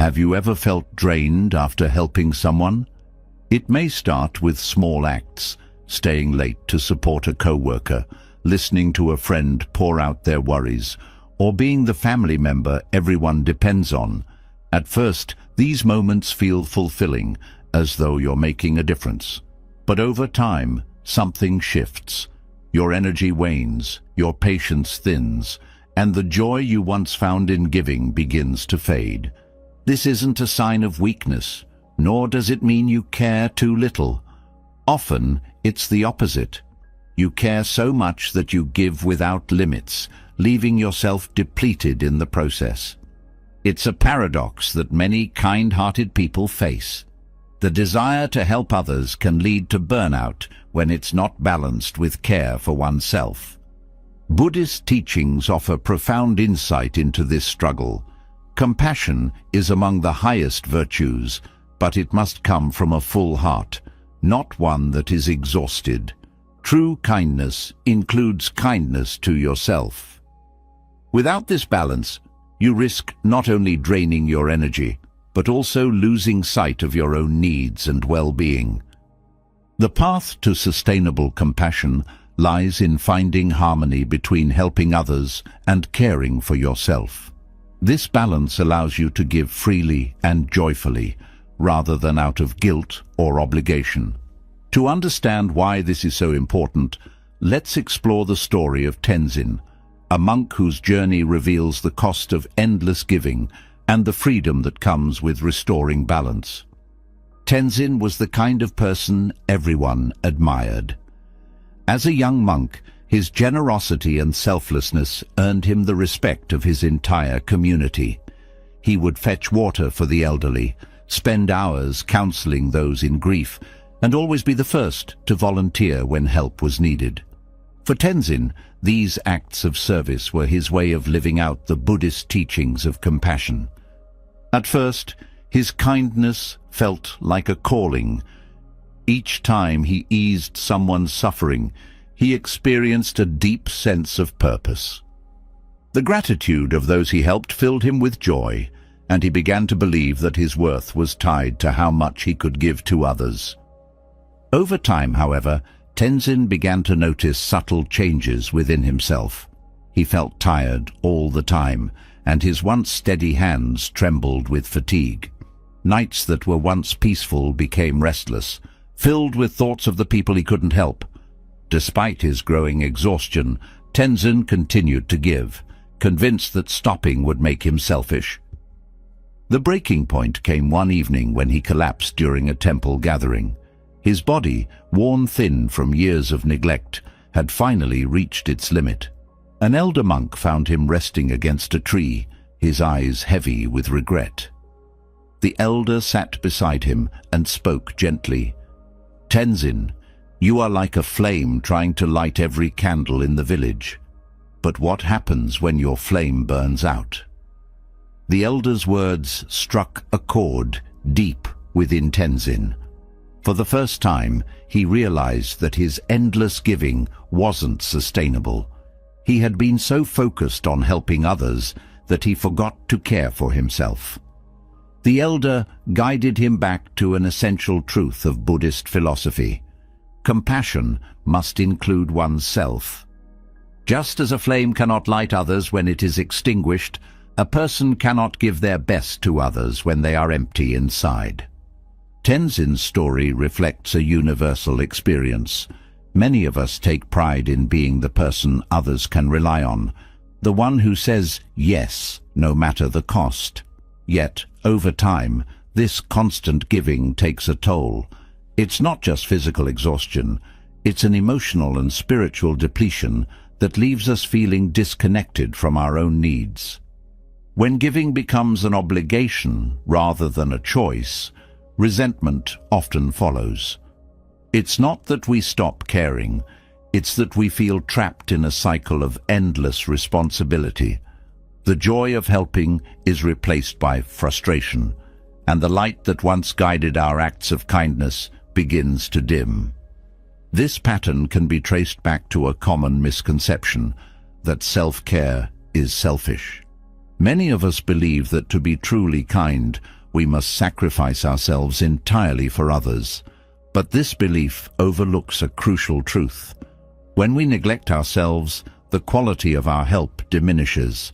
Have you ever felt drained after helping someone? It may start with small acts, staying late to support a coworker, listening to a friend pour out their worries, or being the family member everyone depends on. At first, these moments feel fulfilling, as though you're making a difference. But over time, something shifts. Your energy wanes, your patience thins, and the joy you once found in giving begins to fade. This isn't a sign of weakness, nor does it mean you care too little. Often, it's the opposite. You care so much that you give without limits, leaving yourself depleted in the process. It's a paradox that many kind-hearted people face. The desire to help others can lead to burnout when it's not balanced with care for oneself. Buddhist teachings offer profound insight into this struggle. Compassion is among the highest virtues, but it must come from a full heart, not one that is exhausted. True kindness includes kindness to yourself. Without this balance, you risk not only draining your energy, but also losing sight of your own needs and well-being. The path to sustainable compassion lies in finding harmony between helping others and caring for yourself. This balance allows you to give freely and joyfully, rather than out of guilt or obligation. To understand why this is so important, let's explore the story of Tenzin, a monk whose journey reveals the cost of endless giving and the freedom that comes with restoring balance. Tenzin was the kind of person everyone admired. As a young monk, his generosity and selflessness earned him the respect of his entire community. He would fetch water for the elderly, spend hours counseling those in grief, and always be the first to volunteer when help was needed. For Tenzin, these acts of service were his way of living out the Buddhist teachings of compassion. At first, his kindness felt like a calling. Each time he eased someone's suffering, he experienced a deep sense of purpose. The gratitude of those he helped filled him with joy, and he began to believe that his worth was tied to how much he could give to others. Over time, however, Tenzin began to notice subtle changes within himself. He felt tired all the time, and his once steady hands trembled with fatigue. Nights that were once peaceful became restless, filled with thoughts of the people he couldn't help. Despite his growing exhaustion, Tenzin continued to give, convinced that stopping would make him selfish. The breaking point came one evening when he collapsed during a temple gathering. His body, worn thin from years of neglect, had finally reached its limit. An elder monk found him resting against a tree, his eyes heavy with regret. The elder sat beside him and spoke gently. "Tenzin, you are like a flame trying to light every candle in the village. But what happens when your flame burns out?" The elder's words struck a chord deep within Tenzin. For the first time, he realized that his endless giving wasn't sustainable. He had been so focused on helping others that he forgot to care for himself. The elder guided him back to an essential truth of Buddhist philosophy. Compassion must include oneself. Just as a flame cannot light others when it is extinguished, a person cannot give their best to others when they are empty inside. Tenzin's story reflects a universal experience. Many of us take pride in being the person others can rely on, the one who says yes, no matter the cost. Yet, over time, this constant giving takes a toll. It's not just physical exhaustion, it's an emotional and spiritual depletion that leaves us feeling disconnected from our own needs. When giving becomes an obligation rather than a choice, resentment often follows. It's not that we stop caring, it's that we feel trapped in a cycle of endless responsibility. The joy of helping is replaced by frustration, and the light that once guided our acts of kindness begins to dim. This pattern can be traced back to a common misconception, that self-care is selfish. Many of us believe that to be truly kind, we must sacrifice ourselves entirely for others. But this belief overlooks a crucial truth. When we neglect ourselves, the quality of our help diminishes.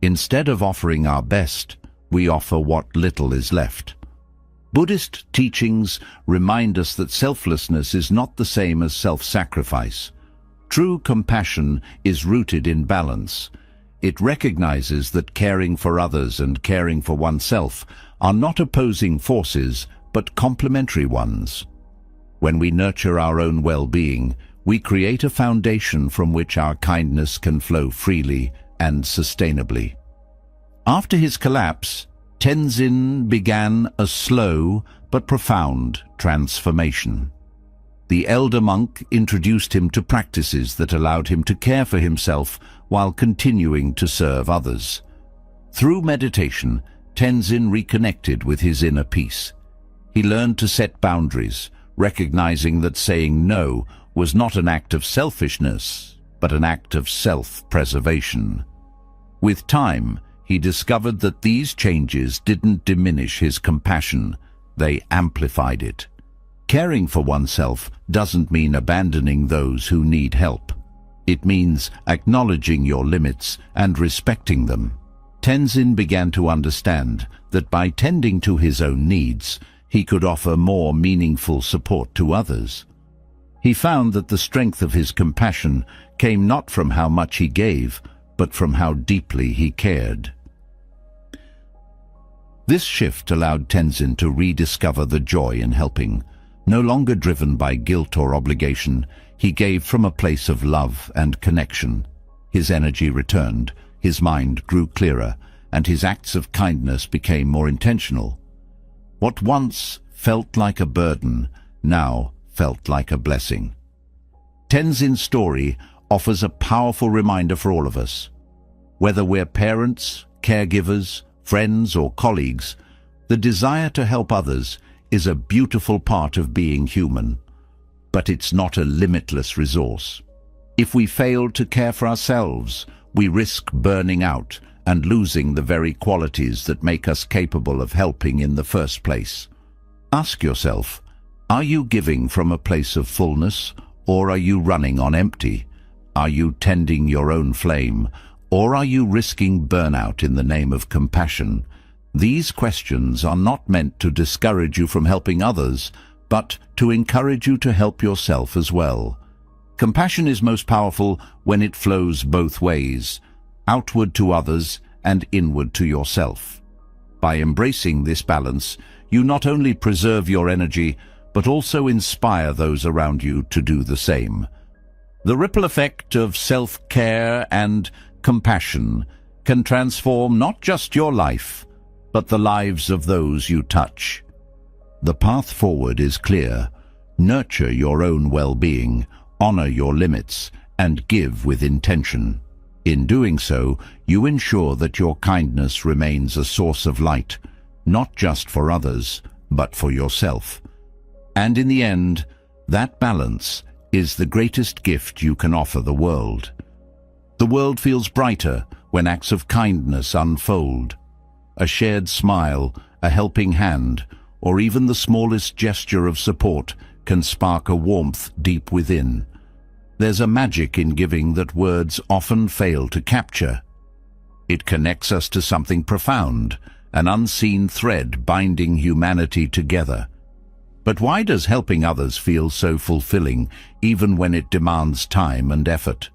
Instead of offering our best, we offer what little is left. Buddhist teachings remind us that selflessness is not the same as self-sacrifice. True compassion is rooted in balance. It recognizes that caring for others and caring for oneself are not opposing forces, but complementary ones. When we nurture our own well-being, we create a foundation from which our kindness can flow freely and sustainably. After his collapse, Tenzin began a slow but profound transformation. The elder monk introduced him to practices that allowed him to care for himself while continuing to serve others. Through meditation, Tenzin reconnected with his inner peace. He learned to set boundaries, recognizing that saying no was not an act of selfishness, but an act of self-preservation. With time, he discovered that these changes didn't diminish his compassion, they amplified it. Caring for oneself doesn't mean abandoning those who need help. It means acknowledging your limits and respecting them. Tenzin began to understand that by tending to his own needs, he could offer more meaningful support to others. He found that the strength of his compassion came not from how much he gave, but from how deeply he cared. This shift allowed Tenzin to rediscover the joy in helping. No longer driven by guilt or obligation, he gave from a place of love and connection. His energy returned, his mind grew clearer, and his acts of kindness became more intentional. What once felt like a burden now felt like a blessing. Tenzin's story offers a powerful reminder for all of us. Whether we're parents, caregivers, friends, or colleagues, the desire to help others is a beautiful part of being human, but it's not a limitless resource. If we fail to care for ourselves, we risk burning out and losing the very qualities that make us capable of helping in the first place. Ask yourself, are you giving from a place of fullness, or are you running on empty? Are you tending your own flame, or are you risking burnout in the name of compassion? These questions are not meant to discourage you from helping others, but to encourage you to help yourself as well. Compassion is most powerful when it flows both ways, outward to others and inward to yourself. By embracing this balance, you not only preserve your energy, but also inspire those around you to do the same. The ripple effect of self-care and compassion can transform not just your life, but the lives of those you touch. The path forward is clear. Nurture your own well-being, honor your limits, and give with intention. In doing so, you ensure that your kindness remains a source of light, not just for others, but for yourself. And in the end, that balance is the greatest gift you can offer the world. The world feels brighter when acts of kindness unfold. A shared smile, a helping hand, or even the smallest gesture of support can spark a warmth deep within. There's a magic in giving that words often fail to capture. It connects us to something profound, an unseen thread binding humanity together. But why does helping others feel so fulfilling, even when it demands time and effort?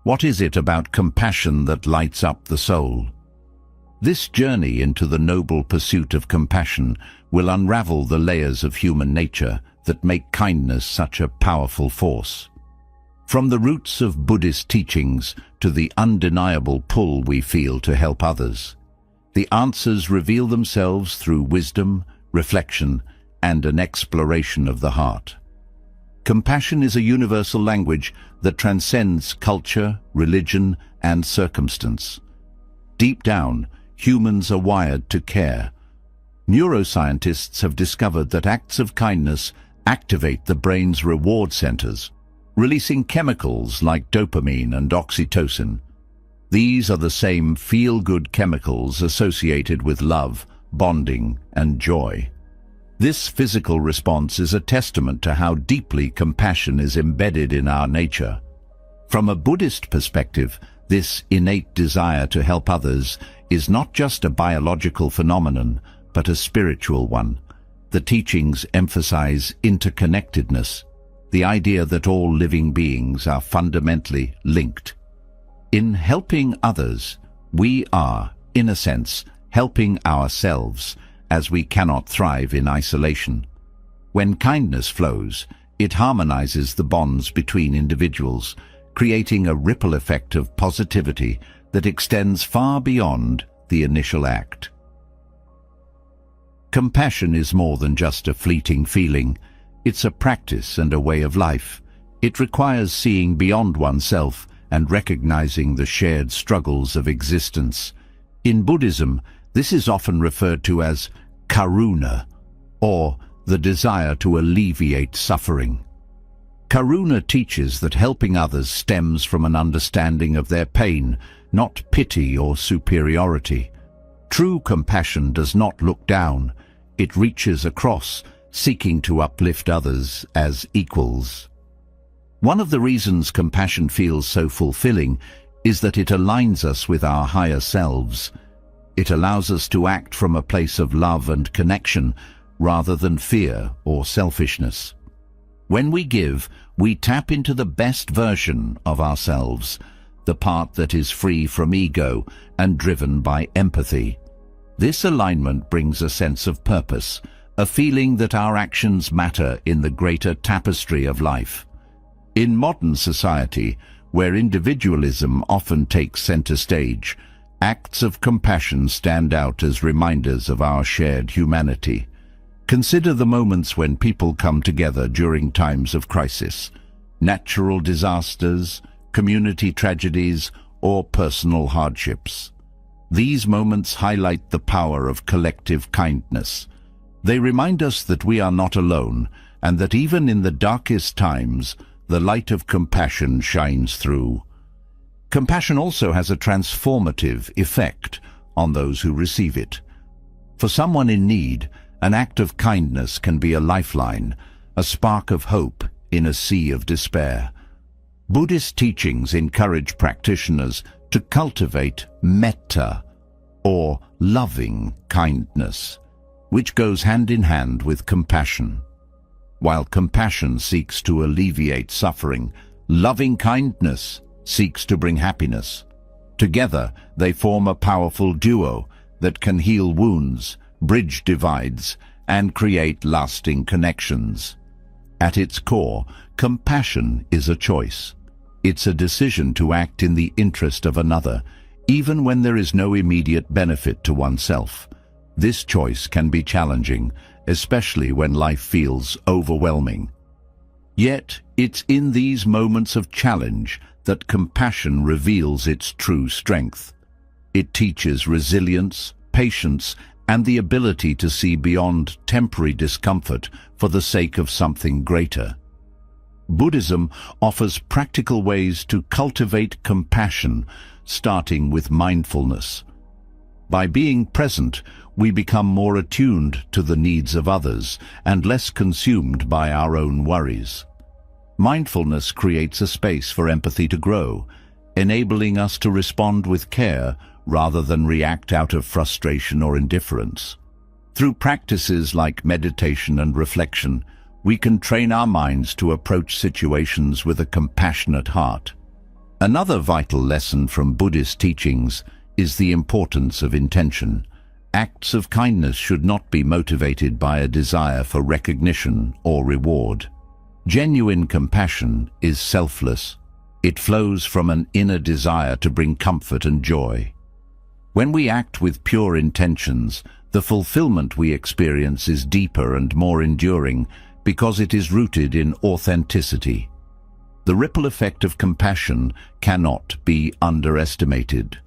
What is it about compassion that lights up the soul? This journey into the noble pursuit of compassion will unravel the layers of human nature that make kindness such a powerful force. From the roots of Buddhist teachings to the undeniable pull we feel to help others, the answers reveal themselves through wisdom, reflection, and an exploration of the heart. Compassion is a universal language that transcends culture, religion, and circumstance. Deep down, humans are wired to care. Neuroscientists have discovered that acts of kindness activate the brain's reward centers, releasing chemicals like dopamine and oxytocin. These are the same feel-good chemicals associated with love, bonding, and joy. This physical response is a testament to how deeply compassion is embedded in our nature. From a Buddhist perspective, this innate desire to help others is not just a biological phenomenon, but a spiritual one. The teachings emphasize interconnectedness, the idea that all living beings are fundamentally linked. In helping others, we are, in a sense, helping ourselves, as we cannot thrive in isolation. When kindness flows, it harmonizes the bonds between individuals, creating a ripple effect of positivity that extends far beyond the initial act. Compassion is more than just a fleeting feeling. It's a practice and a way of life. It requires seeing beyond oneself and recognizing the shared struggles of existence. In Buddhism, this is often referred to as karuna, or the desire to alleviate suffering. Karuna teaches that helping others stems from an understanding of their pain, not pity or superiority. True compassion does not look down. It reaches across, seeking to uplift others as equals. One of the reasons compassion feels so fulfilling is that it aligns us with our higher selves. It allows us to act from a place of love and connection, rather than fear or selfishness. When we give, we tap into the best version of ourselves, the part that is free from ego and driven by empathy. This alignment brings a sense of purpose, a feeling that our actions matter in the greater tapestry of life. In modern society, where individualism often takes center stage, acts of compassion stand out as reminders of our shared humanity. Consider the moments when people come together during times of crisis, natural disasters, community tragedies, or personal hardships. These moments highlight the power of collective kindness. They remind us that we are not alone, and that even in the darkest times, the light of compassion shines through. Compassion also has a transformative effect on those who receive it. For someone in need, an act of kindness can be a lifeline, a spark of hope in a sea of despair. Buddhist teachings encourage practitioners to cultivate metta, or loving kindness, which goes hand in hand with compassion. While compassion seeks to alleviate suffering, loving kindness seeks to bring happiness. Together, they form a powerful duo that can heal wounds, bridge divides, and create lasting connections. At its core, compassion is a choice. It's a decision to act in the interest of another, even when there is no immediate benefit to oneself. This choice can be challenging, especially when life feels overwhelming. Yet, it's in these moments of challenge that compassion reveals its true strength. It teaches resilience, patience, and the ability to see beyond temporary discomfort for the sake of something greater. Buddhism offers practical ways to cultivate compassion, starting with mindfulness. By being present, we become more attuned to the needs of others and less consumed by our own worries. Mindfulness creates a space for empathy to grow, enabling us to respond with care rather than react out of frustration or indifference. Through practices like meditation and reflection, we can train our minds to approach situations with a compassionate heart. Another vital lesson from Buddhist teachings is the importance of intention. Acts of kindness should not be motivated by a desire for recognition or reward. Genuine compassion is selfless. It flows from an inner desire to bring comfort and joy. When we act with pure intentions, the fulfillment we experience is deeper and more enduring because it is rooted in authenticity. The ripple effect of compassion cannot be underestimated.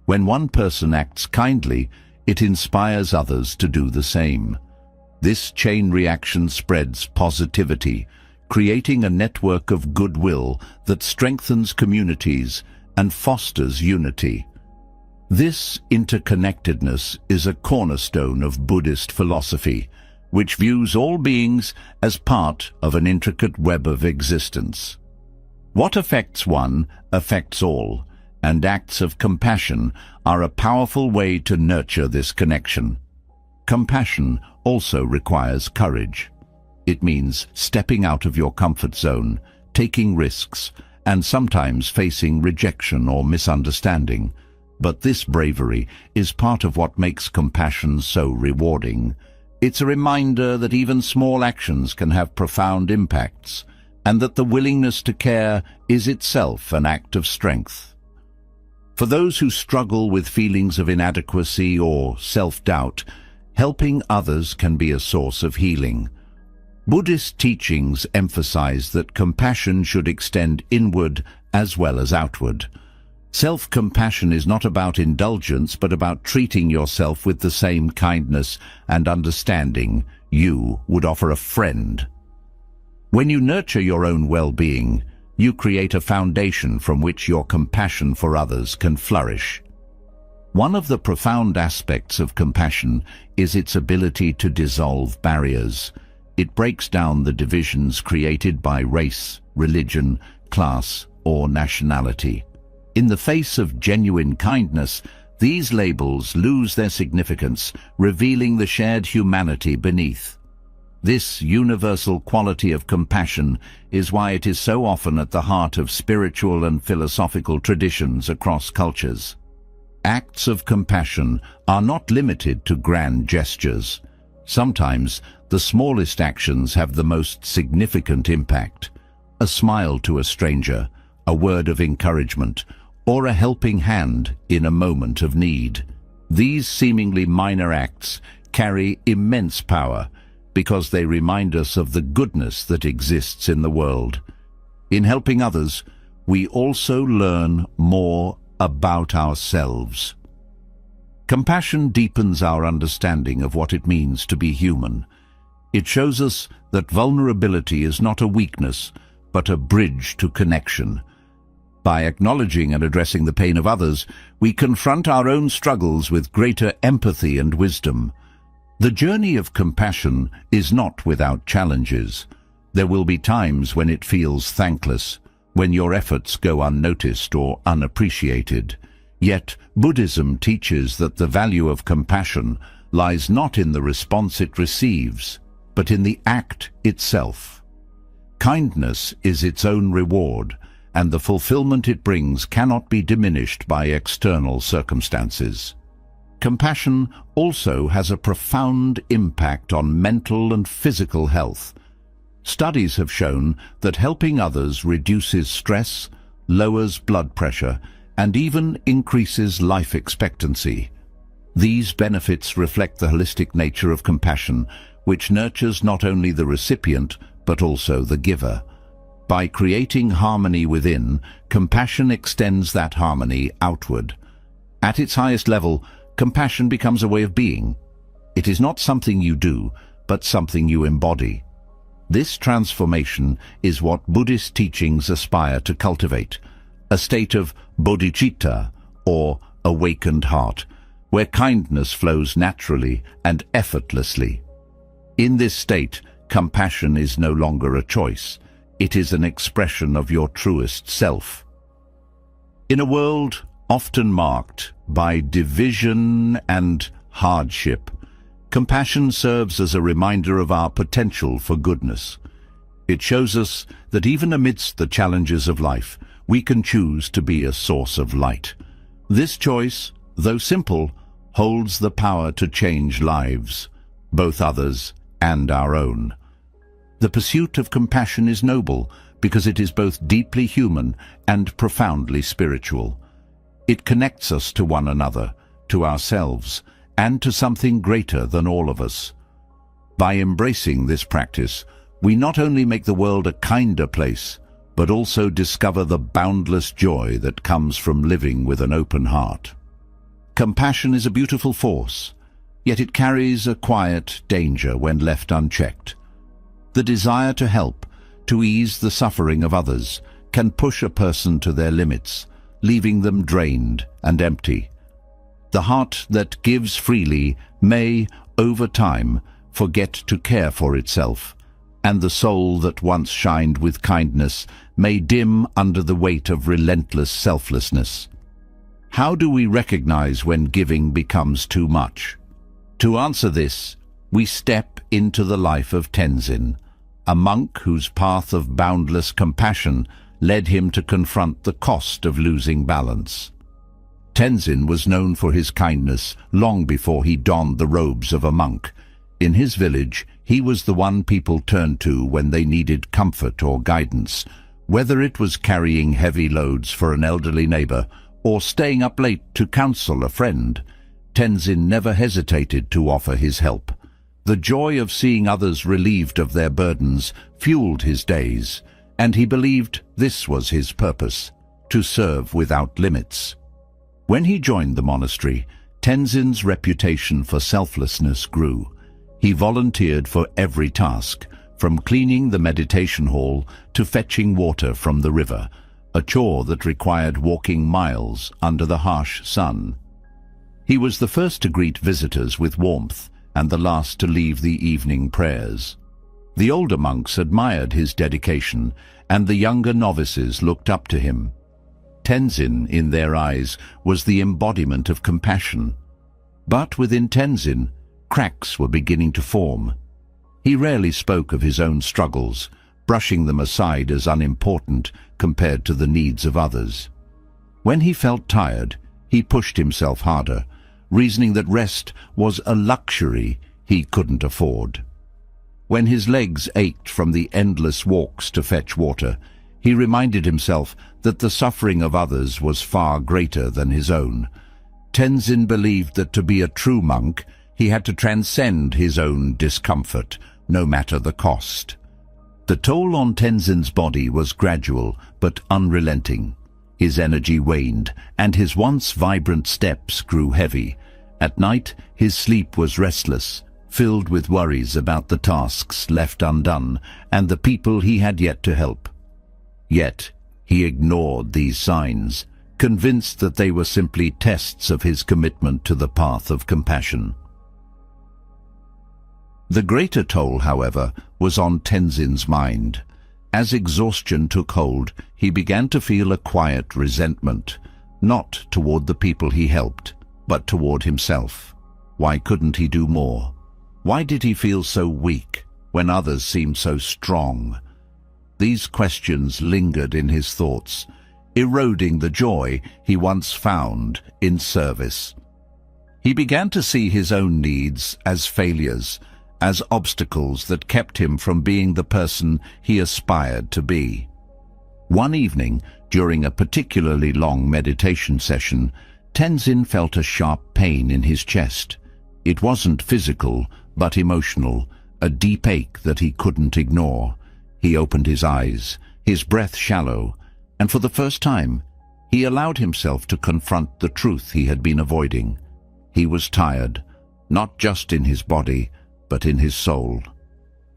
When one person acts kindly, it inspires others to do the same. This chain reaction spreads positivity, creating a network of goodwill that strengthens communities and fosters unity. This interconnectedness is a cornerstone of Buddhist philosophy, which views all beings as part of an intricate web of existence. What affects one affects all, and acts of compassion are a powerful way to nurture this connection. Compassion also requires courage. It means stepping out of your comfort zone, taking risks, and sometimes facing rejection or misunderstanding. But this bravery is part of what makes compassion so rewarding. It's a reminder that even small actions can have profound impacts, and that the willingness to care is itself an act of strength. For those who struggle with feelings of inadequacy or self-doubt, helping others can be a source of healing. Buddhist teachings emphasize that compassion should extend inward as well as outward. Self-compassion is not about indulgence, but about treating yourself with the same kindness and understanding you would offer a friend. When you nurture your own well-being, you create a foundation from which your compassion for others can flourish. One of the profound aspects of compassion is its ability to dissolve barriers. It breaks down the divisions created by race, religion, class, or nationality. In the face of genuine kindness, these labels lose their significance, revealing the shared humanity beneath. This universal quality of compassion is why it is so often at the heart of spiritual and philosophical traditions across cultures. Acts of compassion are not limited to grand gestures. Sometimes, the smallest actions have the most significant impact. A smile to a stranger, a word of encouragement, or a helping hand in a moment of need. These seemingly minor acts carry immense power because they remind us of the goodness that exists in the world. In helping others, we also learn more about ourselves. Compassion deepens our understanding of what it means to be human. It shows us that vulnerability is not a weakness, but a bridge to connection. By acknowledging and addressing the pain of others, we confront our own struggles with greater empathy and wisdom. The journey of compassion is not without challenges. There will be times when it feels thankless, when your efforts go unnoticed or unappreciated. Yet, Buddhism teaches that the value of compassion lies not in the response it receives, but in the act itself. Kindness is its own reward, and the fulfillment it brings cannot be diminished by external circumstances. Compassion also has a profound impact on mental and physical health. Studies have shown that helping others reduces stress, lowers blood pressure, and even increases life expectancy. These benefits reflect the holistic nature of compassion, which nurtures not only the recipient, but also the giver. By creating harmony within, compassion extends that harmony outward. At its highest level, compassion becomes a way of being. It is not something you do, but something you embody. This transformation is what Buddhist teachings aspire to cultivate, a state of bodhicitta, or awakened heart, where kindness flows naturally and effortlessly. In this state, compassion is no longer a choice. It is an expression of your truest self. In a world often marked by division and hardship, compassion serves as a reminder of our potential for goodness. It shows us that even amidst the challenges of life, we can choose to be a source of light. This choice, though simple, holds the power to change lives, both others and our own. The pursuit of compassion is noble because it is both deeply human and profoundly spiritual. It connects us to one another, to ourselves, and to something greater than all of us. By embracing this practice, we not only make the world a kinder place, but also discover the boundless joy that comes from living with an open heart. Compassion is a beautiful force, yet it carries a quiet danger when left unchecked. The desire to help, to ease the suffering of others, can push a person to their limits, leaving them drained and empty. The heart that gives freely may, over time, forget to care for itself, and the soul that once shined with kindness may dim under the weight of relentless selflessness. How do we recognize when giving becomes too much? To answer this, we step into the life of Tenzin, a monk whose path of boundless compassion led him to confront the cost of losing balance. Tenzin was known for his kindness long before he donned the robes of a monk. In his village, he was the one people turned to when they needed comfort or guidance, whether it was carrying heavy loads for an elderly neighbor or staying up late to counsel a friend. Tenzin never hesitated to offer his help. The joy of seeing others relieved of their burdens fueled his days, and he believed this was his purpose, to serve without limits. When he joined the monastery, Tenzin's reputation for selflessness grew. He volunteered for every task, from cleaning the meditation hall to fetching water from the river, a chore that required walking miles under the harsh sun. He was the first to greet visitors with warmth and the last to leave the evening prayers. The older monks admired his dedication, and the younger novices looked up to him. Tenzin, in their eyes, was the embodiment of compassion. But within Tenzin, cracks were beginning to form. He rarely spoke of his own struggles, brushing them aside as unimportant compared to the needs of others. When he felt tired, he pushed himself harder, reasoning that rest was a luxury he couldn't afford. When his legs ached from the endless walks to fetch water, he reminded himself that the suffering of others was far greater than his own. Tenzin believed that to be a true monk, he had to transcend his own discomfort, no matter the cost. The toll on Tenzin's body was gradual but unrelenting. His energy waned, and his once vibrant steps grew heavy. At night, his sleep was restless, filled with worries about the tasks left undone and the people he had yet to help. Yet, he ignored these signs, convinced that they were simply tests of his commitment to the path of compassion. The greater toll, however, was on Tenzin's mind. As exhaustion took hold, he began to feel a quiet resentment, not toward the people he helped, but toward himself. Why couldn't he do more? Why did he feel so weak when others seemed so strong? These questions lingered in his thoughts, eroding the joy he once found in service. He began to see his own needs as failures, as obstacles that kept him from being the person he aspired to be. One evening, during a particularly long meditation session, Tenzin felt a sharp pain in his chest. It wasn't physical, but emotional, a deep ache that he couldn't ignore. He opened his eyes, his breath shallow, and for the first time, he allowed himself to confront the truth he had been avoiding. He was tired, not just in his body, but in his soul.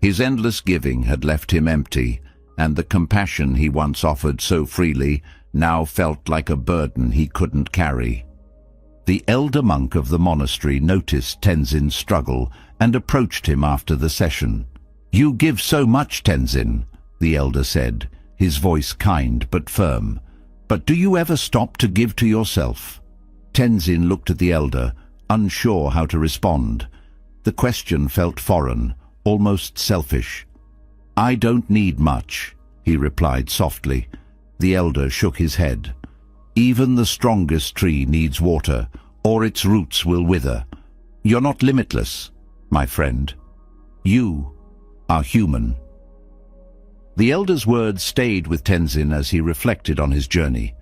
His endless giving had left him empty, and the compassion he once offered so freely now felt like a burden he couldn't carry. The elder monk of the monastery noticed Tenzin's struggle and approached him after the session. "You give so much, Tenzin," the elder said, his voice kind but firm. "But do you ever stop to give to yourself?" Tenzin looked at the elder, unsure how to respond. The question felt foreign, almost selfish. "I don't need much," he replied softly. The elder shook his head. "Even the strongest tree needs water, or its roots will wither. You're not limitless, my friend. You are human." The elder's words stayed with Tenzin as he reflected on his journey.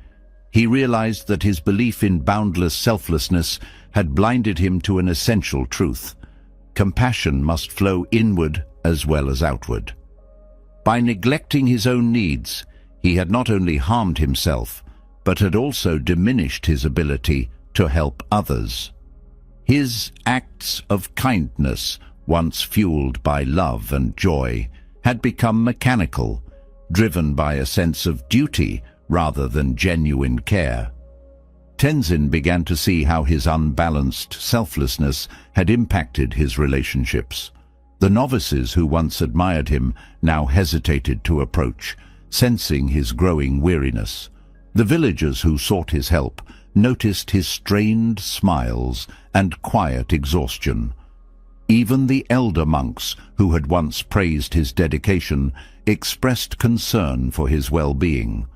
He realized that his belief in boundless selflessness had blinded him to an essential truth. Compassion must flow inward as well as outward. By neglecting his own needs, he had not only harmed himself, but had also diminished his ability to help others. His acts of kindness, once fueled by love and joy, had become mechanical, driven by a sense of duty rather than genuine care. Tenzin began to see how his unbalanced selflessness had impacted his relationships. The novices who once admired him now hesitated to approach, sensing his growing weariness. The villagers who sought his help noticed his strained smiles and quiet exhaustion. Even the elder monks, who had once praised his dedication, expressed concern for his well-being.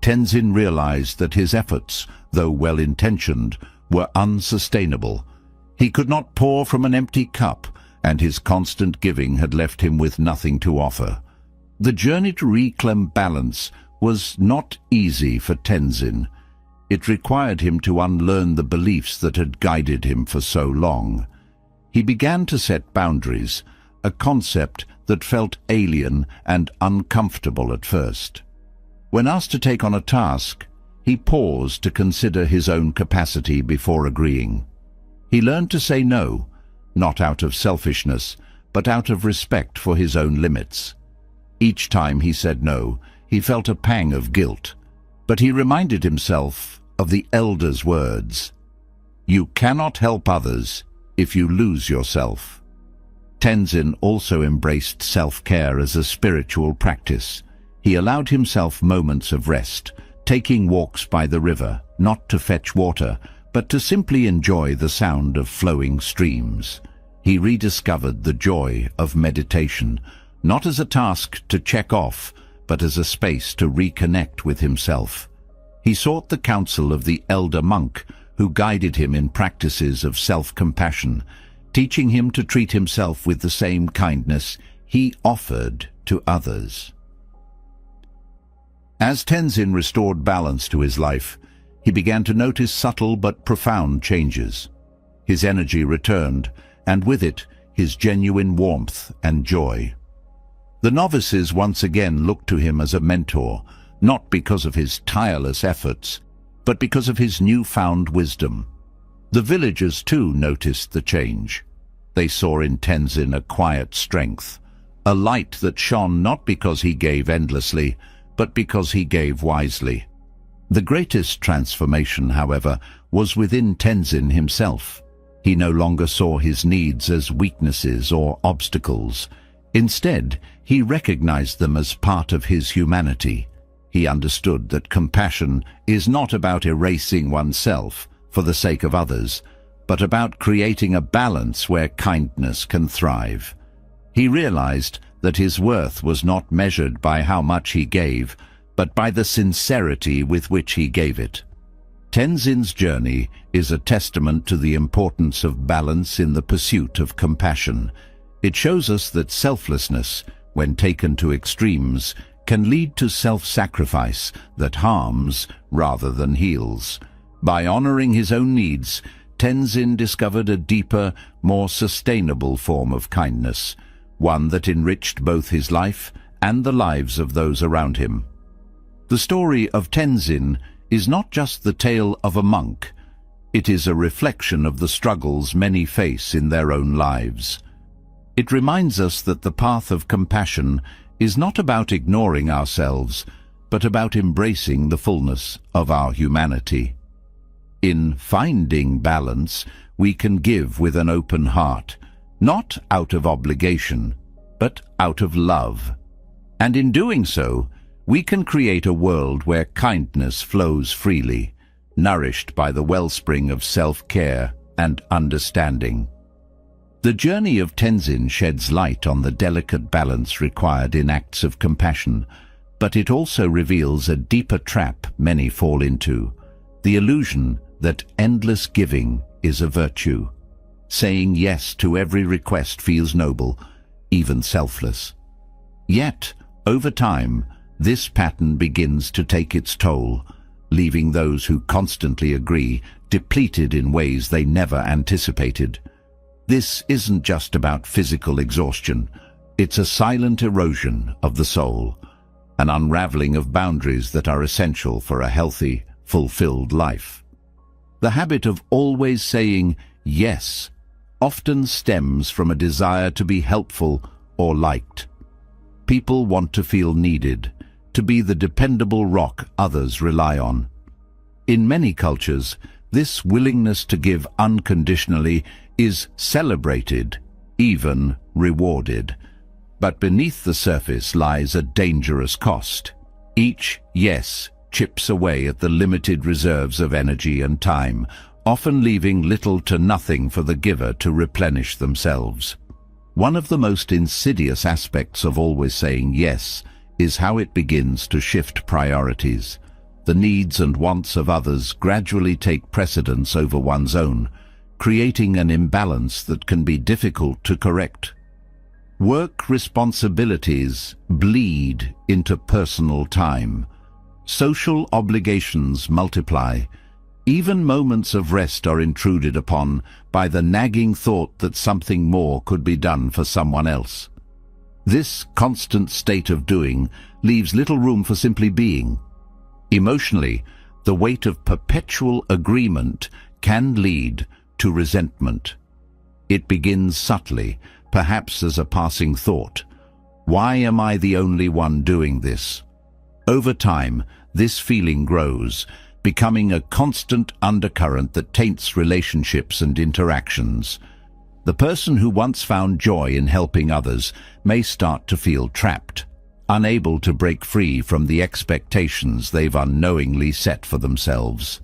Tenzin realized that his efforts, though well-intentioned, were unsustainable. He could not pour from an empty cup, and his constant giving had left him with nothing to offer. The journey to reclaim balance was not easy for Tenzin. It required him to unlearn the beliefs that had guided him for so long. He began to set boundaries, a concept that felt alien and uncomfortable at first. When asked to take on a task, he paused to consider his own capacity before agreeing. He learned to say no, not out of selfishness, but out of respect for his own limits. Each time he said no, he felt a pang of guilt, but he reminded himself of the elders' words, "You cannot help others if you lose yourself." Tenzin also embraced self-care as a spiritual practice. He allowed himself moments of rest, taking walks by the river, not to fetch water, but to simply enjoy the sound of flowing streams. He rediscovered the joy of meditation, not as a task to check off, but as a space to reconnect with himself. He sought the counsel of the elder monk, who guided him in practices of self-compassion, teaching him to treat himself with the same kindness he offered to others. As Tenzin restored balance to his life, he began to notice subtle but profound changes. His energy returned, and with it, his genuine warmth and joy. The novices once again looked to him as a mentor, not because of his tireless efforts, but because of his newfound wisdom. The villagers too noticed the change. They saw in Tenzin a quiet strength, a light that shone not because he gave endlessly, but because he gave wisely. The greatest transformation, however, was within Tenzin himself. He no longer saw his needs as weaknesses or obstacles. Instead, he recognized them as part of his humanity. He understood that compassion is not about erasing oneself for the sake of others, but about creating a balance where kindness can thrive. He realized that his worth was not measured by how much he gave, but by the sincerity with which he gave it. Tenzin's journey is a testament to the importance of balance in the pursuit of compassion. It shows us that selflessness, when taken to extremes, can lead to self-sacrifice that harms rather than heals. By honoring his own needs, Tenzin discovered a deeper, more sustainable form of kindness, one that enriched both his life and the lives of those around him. The story of Tenzin is not just the tale of a monk. It is a reflection of the struggles many face in their own lives. It reminds us that the path of compassion is not about ignoring ourselves, but about embracing the fullness of our humanity. In finding balance, we can give with an open heart, not out of obligation, but out of love. And in doing so, we can create a world where kindness flows freely, nourished by the wellspring of self-care and understanding. The journey of Tenzin sheds light on the delicate balance required in acts of compassion, but it also reveals a deeper trap many fall into, the illusion that endless giving is a virtue. Saying yes to every request feels noble, even selfless. Yet, over time, this pattern begins to take its toll, leaving those who constantly agree depleted in ways they never anticipated. This isn't just about physical exhaustion. It's a silent erosion of the soul, an unraveling of boundaries that are essential for a healthy, fulfilled life. The habit of always saying yes often stems from a desire to be helpful or liked. People want to feel needed, to be the dependable rock others rely on. In many cultures, this willingness to give unconditionally is celebrated, even rewarded. But beneath the surface lies a dangerous cost. Each yes chips away at the limited reserves of energy and time, often leaving little to nothing for the giver to replenish themselves. One of the most insidious aspects of always saying yes is how it begins to shift priorities. The needs and wants of others gradually take precedence over one's own, creating an imbalance that can be difficult to correct. Work responsibilities bleed into personal time. Social obligations multiply. Even moments of rest are intruded upon by the nagging thought that something more could be done for someone else. This constant state of doing leaves little room for simply being. Emotionally, the weight of perpetual agreement can lead to resentment. It begins subtly, perhaps as a passing thought. Why am I the only one doing this? Over time, this feeling grows, becoming a constant undercurrent that taints relationships and interactions. The person who once found joy in helping others may start to feel trapped, unable to break free from the expectations they've unknowingly set for themselves.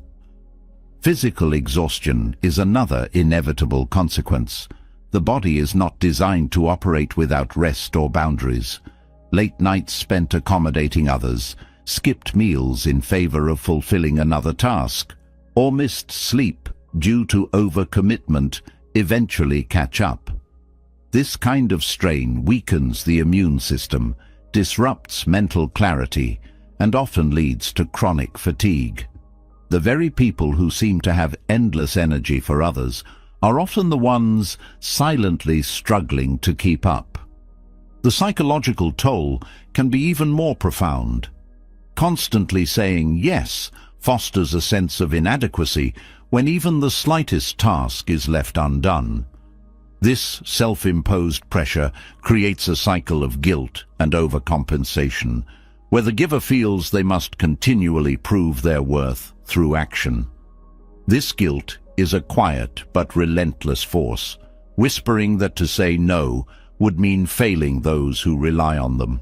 Physical exhaustion is another inevitable consequence. The body is not designed to operate without rest or boundaries. Late nights spent accommodating others, skipped meals in favor of fulfilling another task, or missed sleep due to overcommitment eventually catch up. This kind of strain weakens the immune system, disrupts mental clarity, and often leads to chronic fatigue. The very people who seem to have endless energy for others are often the ones silently struggling to keep up. The psychological toll can be even more profound. Constantly saying yes fosters a sense of inadequacy when even the slightest task is left undone. This self-imposed pressure creates a cycle of guilt and overcompensation, where the giver feels they must continually prove their worth through action. This guilt is a quiet but relentless force, whispering that to say no would mean failing those who rely on them.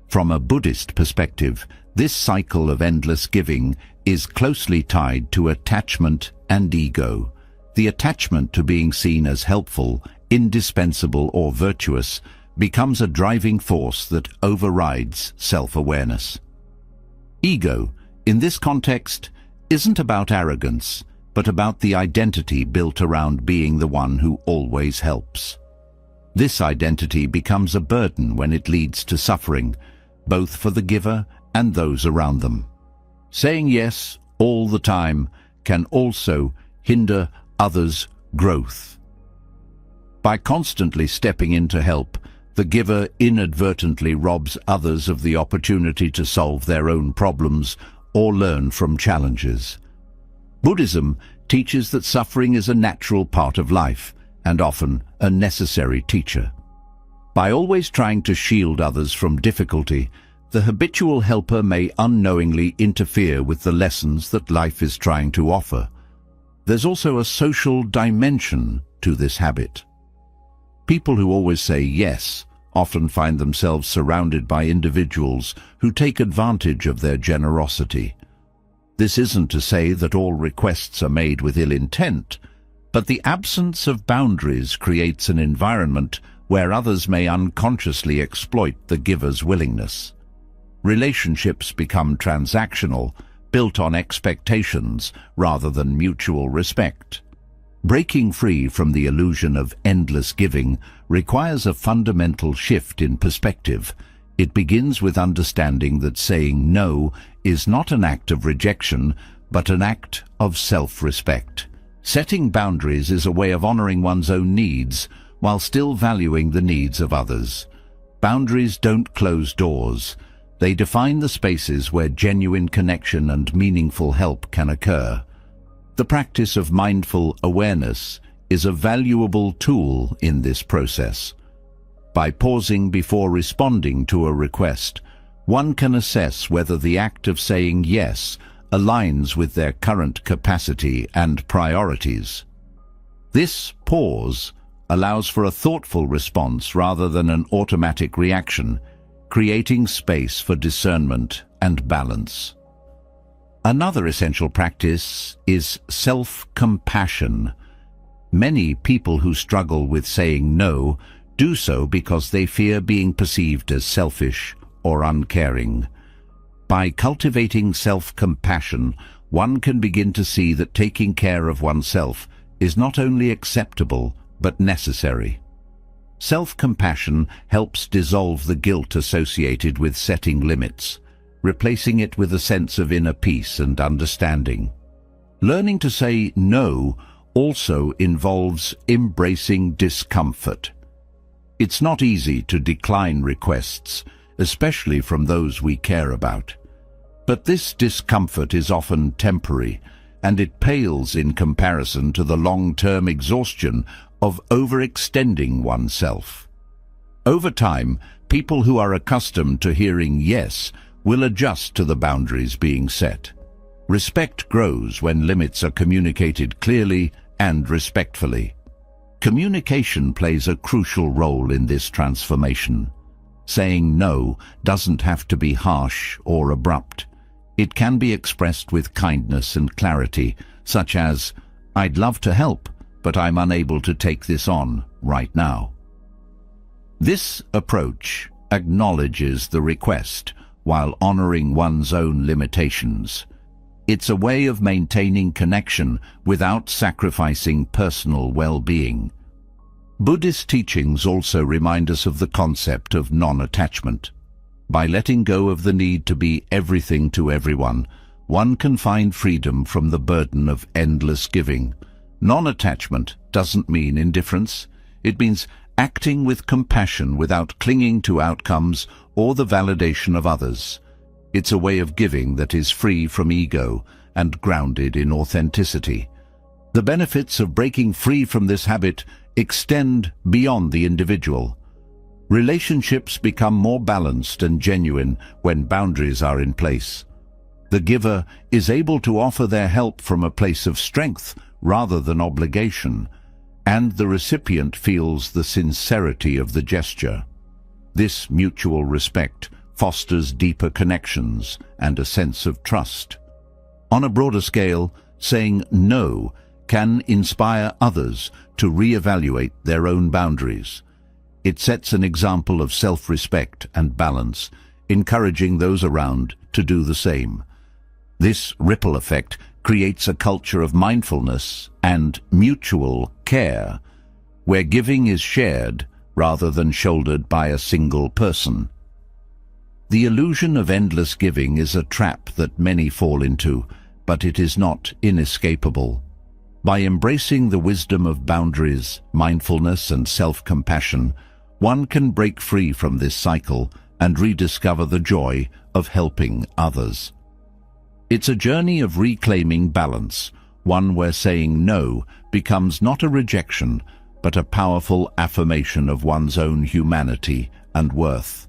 From a Buddhist perspective, this cycle of endless giving is closely tied to attachment and ego. The attachment to being seen as helpful, indispensable, or virtuous becomes a driving force that overrides self-awareness. Ego, in this context, isn't about arrogance, but about the identity built around being the one who always helps. This identity becomes a burden when it leads to suffering, both for the giver and those around them. Saying yes all the time can also hinder others' growth. By constantly stepping in to help, the giver inadvertently robs others of the opportunity to solve their own problems or learn from challenges. Buddhism teaches that suffering is a natural part of life and often a necessary teacher. By always trying to shield others from difficulty, the habitual helper may unknowingly interfere with the lessons that life is trying to offer. There's also a social dimension to this habit. People who always say yes often find themselves surrounded by individuals who take advantage of their generosity. This isn't to say that all requests are made with ill intent, but the absence of boundaries creates an environment where others may unconsciously exploit the giver's willingness. Relationships become transactional, built on expectations rather than mutual respect. Breaking free from the illusion of endless giving requires a fundamental shift in perspective. It begins with understanding that saying no is not an act of rejection, but an act of self-respect. Setting boundaries is a way of honoring one's own needs while still valuing the needs of others. Boundaries don't close doors. They define the spaces where genuine connection and meaningful help can occur. The practice of mindful awareness is a valuable tool in this process. By pausing before responding to a request, one can assess whether the act of saying yes aligns with their current capacity and priorities. This pause allows for a thoughtful response rather than an automatic reaction, creating space for discernment and balance. Another essential practice is self-compassion. Many people who struggle with saying no do so because they fear being perceived as selfish or uncaring. By cultivating self-compassion, one can begin to see that taking care of oneself is not only acceptable but necessary. Self-compassion helps dissolve the guilt associated with setting limits, replacing it with a sense of inner peace and understanding. Learning to say no also involves embracing discomfort. It's not easy to decline requests, especially from those we care about. But this discomfort is often temporary, and it pales in comparison to the long-term exhaustion of overextending oneself. Over time, people who are accustomed to hearing yes will adjust to the boundaries being set. Respect grows when limits are communicated clearly and respectfully. Communication plays a crucial role in this transformation. Saying no doesn't have to be harsh or abrupt. It can be expressed with kindness and clarity, such as, "I'd love to help, but I'm unable to take this on right now." This approach acknowledges the request while honoring one's own limitations. It's a way of maintaining connection without sacrificing personal well-being. Buddhist teachings also remind us of the concept of non-attachment. By letting go of the need to be everything to everyone, one can find freedom from the burden of endless giving. Non-attachment doesn't mean indifference. It means acting with compassion without clinging to outcomes or the validation of others. It's a way of giving that is free from ego and grounded in authenticity. The benefits of breaking free from this habit extend beyond the individual. Relationships become more balanced and genuine when boundaries are in place. The giver is able to offer their help from a place of strength rather than obligation, and the recipient feels the sincerity of the gesture. This mutual respect fosters deeper connections and a sense of trust. On a broader scale, saying no can inspire others to reevaluate their own boundaries. It sets an example of self-respect and balance, encouraging those around to do the same. This ripple effect creates a culture of mindfulness and mutual care, where giving is shared rather than shouldered by a single person. The illusion of endless giving is a trap that many fall into, but it is not inescapable. By embracing the wisdom of boundaries, mindfulness, and self-compassion, one can break free from this cycle and rediscover the joy of helping others. It's a journey of reclaiming balance, one where saying no becomes not a rejection, but a powerful affirmation of one's own humanity and worth.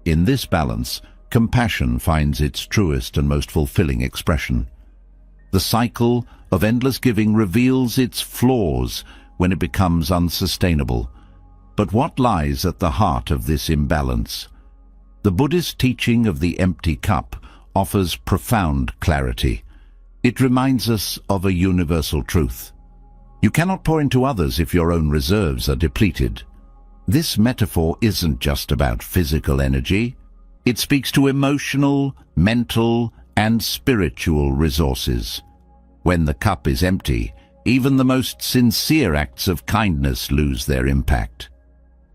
In this balance, compassion finds its truest and most fulfilling expression. The cycle of endless giving reveals its flaws when it becomes unsustainable. But what lies at the heart of this imbalance? The Buddhist teaching of the empty cup offers profound clarity. It reminds us of a universal truth. You cannot pour into others if your own reserves are depleted. This metaphor isn't just about physical energy. It speaks to emotional, mental, and spiritual resources. When the cup is empty, even the most sincere acts of kindness lose their impact.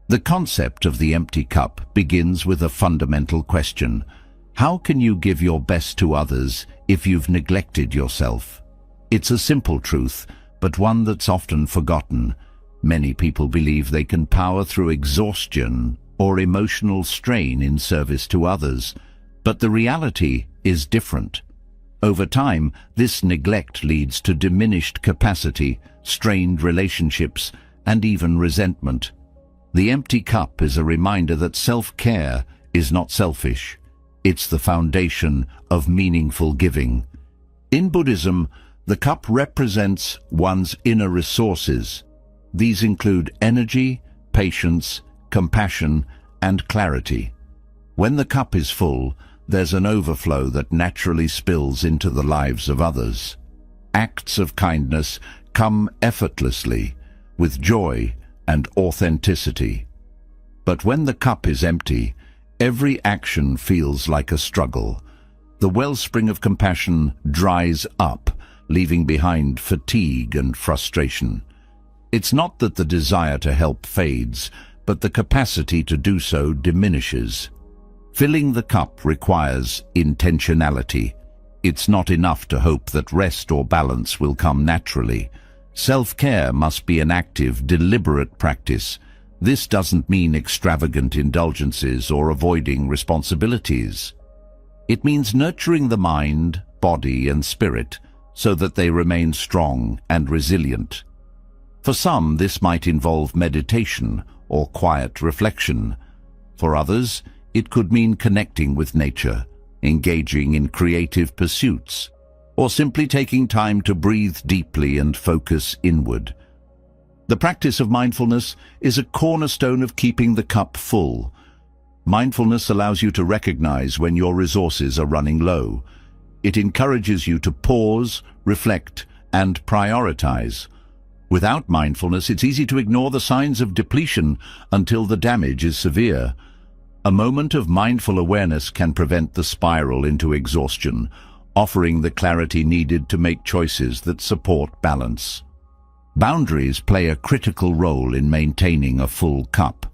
The concept of the empty cup begins with a fundamental question. How can you give your best to others if you've neglected yourself? It's a simple truth, but one that's often forgotten. Many people believe they can power through exhaustion or emotional strain in service to others, but the reality is different. Over time, this neglect leads to diminished capacity, strained relationships, and even resentment. The empty cup is a reminder that self-care is not selfish. It's the foundation of meaningful giving. In Buddhism, the cup represents one's inner resources. These include energy, patience, compassion, and clarity. When the cup is full, there's an overflow that naturally spills into the lives of others. Acts of kindness come effortlessly, with joy and authenticity. But when the cup is empty, every action feels like a struggle. The wellspring of compassion dries up, leaving behind fatigue and frustration. It's not that the desire to help fades, but the capacity to do so diminishes. Filling the cup requires intentionality. It's not enough to hope that rest or balance will come naturally. Self-care must be an active, deliberate practice. This doesn't mean extravagant indulgences or avoiding responsibilities. It means nurturing the mind, body, and spirit so that they remain strong and resilient. For some, this might involve meditation or quiet reflection. For others, it could mean connecting with nature, engaging in creative pursuits, or simply taking time to breathe deeply and focus inward. The practice of mindfulness is a cornerstone of keeping the cup full. Mindfulness allows you to recognize when your resources are running low. It encourages you to pause, reflect, and prioritize. Without mindfulness, it's easy to ignore the signs of depletion until the damage is severe. A moment of mindful awareness can prevent the spiral into exhaustion, offering the clarity needed to make choices that support balance. Boundaries play a critical role in maintaining a full cup.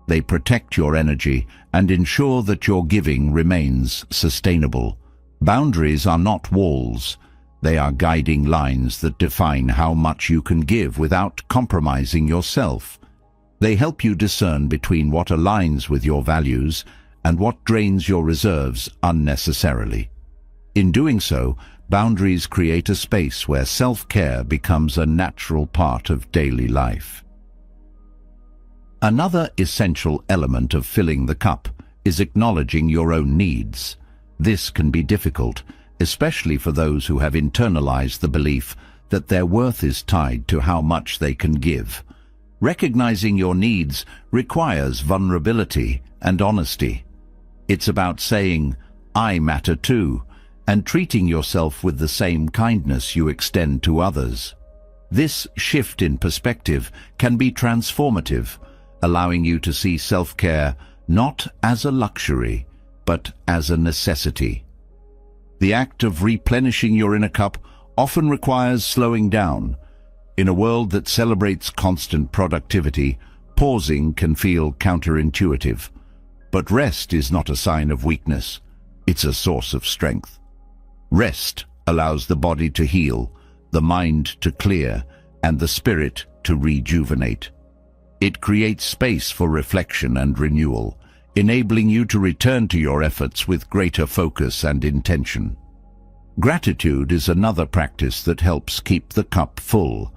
They protect your energy and ensure that your giving remains sustainable. Boundaries are not walls. They are guiding lines that define how much you can give without compromising yourself. They help you discern between what aligns with your values and what drains your reserves unnecessarily. In doing so, boundaries create a space where self-care becomes a natural part of daily life. Another essential element of filling the cup is acknowledging your own needs. This can be difficult, especially for those who have internalized the belief that their worth is tied to how much they can give. Recognizing your needs requires vulnerability and honesty. It's about saying, "I matter too," and treating yourself with the same kindness you extend to others. This shift in perspective can be transformative, allowing you to see self-care not as a luxury, but as a necessity. The act of replenishing your inner cup often requires slowing down. In a world that celebrates constant productivity, pausing can feel counterintuitive. But rest is not a sign of weakness. It's a source of strength. Rest allows the body to heal, the mind to clear, and the spirit to rejuvenate. It creates space for reflection and renewal, enabling you to return to your efforts with greater focus and intention. Gratitude is another practice that helps keep the cup full.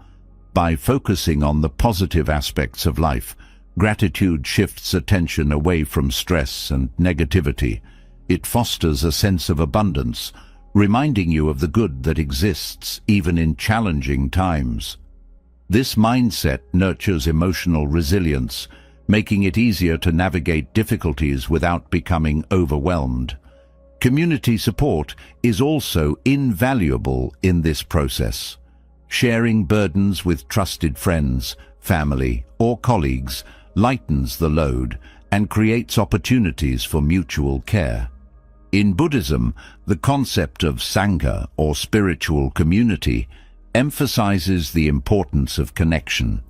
By focusing on the positive aspects of life, gratitude shifts attention away from stress and negativity. It fosters a sense of abundance, reminding you of the good that exists even in challenging times. This mindset nurtures emotional resilience, making it easier to navigate difficulties without becoming overwhelmed. Community support is also invaluable in this process. Sharing burdens with trusted friends, family, or colleagues lightens the load and creates opportunities for mutual care. In Buddhism, the concept of Sangha, or spiritual community, emphasizes the importance of connection.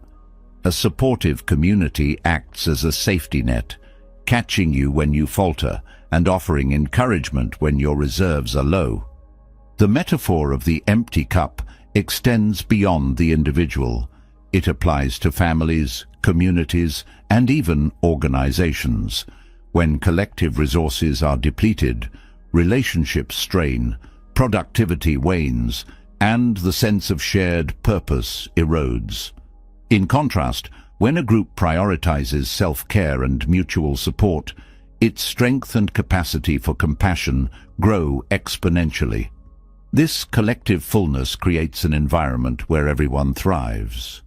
A supportive community acts as a safety net, catching you when you falter and offering encouragement when your reserves are low. The metaphor of the empty cup extends beyond the individual. It applies to families, communities, and even organizations. When collective resources are depleted, relationships strain, productivity wanes, and the sense of shared purpose erodes. In contrast, when a group prioritizes self-care and mutual support, its strength and capacity for compassion grow exponentially. This collective fullness creates an environment where everyone thrives.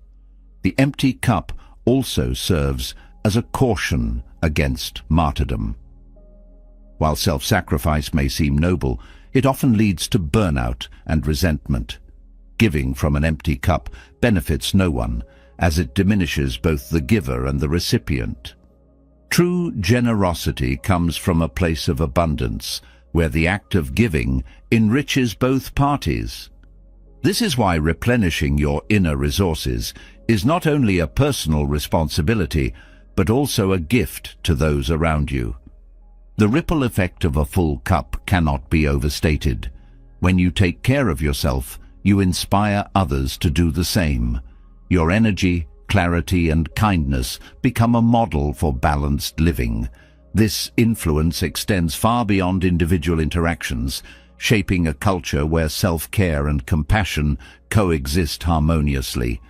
The empty cup also serves as a caution against martyrdom. While self-sacrifice may seem noble, it often leads to burnout and resentment. Giving from an empty cup benefits no one, as it diminishes both the giver and the recipient. True generosity comes from a place of abundance, where the act of giving enriches both parties. This is why replenishing your inner resources is not only a personal responsibility, but also a gift to those around you. The ripple effect of a full cup cannot be overstated. When you take care of yourself, you inspire others to do the same. Your energy, clarity, and kindness become a model for balanced living. This influence extends far beyond individual interactions, shaping a culture where self-care and compassion coexist harmoniously.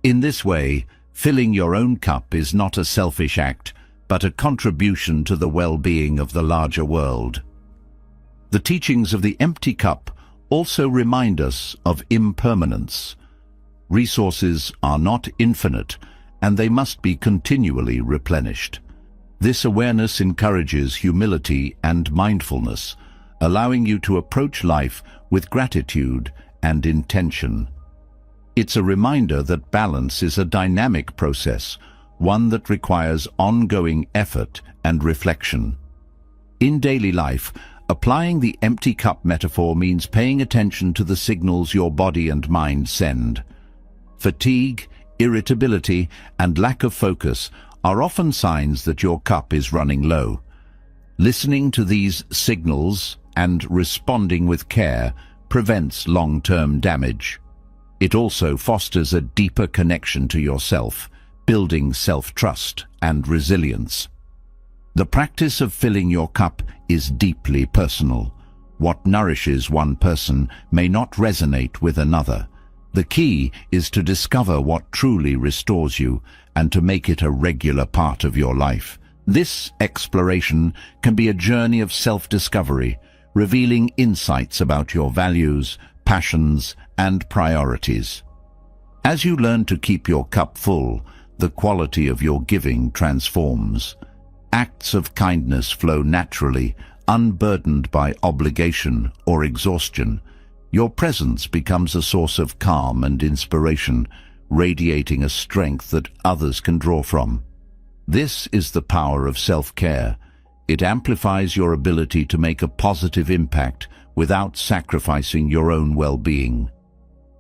In this way, filling your own cup is not a selfish act, but a contribution to the well-being of the larger world. The teachings of the empty cup also remind us of impermanence. Resources are not infinite, and they must be continually replenished. This awareness encourages humility and mindfulness, allowing you to approach life with gratitude and intention. It's a reminder that balance is a dynamic process, one that requires ongoing effort and reflection. In daily life, applying the empty cup metaphor means paying attention to the signals your body and mind send. Fatigue, irritability, and lack of focus are often signs that your cup is running low. Listening to these signals and responding with care prevents long-term damage. It also fosters a deeper connection to yourself, building self-trust and resilience. The practice of filling your cup is deeply personal. What nourishes one person may not resonate with another. The key is to discover what truly restores you and to make it a regular part of your life. This exploration can be a journey of self-discovery, revealing insights about your values, passions, and priorities. As you learn to keep your cup full, the quality of your giving transforms. Acts of kindness flow naturally, unburdened by obligation or exhaustion. Your presence becomes a source of calm and inspiration, radiating a strength that others can draw from. This is the power of self-care. It amplifies your ability to make a positive impact without sacrificing your own well-being.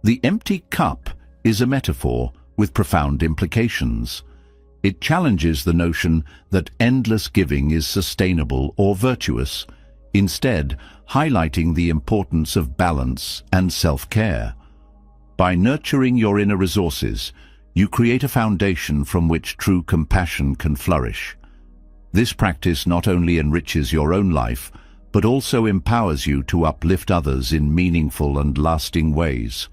The empty cup is a metaphor with profound implications. It challenges the notion that endless giving is sustainable or virtuous, instead highlighting the importance of balance and self-care. By nurturing your inner resources, you create a foundation from which true compassion can flourish. This practice not only enriches your own life, but also empowers you to uplift others in meaningful and lasting ways.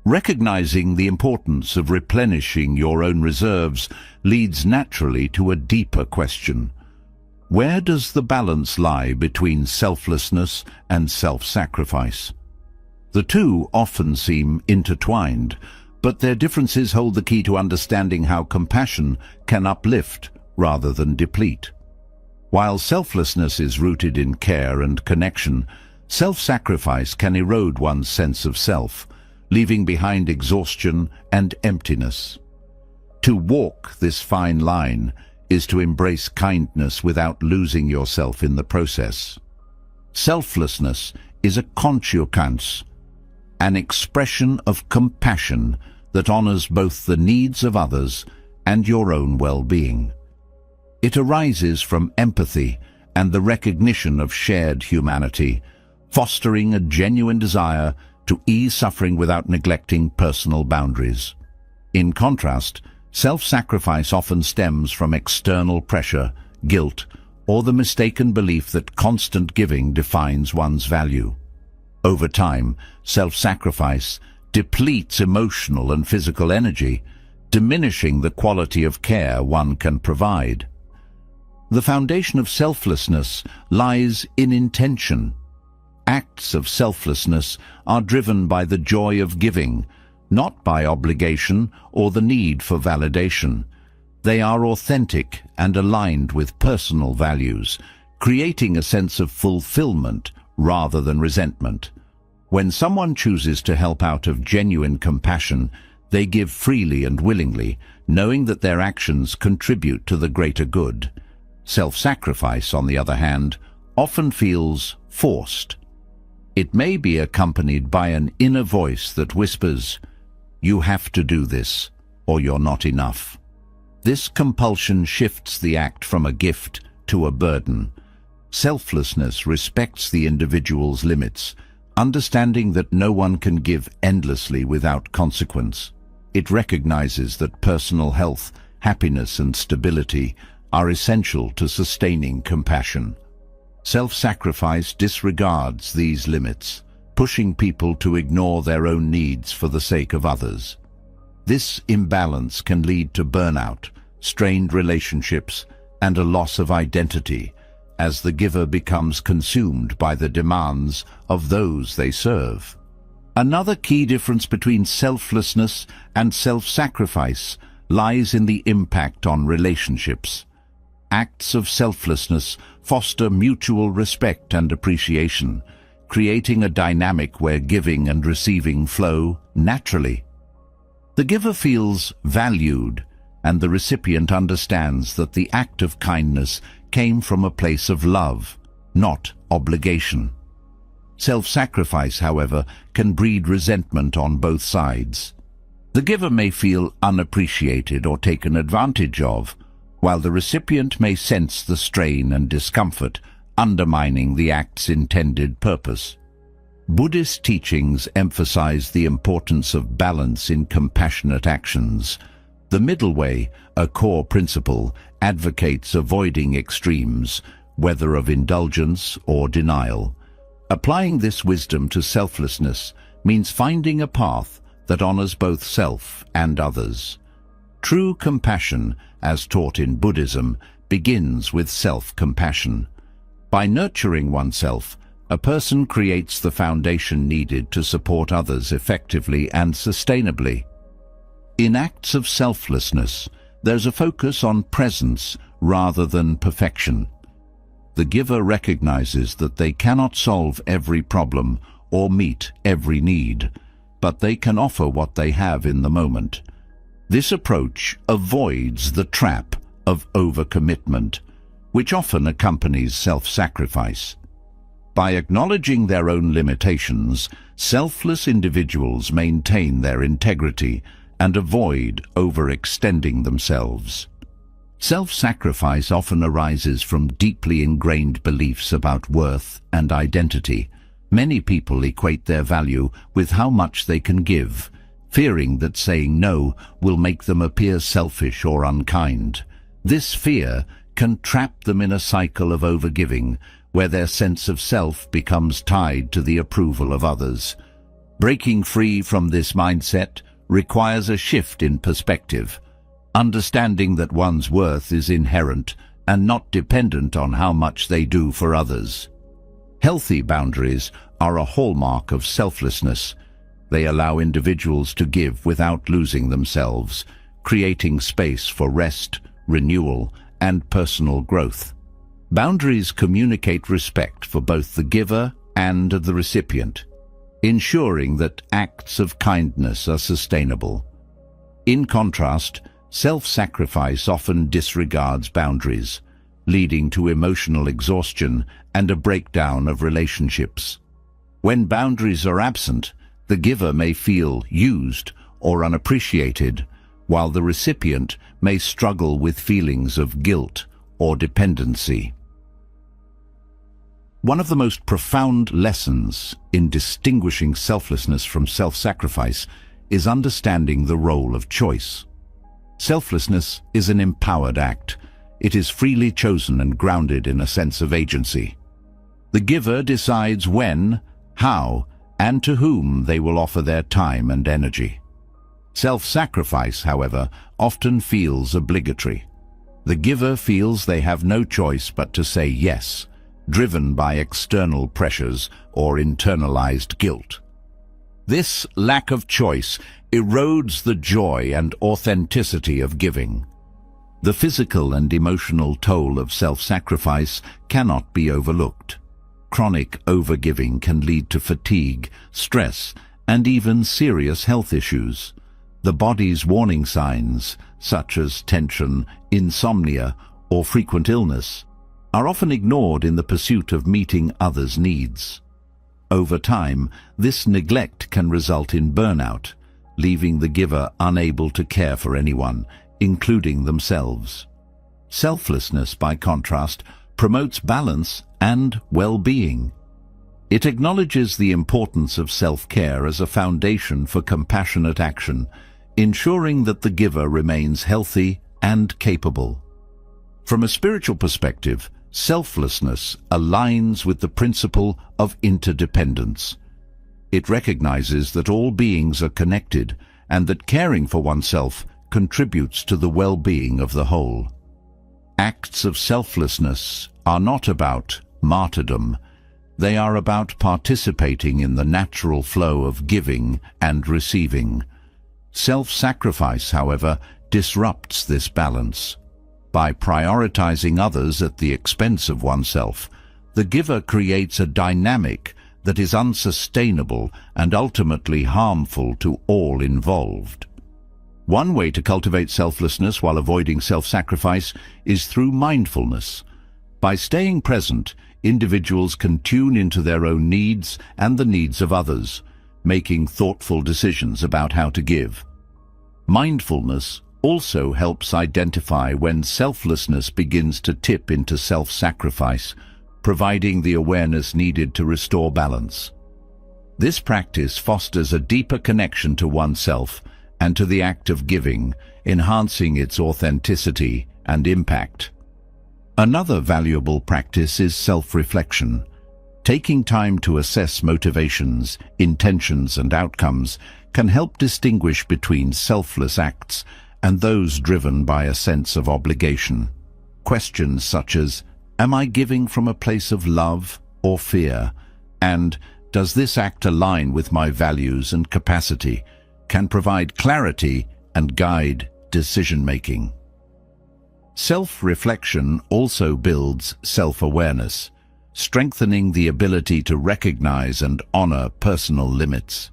Recognizing the importance of replenishing your own reserves leads naturally to a deeper question. Where does the balance lie between selflessness and self-sacrifice? The two often seem intertwined, but their differences hold the key to understanding how compassion can uplift rather than deplete. While selflessness is rooted in care and connection, self-sacrifice can erode one's sense of self, leaving behind exhaustion and emptiness. To walk this fine line is to embrace kindness without losing yourself in the process. Selflessness is a conscience, an expression of compassion that honors both the needs of others and your own well-being. It arises from empathy and the recognition of shared humanity, fostering a genuine desire to ease suffering without neglecting personal boundaries. In contrast, self-sacrifice often stems from external pressure, guilt, or the mistaken belief that constant giving defines one's value. Over time, self-sacrifice depletes emotional and physical energy, diminishing the quality of care one can provide. The foundation of selflessness lies in intention. Acts of selflessness are driven by the joy of giving, not by obligation or the need for validation. They are authentic and aligned with personal values, creating a sense of fulfillment rather than resentment. When someone chooses to help out of genuine compassion, they give freely and willingly, knowing that their actions contribute to the greater good. Self-sacrifice, on the other hand, often feels forced. It may be accompanied by an inner voice that whispers, "You have to do this, or you're not enough." This compulsion shifts the act from a gift to a burden. Selflessness respects the individual's limits, understanding that no one can give endlessly without consequence. It recognizes that personal health, happiness, and stability are essential to sustaining compassion. Self-sacrifice disregards these limits, pushing people to ignore their own needs for the sake of others. This imbalance can lead to burnout, strained relationships, and a loss of identity, as the giver becomes consumed by the demands of those they serve. Another key difference between selflessness and self-sacrifice lies in the impact on relationships. Acts of selflessness foster mutual respect and appreciation, creating a dynamic where giving and receiving flow naturally. The giver feels valued, and the recipient understands that the act of kindness came from a place of love, not obligation. Self-sacrifice, however, can breed resentment on both sides. The giver may feel unappreciated or taken advantage of, while the recipient may sense the strain and discomfort, undermining the act's intended purpose. Buddhist teachings emphasize the importance of balance in compassionate actions. The middle way, a core principle, advocates avoiding extremes, whether of indulgence or denial. Applying this wisdom to selflessness means finding a path that honors both self and others. True compassion, as taught in Buddhism, begins with self-compassion. By nurturing oneself, a person creates the foundation needed to support others effectively and sustainably. In acts of selflessness, there's a focus on presence rather than perfection. The giver recognizes that they cannot solve every problem or meet every need, but they can offer what they have in the moment. This approach avoids the trap of overcommitment, which often accompanies self-sacrifice. By acknowledging their own limitations, selfless individuals maintain their integrity and avoid overextending themselves. Self-sacrifice often arises from deeply ingrained beliefs about worth and identity. Many people equate their value with how much they can give, fearing that saying no will make them appear selfish or unkind. This fear can trap them in a cycle of overgiving, where their sense of self becomes tied to the approval of others. Breaking free from this mindset requires a shift in perspective, understanding that one's worth is inherent and not dependent on how much they do for others. Healthy boundaries are a hallmark of selflessness. They allow individuals to give without losing themselves, creating space for rest, renewal, and personal growth. Boundaries communicate respect for both the giver and the recipient, ensuring that acts of kindness are sustainable. In contrast, self-sacrifice often disregards boundaries, leading to emotional exhaustion and a breakdown of relationships. When boundaries are absent, the giver may feel used or unappreciated, while the recipient may struggle with feelings of guilt or dependency. One of the most profound lessons in distinguishing selflessness from self-sacrifice is understanding the role of choice. Selflessness is an empowered act. It is freely chosen and grounded in a sense of agency. The giver decides when, how, and to whom they will offer their time and energy. Self-sacrifice, however, often feels obligatory. The giver feels they have no choice but to say yes, driven by external pressures or internalized guilt. This lack of choice erodes the joy and authenticity of giving. The physical and emotional toll of self-sacrifice cannot be overlooked. Chronic overgiving can lead to fatigue, stress, and even serious health issues. The body's warning signs, such as tension, insomnia, or frequent illness, are often ignored in the pursuit of meeting others' needs. Over time, this neglect can result in burnout, leaving the giver unable to care for anyone, including themselves. Selflessness, by contrast, promotes balance and well-being. It acknowledges the importance of self-care as a foundation for compassionate action, ensuring that the giver remains healthy and capable. From a spiritual perspective, selflessness aligns with the principle of interdependence. It recognizes that all beings are connected and that caring for oneself contributes to the well-being of the whole. Acts of selflessness are not about martyrdom. They are about participating in the natural flow of giving and receiving. Self-sacrifice, however, disrupts this balance. By prioritizing others at the expense of oneself, the giver creates a dynamic that is unsustainable and ultimately harmful to all involved. One way to cultivate selflessness while avoiding self-sacrifice is through mindfulness. By staying present, individuals can tune into their own needs and the needs of others, making thoughtful decisions about how to give. Mindfulness also helps identify when selflessness begins to tip into self-sacrifice, providing the awareness needed to restore balance. This practice fosters a deeper connection to oneself and to the act of giving, enhancing its authenticity and impact. Another valuable practice is self-reflection. Taking time to assess motivations, intentions, and outcomes can help distinguish between selfless acts and those driven by a sense of obligation. Questions such as, am I giving from a place of love or fear? And does this act align with my values and capacity? Can provide clarity and guide decision-making. Self-reflection also builds self-awareness, strengthening the ability to recognize and honor personal limits.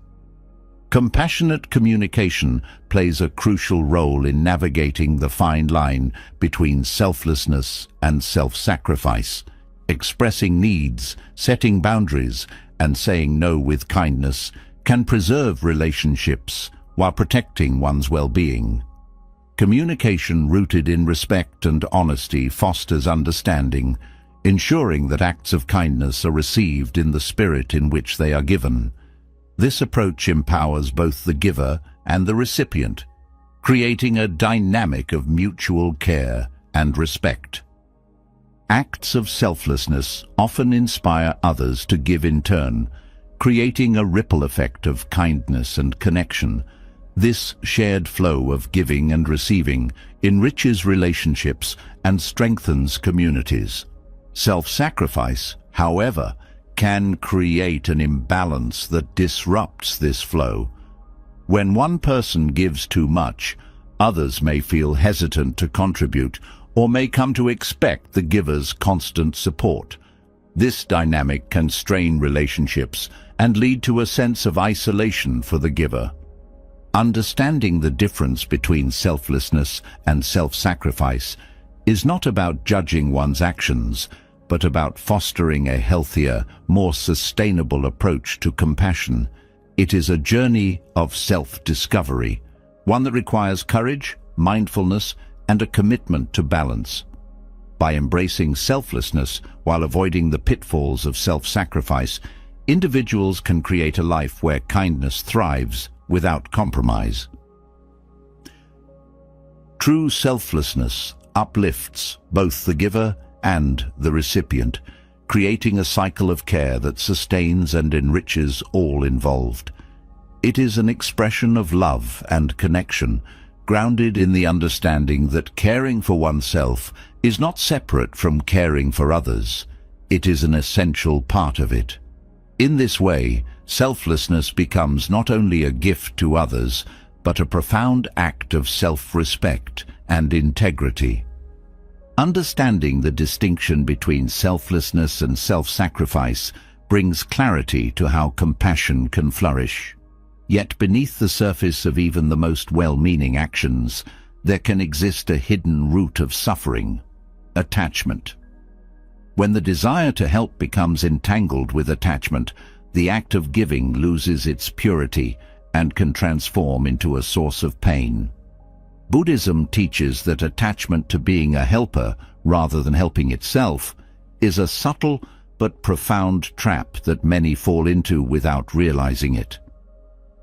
Compassionate communication plays a crucial role in navigating the fine line between selflessness and self-sacrifice. Expressing needs, setting boundaries, and saying no with kindness can preserve relationships while protecting one's well-being. Communication rooted in respect and honesty fosters understanding, ensuring that acts of kindness are received in the spirit in which they are given. This approach empowers both the giver and the recipient, creating a dynamic of mutual care and respect. Acts of selflessness often inspire others to give in turn, creating a ripple effect of kindness and connection. This shared flow of giving and receiving enriches relationships and strengthens communities. Self-sacrifice, however, can create an imbalance that disrupts this flow. When one person gives too much, others may feel hesitant to contribute or may come to expect the giver's constant support. This dynamic can strain relationships and lead to a sense of isolation for the giver. Understanding the difference between selflessness and self-sacrifice is not about judging one's actions, but about fostering a healthier, more sustainable approach to compassion. It is a journey of self-discovery, one that requires courage, mindfulness, and a commitment to balance. By embracing selflessness while avoiding the pitfalls of self-sacrifice, individuals can create a life where kindness thrives without compromise. True selflessness uplifts both the giver and the recipient, creating a cycle of care that sustains and enriches all involved. It is an expression of love and connection, grounded in the understanding that caring for oneself is not separate from caring for others. it is an essential part of it. In this way, selflessness becomes not only a gift to others, but a profound act of self-respect and integrity. Understanding the distinction between selflessness and self-sacrifice brings clarity to how compassion can flourish. Yet beneath the surface of even the most well-meaning actions, there can exist a hidden root of suffering: attachment. When the desire to help becomes entangled with attachment, the act of giving loses its purity and can transform into a source of pain. Buddhism teaches that attachment to being a helper, rather than helping itself, is a subtle but profound trap that many fall into without realizing it.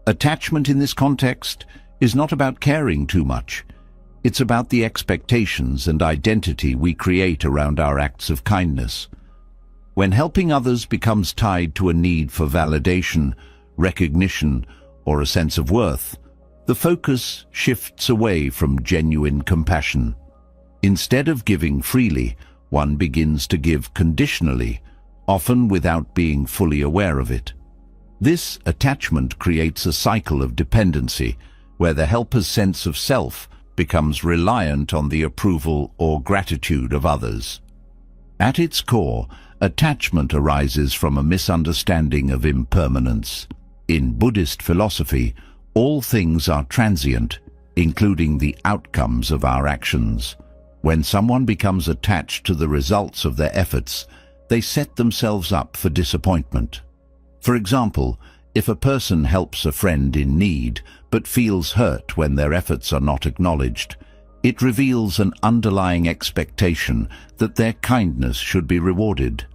Attachment in this context is not about caring too much. It's about the expectations and identity we create around our acts of kindness. When helping others becomes tied to a need for validation, recognition, or a sense of worth, the focus shifts away from genuine compassion. Instead of giving freely, one begins to give conditionally, often without being fully aware of it. This attachment creates a cycle of dependency, where the helper's sense of self becomes reliant on the approval or gratitude of others. At its core, attachment arises from a misunderstanding of impermanence. In Buddhist philosophy, all things are transient, including the outcomes of our actions. When someone becomes attached to the results of their efforts, they set themselves up for disappointment. For example, if a person helps a friend in need but feels hurt when their efforts are not acknowledged, it reveals an underlying expectation that their kindness should be rewarded.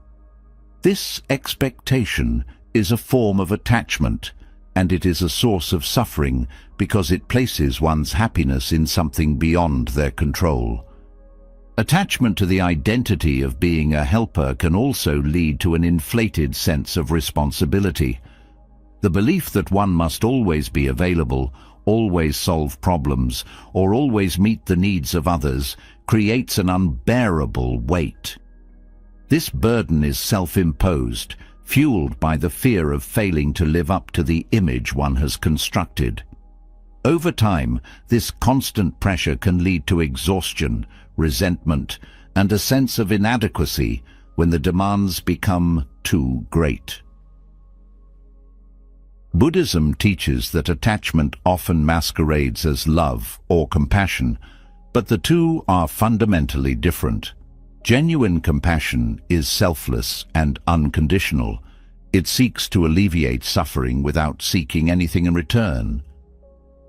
This expectation is a form of attachment, and it is a source of suffering because it places one's happiness in something beyond their control. Attachment to the identity of being a helper can also lead to an inflated sense of responsibility. The belief that one must always be available, always solve problems, or always meet the needs of others creates an unbearable weight. This burden is self-imposed, fueled by the fear of failing to live up to the image one has constructed. Over time, this constant pressure can lead to exhaustion, resentment, and a sense of inadequacy when the demands become too great. Buddhism teaches that attachment often masquerades as love or compassion, but the two are fundamentally different. Genuine compassion is selfless and unconditional. It seeks to alleviate suffering without seeking anything in return.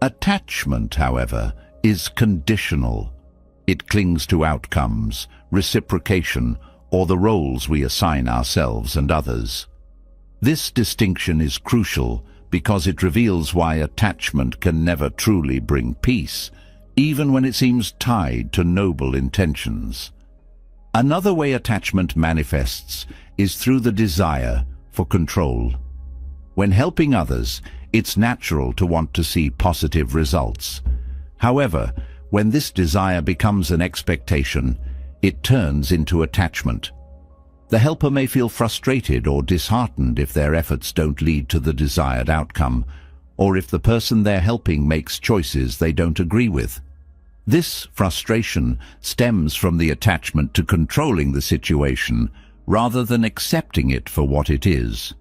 Attachment, however, is conditional. It clings to outcomes, reciprocation, or the roles we assign ourselves and others. This distinction is crucial because it reveals why attachment can never truly bring peace, even when it seems tied to noble intentions. Another way attachment manifests is through the desire for control. When helping others, it's natural to want to see positive results. However, when this desire becomes an expectation, it turns into attachment. The helper may feel frustrated or disheartened if their efforts don't lead to the desired outcome, or if the person they're helping makes choices they don't agree with. This frustration stems from the attachment to controlling the situation rather than accepting it for what it is.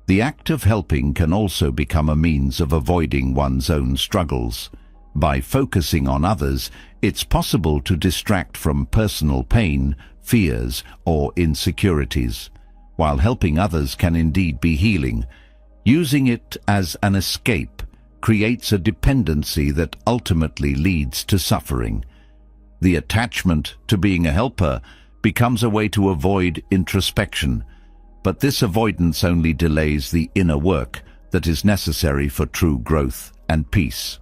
The act of helping can also become a means of avoiding one's own struggles. By focusing on others, it's possible to distract from personal pain, fears, or insecurities. While helping others can indeed be healing, using it as an escape creates a dependency that ultimately leads to suffering. The attachment to being a helper becomes a way to avoid introspection, but this avoidance only delays the inner work that is necessary for true growth and peace.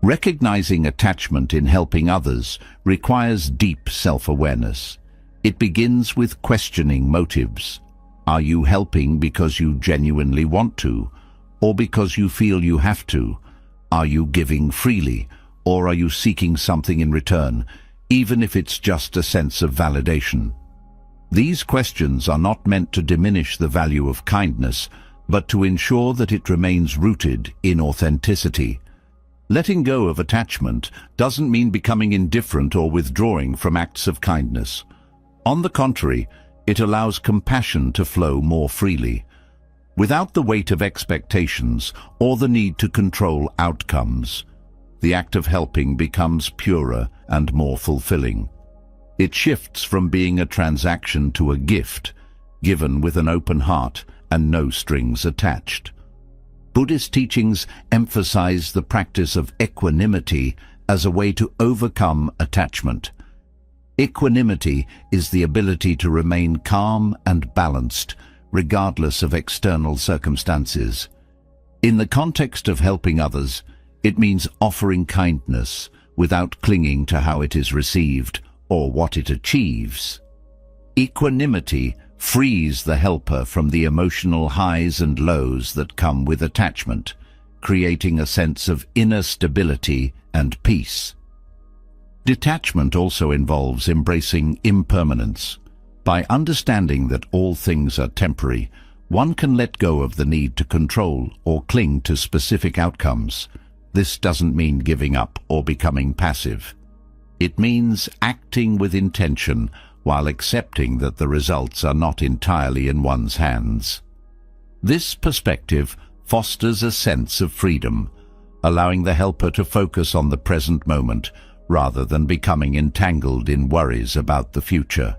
Recognizing attachment in helping others requires deep self-awareness. It begins with questioning motives. Are you helping because you genuinely want to, or because you feel you have to? Are you giving freely, or are you seeking something in return, even if it's just a sense of validation? These questions are not meant to diminish the value of kindness, but to ensure that it remains rooted in authenticity. Letting go of attachment doesn't mean becoming indifferent or withdrawing from acts of kindness. On the contrary, it allows compassion to flow more freely, without the weight of expectations or the need to control outcomes. The act of helping becomes purer and more fulfilling. It shifts from being a transaction to a gift, given with an open heart and no strings attached. Buddhist teachings emphasize the practice of equanimity as a way to overcome attachment. Equanimity is the ability to remain calm and balanced, regardless of external circumstances. In the context of helping others, it means offering kindness without clinging to how it is received or what it achieves. Equanimity frees the helper from the emotional highs and lows that come with attachment, creating a sense of inner stability and peace. Detachment also involves embracing impermanence. By understanding that all things are temporary, one can let go of the need to control or cling to specific outcomes. This doesn't mean giving up or becoming passive. It means acting with intention while accepting that the results are not entirely in one's hands. This perspective fosters a sense of freedom, allowing the helper to focus on the present moment rather than becoming entangled in worries about the future.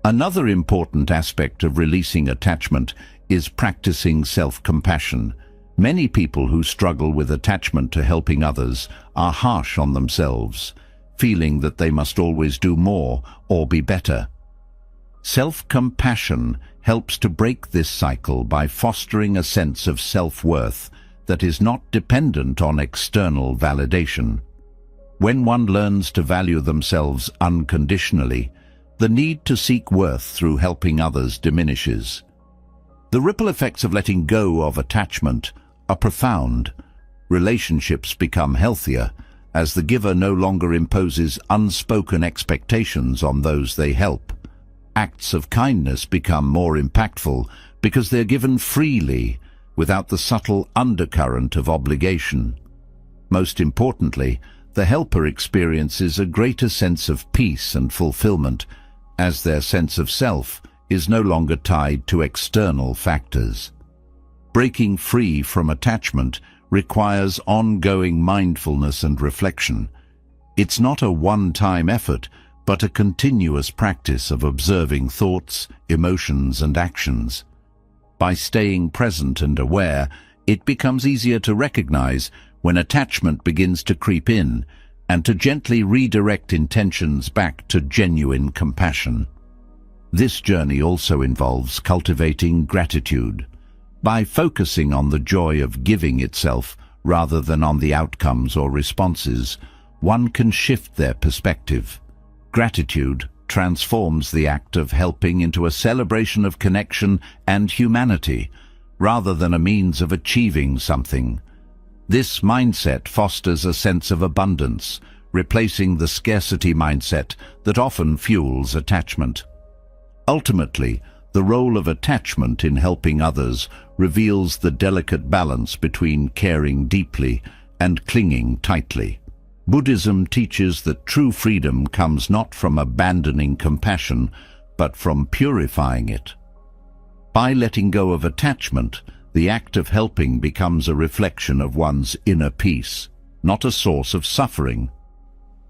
Another important aspect of releasing attachment is practicing self-compassion. Many people who struggle with attachment to helping others are harsh on themselves, feeling that they must always do more or be better. Self-compassion helps to break this cycle by fostering a sense of self-worth that is not dependent on external validation. When one learns to value themselves unconditionally, the need to seek worth through helping others diminishes. The ripple effects of letting go of attachment are profound. Relationships become healthier, as the giver no longer imposes unspoken expectations on those they help. Acts of kindness become more impactful because they're given freely, without the subtle undercurrent of obligation. Most importantly, the helper experiences a greater sense of peace and fulfillment, as their sense of self is no longer tied to external factors. Breaking free from attachment requires ongoing mindfulness and reflection. It's not a one-time effort, but a continuous practice of observing thoughts, emotions, and actions. By staying present and aware, it becomes easier to recognize when attachment begins to creep in and to gently redirect intentions back to genuine compassion. This journey also involves cultivating gratitude. By focusing on the joy of giving itself rather than on the outcomes or responses, one can shift their perspective. Gratitude transforms the act of helping into a celebration of connection and humanity, rather than a means of achieving something. This mindset fosters a sense of abundance, replacing the scarcity mindset that often fuels attachment. Ultimately, the role of attachment in helping others reveals the delicate balance between caring deeply and clinging tightly. Buddhism teaches that true freedom comes not from abandoning compassion, but from purifying it. By letting go of attachment, the act of helping becomes a reflection of one's inner peace, not a source of suffering.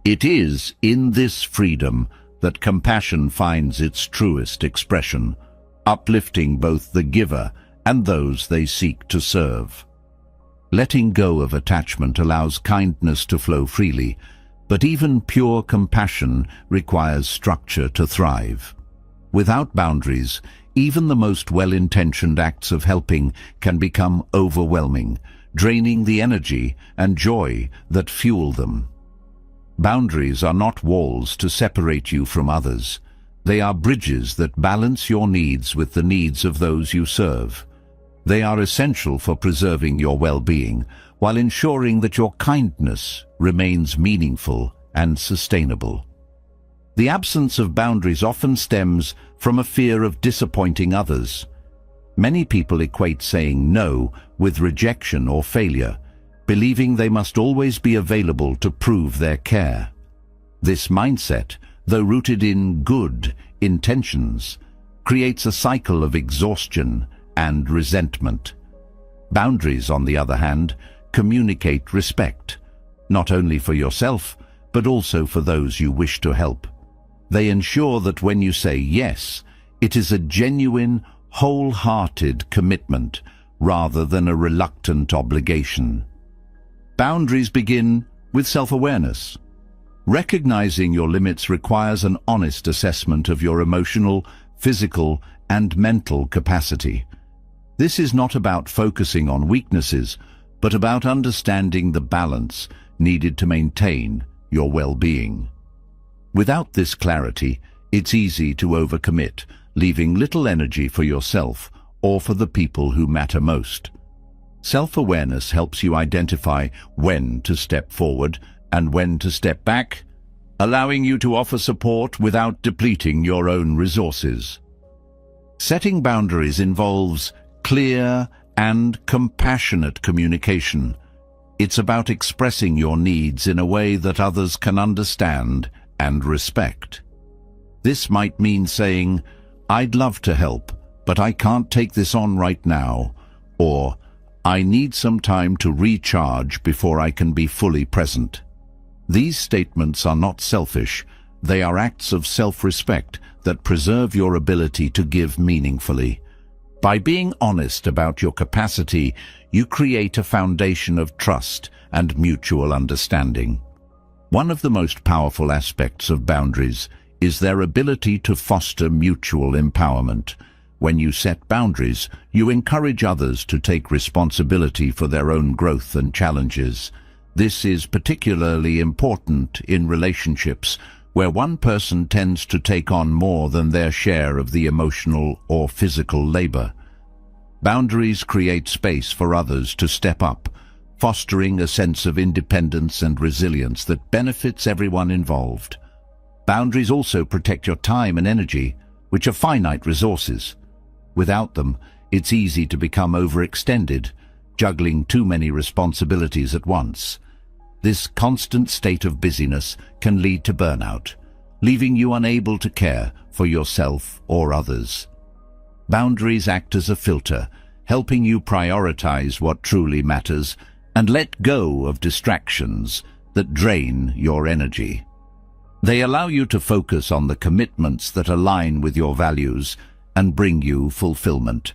It is in this freedom that compassion finds its truest expression, uplifting both the giver and those they seek to serve. Letting go of attachment allows kindness to flow freely, but even pure compassion requires structure to thrive. Without boundaries, even the most well-intentioned acts of helping can become overwhelming, draining the energy and joy that fuel them. Boundaries are not walls to separate you from others. They are bridges that balance your needs with the needs of those you serve. They are essential for preserving your well-being, while ensuring that your kindness remains meaningful and sustainable. The absence of boundaries often stems from a fear of disappointing others. Many people equate saying no with rejection or failure, believing they must always be available to prove their care. This mindset, though rooted in good intentions, creates a cycle of exhaustion and resentment. Boundaries, on the other hand, communicate respect, not only for yourself, but also for those you wish to help. They ensure that when you say yes, it is a genuine, wholehearted commitment rather than a reluctant obligation. Boundaries begin with self-awareness. Recognizing your limits requires an honest assessment of your emotional, physical, and mental capacity. This is not about focusing on weaknesses, but about understanding the balance needed to maintain your well-being. Without this clarity, it's easy to overcommit, leaving little energy for yourself or for the people who matter most. Self-awareness helps you identify when to step forward and when to step back, allowing you to offer support without depleting your own resources. Setting boundaries involves clear and compassionate communication. It's about expressing your needs in a way that others can understand and respect. This might mean saying, "I'd love to help, but I can't take this on right now," or "I need some time to recharge before I can be fully present." These statements are not selfish, they are acts of self-respect that preserve your ability to give meaningfully. By being honest about your capacity, you create a foundation of trust and mutual understanding. One of the most powerful aspects of boundaries is their ability to foster mutual empowerment. When you set boundaries, you encourage others to take responsibility for their own growth and challenges. This is particularly important in relationships where one person tends to take on more than their share of the emotional or physical labor. Boundaries create space for others to step up, fostering a sense of independence and resilience that benefits everyone involved. Boundaries also protect your time and energy, which are finite resources. Without them, it's easy to become overextended, juggling too many responsibilities at once. This constant state of busyness can lead to burnout, leaving you unable to care for yourself or others. Boundaries act as a filter, helping you prioritize what truly matters and let go of distractions that drain your energy. They allow you to focus on the commitments that align with your values and bring you fulfillment.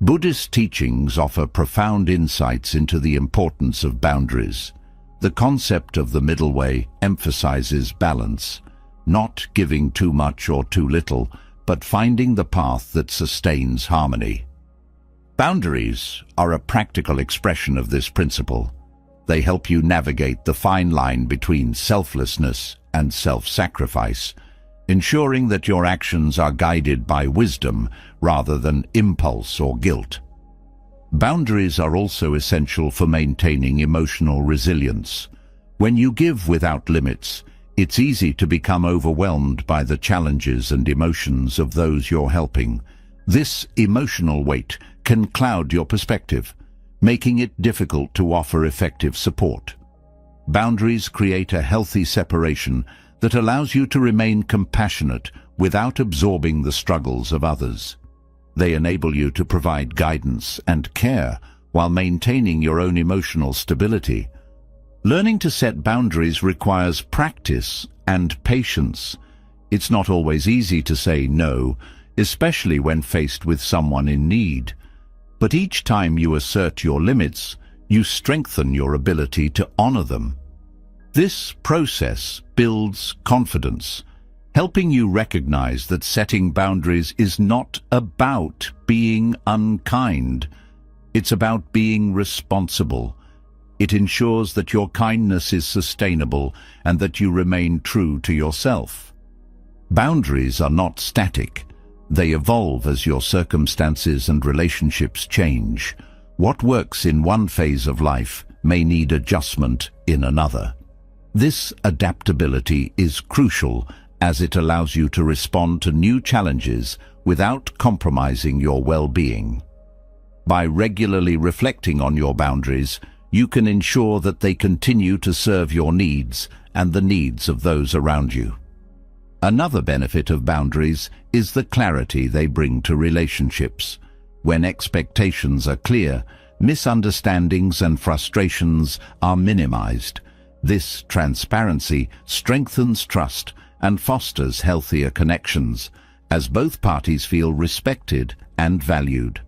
Buddhist teachings offer profound insights into the importance of boundaries. The concept of the middle way emphasizes balance, not giving too much or too little, but finding the path that sustains harmony. Boundaries are a practical expression of this principle. They help you navigate the fine line between selflessness and self-sacrifice, ensuring that your actions are guided by wisdom rather than impulse or guilt. Boundaries are also essential for maintaining emotional resilience. When you give without limits, it's easy to become overwhelmed by the challenges and emotions of those you're helping. This emotional weight can cloud your perspective, making it difficult to offer effective support. Boundaries create a healthy separation that allows you to remain compassionate without absorbing the struggles of others. They enable you to provide guidance and care while maintaining your own emotional stability. Learning to set boundaries requires practice and patience. It's not always easy to say no, especially when faced with someone in need. But each time you assert your limits, you strengthen your ability to honor them. This process builds confidence, helping you recognize that setting boundaries is not about being unkind. It's about being responsible. It ensures that your kindness is sustainable and that you remain true to yourself. Boundaries are not static. They evolve as your circumstances and relationships change. What works in one phase of life may need adjustment in another. This adaptability is crucial as it allows you to respond to new challenges without compromising your well-being. By regularly reflecting on your boundaries, you can ensure that they continue to serve your needs and the needs of those around you. Another benefit of boundaries is the clarity they bring to relationships. When expectations are clear, misunderstandings and frustrations are minimized. This transparency strengthens trust and fosters healthier connections, as both parties feel respected and valued.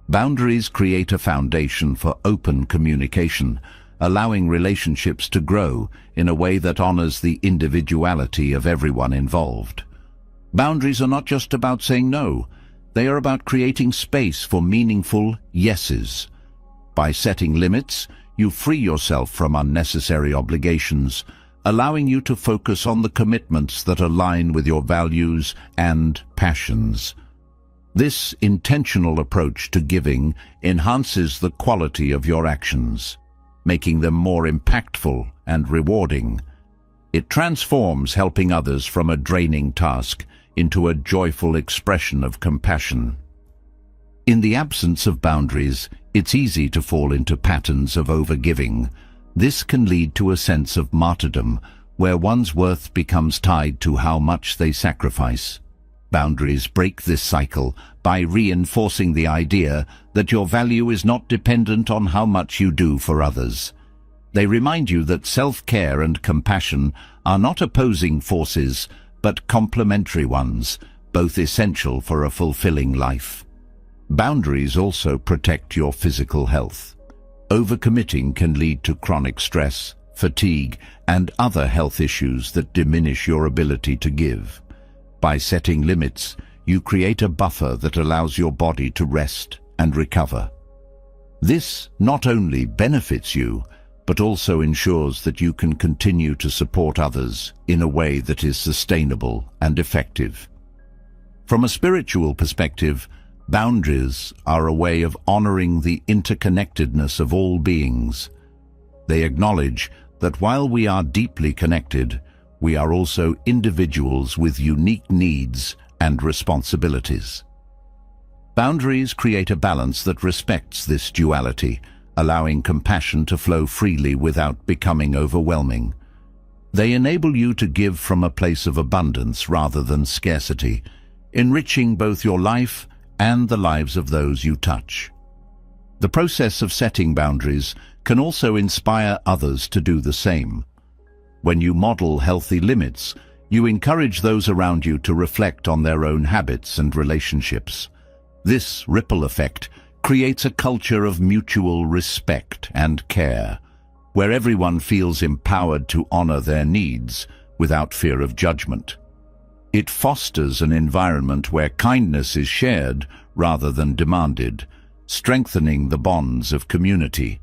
Boundaries create a foundation for open communication, allowing relationships to grow in a way that honors the individuality of everyone involved. Boundaries are not just about saying no, they are about creating space for meaningful yeses. By setting limits, you free yourself from unnecessary obligations, allowing you to focus on the commitments that align with your values and passions. This intentional approach to giving enhances the quality of your actions, making them more impactful and rewarding. It transforms helping others from a draining task into a joyful expression of compassion. In the absence of boundaries, it's easy to fall into patterns of overgiving. This can lead to a sense of martyrdom, where one's worth becomes tied to how much they sacrifice. Boundaries break this cycle by reinforcing the idea that your value is not dependent on how much you do for others. They remind you that self-care and compassion are not opposing forces, but complementary ones, both essential for a fulfilling life. Boundaries also protect your physical health. Overcommitting can lead to chronic stress, fatigue, and other health issues that diminish your ability to give. By setting limits, you create a buffer that allows your body to rest and recover. This not only benefits you, but also ensures that you can continue to support others in a way that is sustainable and effective. From a spiritual perspective, boundaries are a way of honoring the interconnectedness of all beings. They acknowledge that while we are deeply connected, we are also individuals with unique needs and responsibilities. Boundaries create a balance that respects this duality, allowing compassion to flow freely without becoming overwhelming. They enable you to give from a place of abundance rather than scarcity, enriching both your life and the lives of those you touch. The process of setting boundaries can also inspire others to do the same. When you model healthy limits, you encourage those around you to reflect on their own habits and relationships. This ripple effect creates a culture of mutual respect and care, where everyone feels empowered to honor their needs without fear of judgment. It fosters an environment where kindness is shared rather than demanded, strengthening the bonds of community.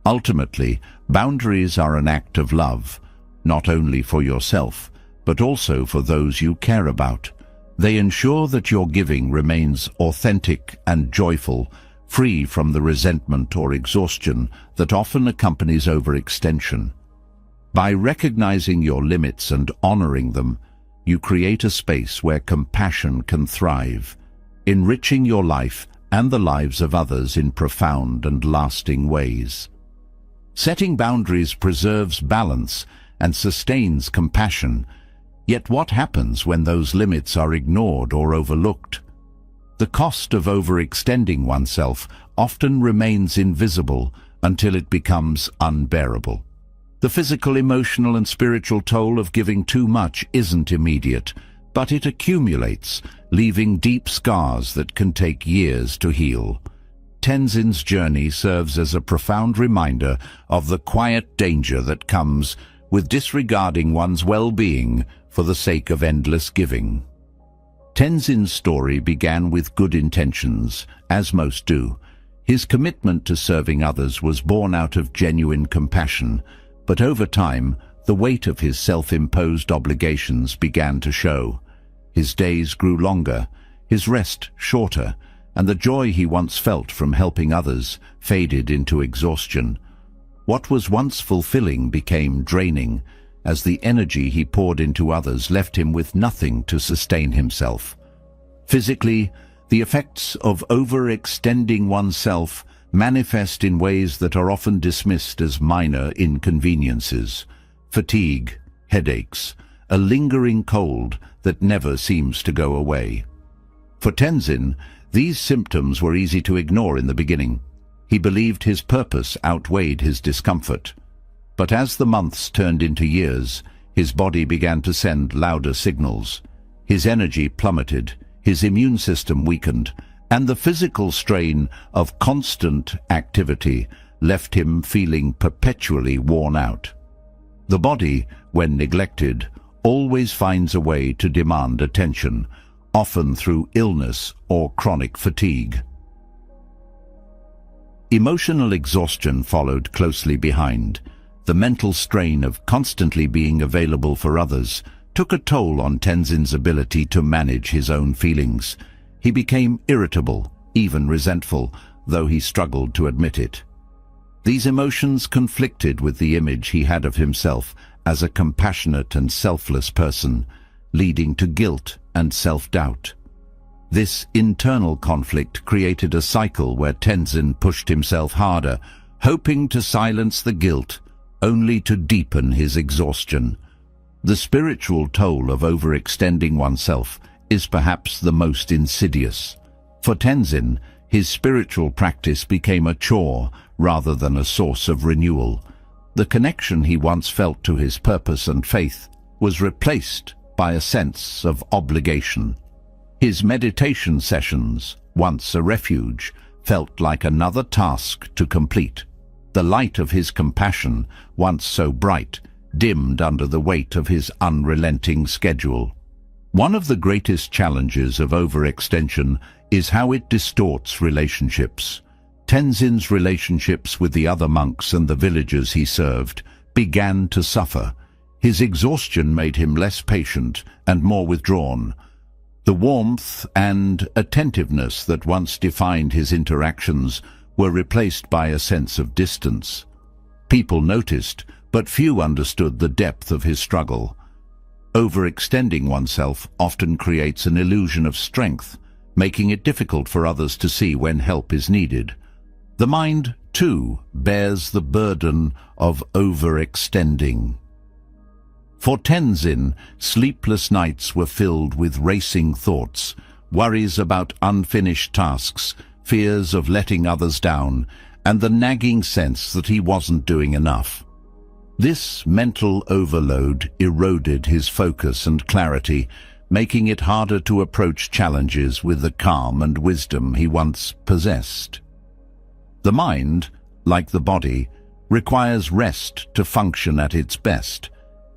Ultimately, boundaries are an act of love, not only for yourself, but also for those you care about. They ensure that your giving remains authentic and joyful, free from the resentment or exhaustion that often accompanies overextension. By recognizing your limits and honoring them, you create a space where compassion can thrive, enriching your life and the lives of others in profound and lasting ways. Setting boundaries preserves balance and sustains compassion. Yet what happens when those limits are ignored or overlooked? The cost of overextending oneself often remains invisible until it becomes unbearable. The physical, emotional, and spiritual toll of giving too much isn't immediate, but it accumulates, leaving deep scars that can take years to heal. Tenzin's journey serves as a profound reminder of the quiet danger that comes with disregarding one's well-being for the sake of endless giving. Tenzin's story began with good intentions, as most do. His commitment to serving others was born out of genuine compassion, but over time, the weight of his self-imposed obligations began to show. His days grew longer, his rest shorter, and the joy he once felt from helping others faded into exhaustion. What was once fulfilling became draining, as the energy he poured into others left him with nothing to sustain himself. Physically, the effects of overextending oneself manifest in ways that are often dismissed as minor inconveniences: fatigue, headaches, a lingering cold that never seems to go away. For Tenzin, these symptoms were easy to ignore in the beginning. He believed his purpose outweighed his discomfort. But as the months turned into years, his body began to send louder signals. His energy plummeted, his immune system weakened, and the physical strain of constant activity left him feeling perpetually worn out. The body, when neglected, always finds a way to demand attention, often through illness or chronic fatigue. Emotional exhaustion followed closely behind. The mental strain of constantly being available for others took a toll on Tenzin's ability to manage his own feelings. He became irritable, even resentful, though he struggled to admit it. These emotions conflicted with the image he had of himself as a compassionate and selfless person, leading to guilt and self-doubt. This internal conflict created a cycle where Tenzin pushed himself harder, hoping to silence the guilt, only to deepen his exhaustion. The spiritual toll of overextending oneself is perhaps the most insidious. For Tenzin, his spiritual practice became a chore rather than a source of renewal. The connection he once felt to his purpose and faith was replaced by a sense of obligation. His meditation sessions, once a refuge, felt like another task to complete. The light of his compassion, once so bright, dimmed under the weight of his unrelenting schedule. One of the greatest challenges of overextension is how it distorts relationships. Tenzin's relationships with the other monks and the villagers he served began to suffer. His exhaustion made him less patient and more withdrawn. The warmth and attentiveness that once defined his interactions were replaced by a sense of distance. People noticed, but few understood the depth of his struggle. Overextending oneself often creates an illusion of strength, making it difficult for others to see when help is needed. The mind, too, bears the burden of overextending. For Tenzin, sleepless nights were filled with racing thoughts, worries about unfinished tasks, fears of letting others down, and the nagging sense that he wasn't doing enough. This mental overload eroded his focus and clarity, making it harder to approach challenges with the calm and wisdom he once possessed. The mind, like the body, requires rest to function at its best,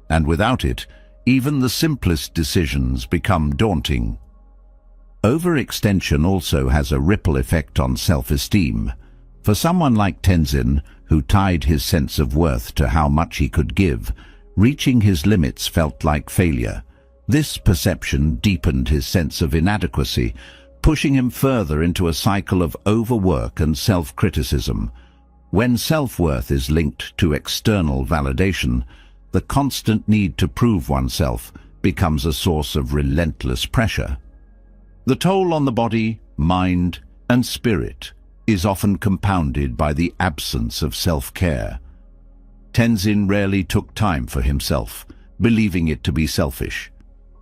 and without it, even the simplest decisions become daunting. Overextension also has a ripple effect on self-esteem. For someone like Tenzin, who tied his sense of worth to how much he could give, reaching his limits felt like failure. This perception deepened his sense of inadequacy, pushing him further into a cycle of overwork and self-criticism. When self-worth is linked to external validation, the constant need to prove oneself becomes a source of relentless pressure. The toll on the body, mind, and spirit is often compounded by the absence of self-care. Tenzin rarely took time for himself, believing it to be selfish.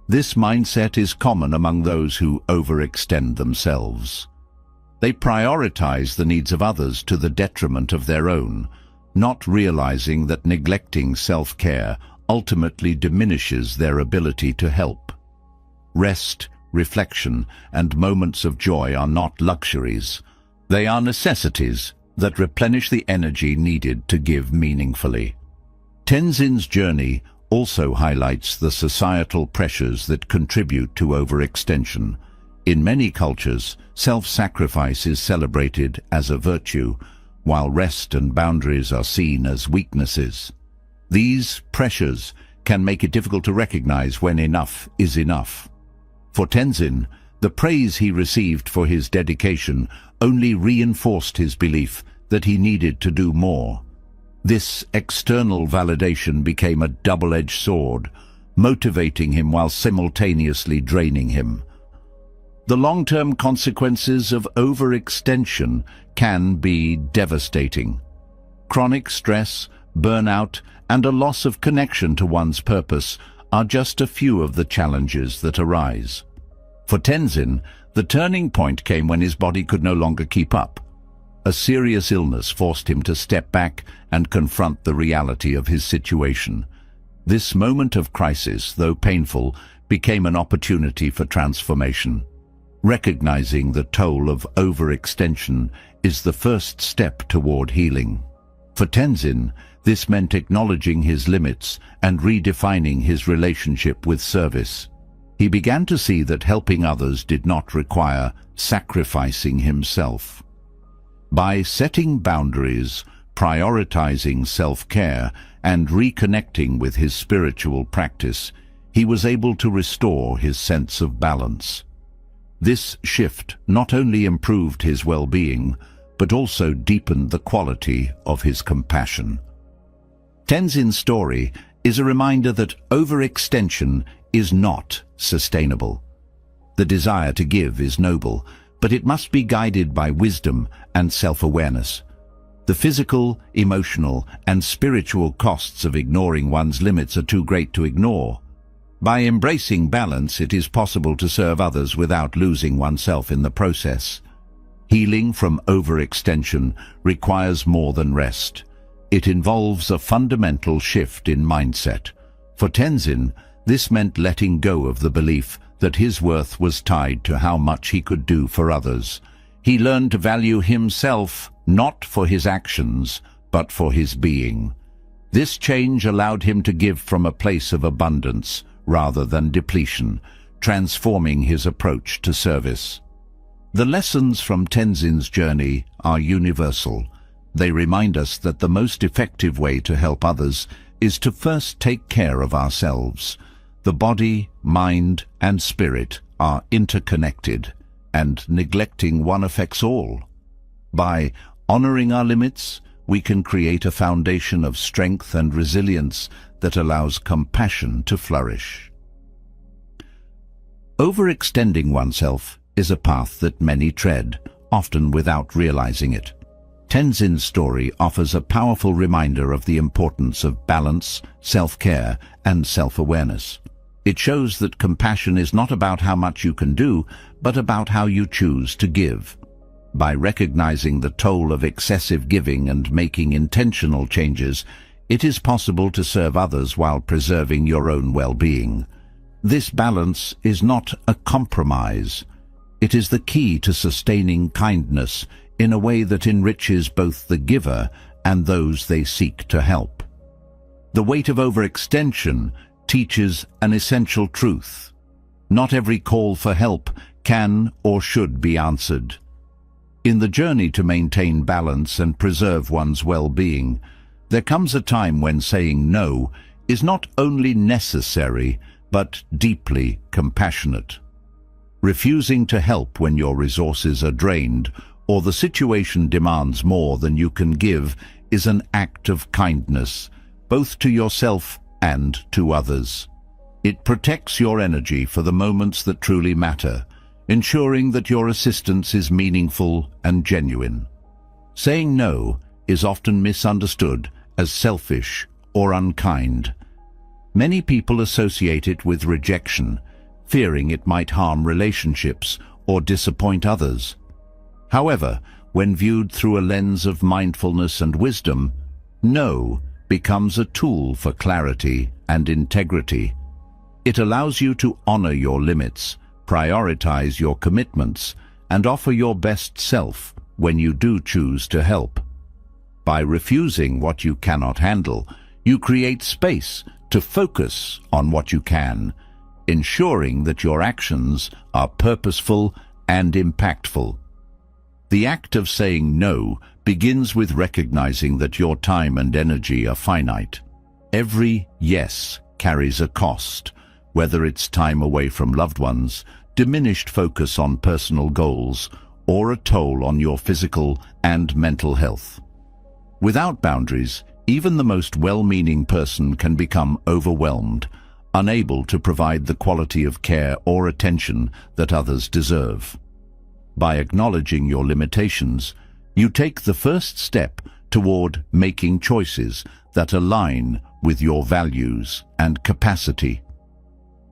This mindset is common among those who overextend themselves. They prioritize the needs of others to the detriment of their own, not realizing that neglecting self-care ultimately diminishes their ability to help. Rest, reflection, and moments of joy are not luxuries. They are necessities that replenish the energy needed to give meaningfully. Tenzin's journey also highlights the societal pressures that contribute to overextension. In many cultures, self-sacrifice is celebrated as a virtue, while rest and boundaries are seen as weaknesses. These pressures can make it difficult to recognize when enough is enough. For Tenzin, the praise he received for his dedication only reinforced his belief that he needed to do more. This external validation became a double-edged sword, motivating him while simultaneously draining him. The long-term consequences of overextension can be devastating. Chronic stress, burnout, and a loss of connection to one's purpose are just a few of the challenges that arise. For Tenzin, the turning point came when his body could no longer keep up. A serious illness forced him to step back and confront the reality of his situation. This moment of crisis, though painful, became an opportunity for transformation. Recognizing the toll of overextension is the first step toward healing. For Tenzin, this meant acknowledging his limits and redefining his relationship with service. He began to see that helping others did not require sacrificing himself. By setting boundaries, prioritizing self-care, and reconnecting with his spiritual practice, he was able to restore his sense of balance. This shift not only improved his well-being, but also deepened the quality of his compassion. Tenzin's story is a reminder that overextension is not sustainable. The desire to give is noble, but it must be guided by wisdom and self-awareness. The physical, emotional, and spiritual costs of ignoring one's limits are too great to ignore. By embracing balance, it is possible to serve others without losing oneself in the process. Healing from overextension requires more than rest. It involves a fundamental shift in mindset. For Tenzin, this meant letting go of the belief that his worth was tied to how much he could do for others. He learned to value himself not for his actions, but for his being. This change allowed him to give from a place of abundance rather than depletion, transforming his approach to service. The lessons from Tenzin's journey are universal. They remind us that the most effective way to help others is to first take care of ourselves. The body, mind, and spirit are interconnected, and neglecting one affects all. By honoring our limits, we can create a foundation of strength and resilience that allows compassion to flourish. Overextending oneself is a path that many tread, often without realizing it. Tenzin's story offers a powerful reminder of the importance of balance, self-care, and self-awareness. It shows that compassion is not about how much you can do, but about how you choose to give. By recognizing the toll of excessive giving and making intentional changes, it is possible to serve others while preserving your own well-being. This balance is not a compromise. It is the key to sustaining kindness in a way that enriches both the giver and those they seek to help. The weight of overextension teaches an essential truth. Not every call for help can or should be answered. In the journey to maintain balance and preserve one's well-being, there comes a time when saying no is not only necessary, but deeply compassionate. Refusing to help when your resources are drained or the situation demands more than you can give is an act of kindness, both to yourself and to others. It protects your energy for the moments that truly matter, ensuring that your assistance is meaningful and genuine. Saying no is often misunderstood as selfish or unkind. Many people associate it with rejection, fearing it might harm relationships or disappoint others. However, when viewed through a lens of mindfulness and wisdom, no becomes a tool for clarity and integrity. It allows you to honor your limits, prioritize your commitments, and offer your best self when you do choose to help. By refusing what you cannot handle, you create space to focus on what you can, ensuring that your actions are purposeful and impactful. The act of saying no begins with recognizing that your time and energy are finite. Every yes carries a cost, whether it's time away from loved ones, diminished focus on personal goals, or a toll on your physical and mental health. Without boundaries, Even the most well-meaning person can become overwhelmed, unable to provide the quality of care or attention that others deserve. By acknowledging your limitations, you take the first step toward making choices that align with your values and capacity.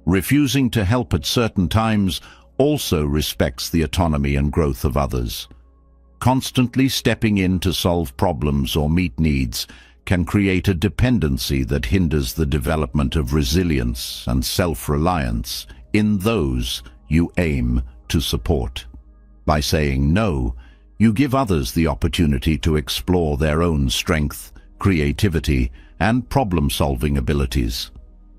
Refusing to help at certain times also respects the autonomy and growth of others. Constantly stepping in to solve problems or meet needs can create a dependency that hinders the development of resilience and self-reliance in those you aim to support. By saying no, you give others the opportunity to explore their own strength, creativity, and problem-solving abilities.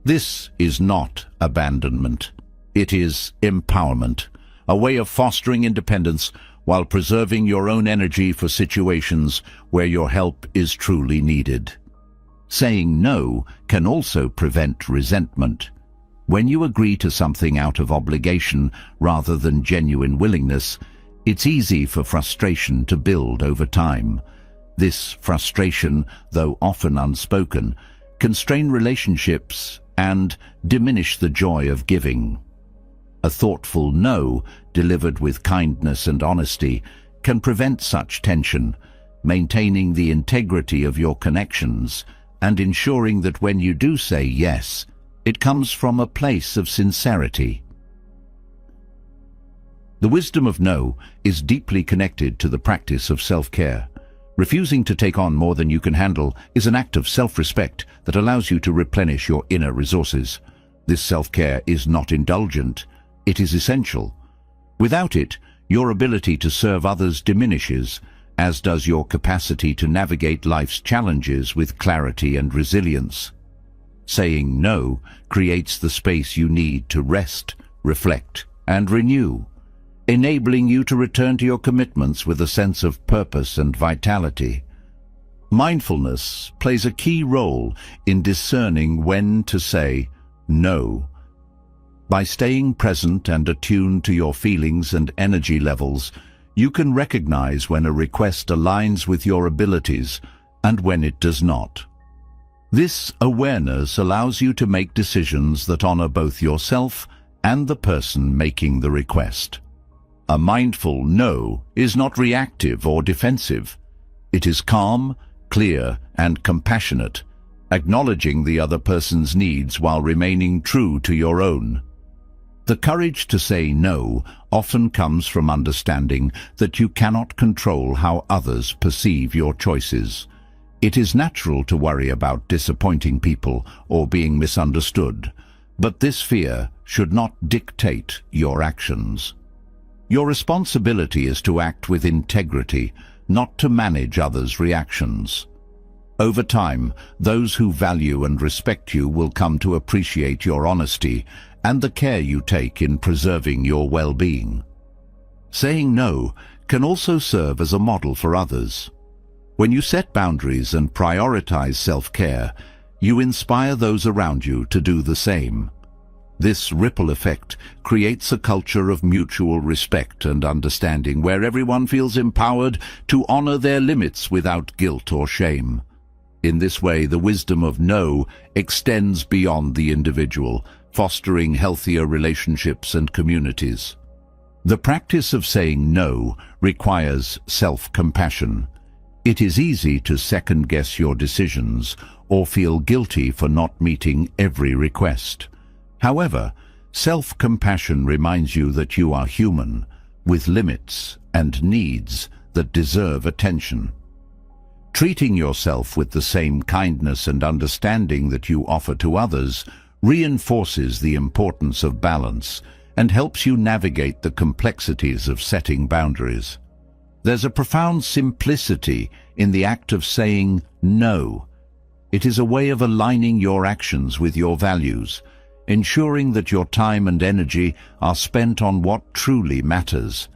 This is not abandonment. It is empowerment, a way of fostering independence while preserving your own energy for situations where your help is truly needed. Saying no can also prevent resentment. When you agree to something out of obligation rather than genuine willingness, it's easy for frustration to build over time. This frustration, though often unspoken, can strain relationships and diminish the joy of giving. A thoughtful no, delivered with kindness and honesty, can prevent such tension, maintaining the integrity of your connections and ensuring that when you do say yes, it comes from a place of sincerity. The wisdom of no is deeply connected to the practice of self-care. Refusing to take on more than you can handle is an act of self-respect that allows you to replenish your inner resources. This self-care is not indulgent, it is essential. Without it, your ability to serve others diminishes, as does your capacity to navigate life's challenges with clarity and resilience. Saying no creates the space you need to rest, reflect, and renew, enabling you to return to your commitments with a sense of purpose and vitality. Mindfulness plays a key role in discerning when to say no. By staying present and attuned to your feelings and energy levels, you can recognize when a request aligns with your abilities and when it does not. This awareness allows you to make decisions that honor both yourself and the person making the request. A mindful no is not reactive or defensive. It is calm, clear, and compassionate, acknowledging the other person's needs while remaining true to your own. The courage to say no often comes from understanding that you cannot control how others perceive your choices. It is natural to worry about disappointing people or being misunderstood, but this fear should not dictate your actions. Your responsibility is to act with integrity, not to manage others' reactions. Over time, those who value and respect you will come to appreciate your honesty and the care you take in preserving your well-being. Saying no can also serve as a model for others. When you set boundaries and prioritize self-care, you inspire those around you to do the same. This ripple effect creates a culture of mutual respect and understanding where everyone feels empowered to honor their limits without guilt or shame. In this way, the wisdom of no extends beyond the individual, fostering healthier relationships and communities. The practice of saying no requires self-compassion. It is easy to second-guess your decisions or feel guilty for not meeting every request. However, self-compassion reminds you that you are human, with limits and needs that deserve attention. Treating yourself with the same kindness and understanding that you offer to others reinforces the importance of balance and helps you navigate the complexities of setting boundaries. There's a profound simplicity in the act of saying no. It is a way of aligning your actions with your values, ensuring that your time and energy are spent on what truly matters.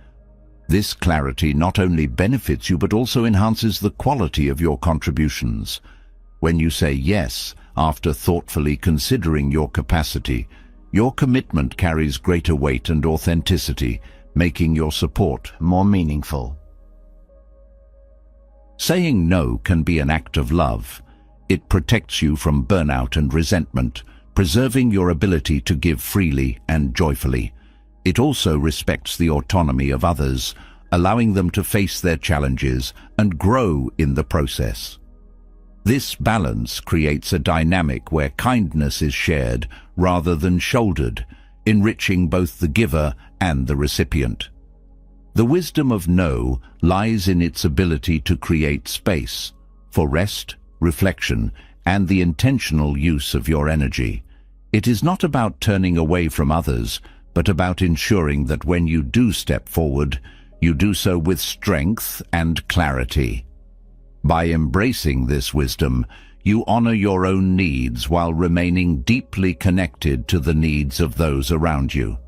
This clarity not only benefits you but also enhances the quality of your contributions. When you say yes after thoughtfully considering your capacity, your commitment carries greater weight and authenticity, making your support more meaningful. Saying no can be an act of love. It protects you from burnout and resentment, preserving your ability to give freely and joyfully. It also respects the autonomy of others, allowing them to face their challenges and grow in the process. This balance creates a dynamic where kindness is shared rather than shouldered, enriching both the giver and the recipient. The wisdom of no lies in its ability to create space for rest, reflection, and the intentional use of your energy. It is not about turning away from others, but about ensuring that when you do step forward, you do so with strength and clarity. By embracing this wisdom, you honor your own needs while remaining deeply connected to the needs of those around you.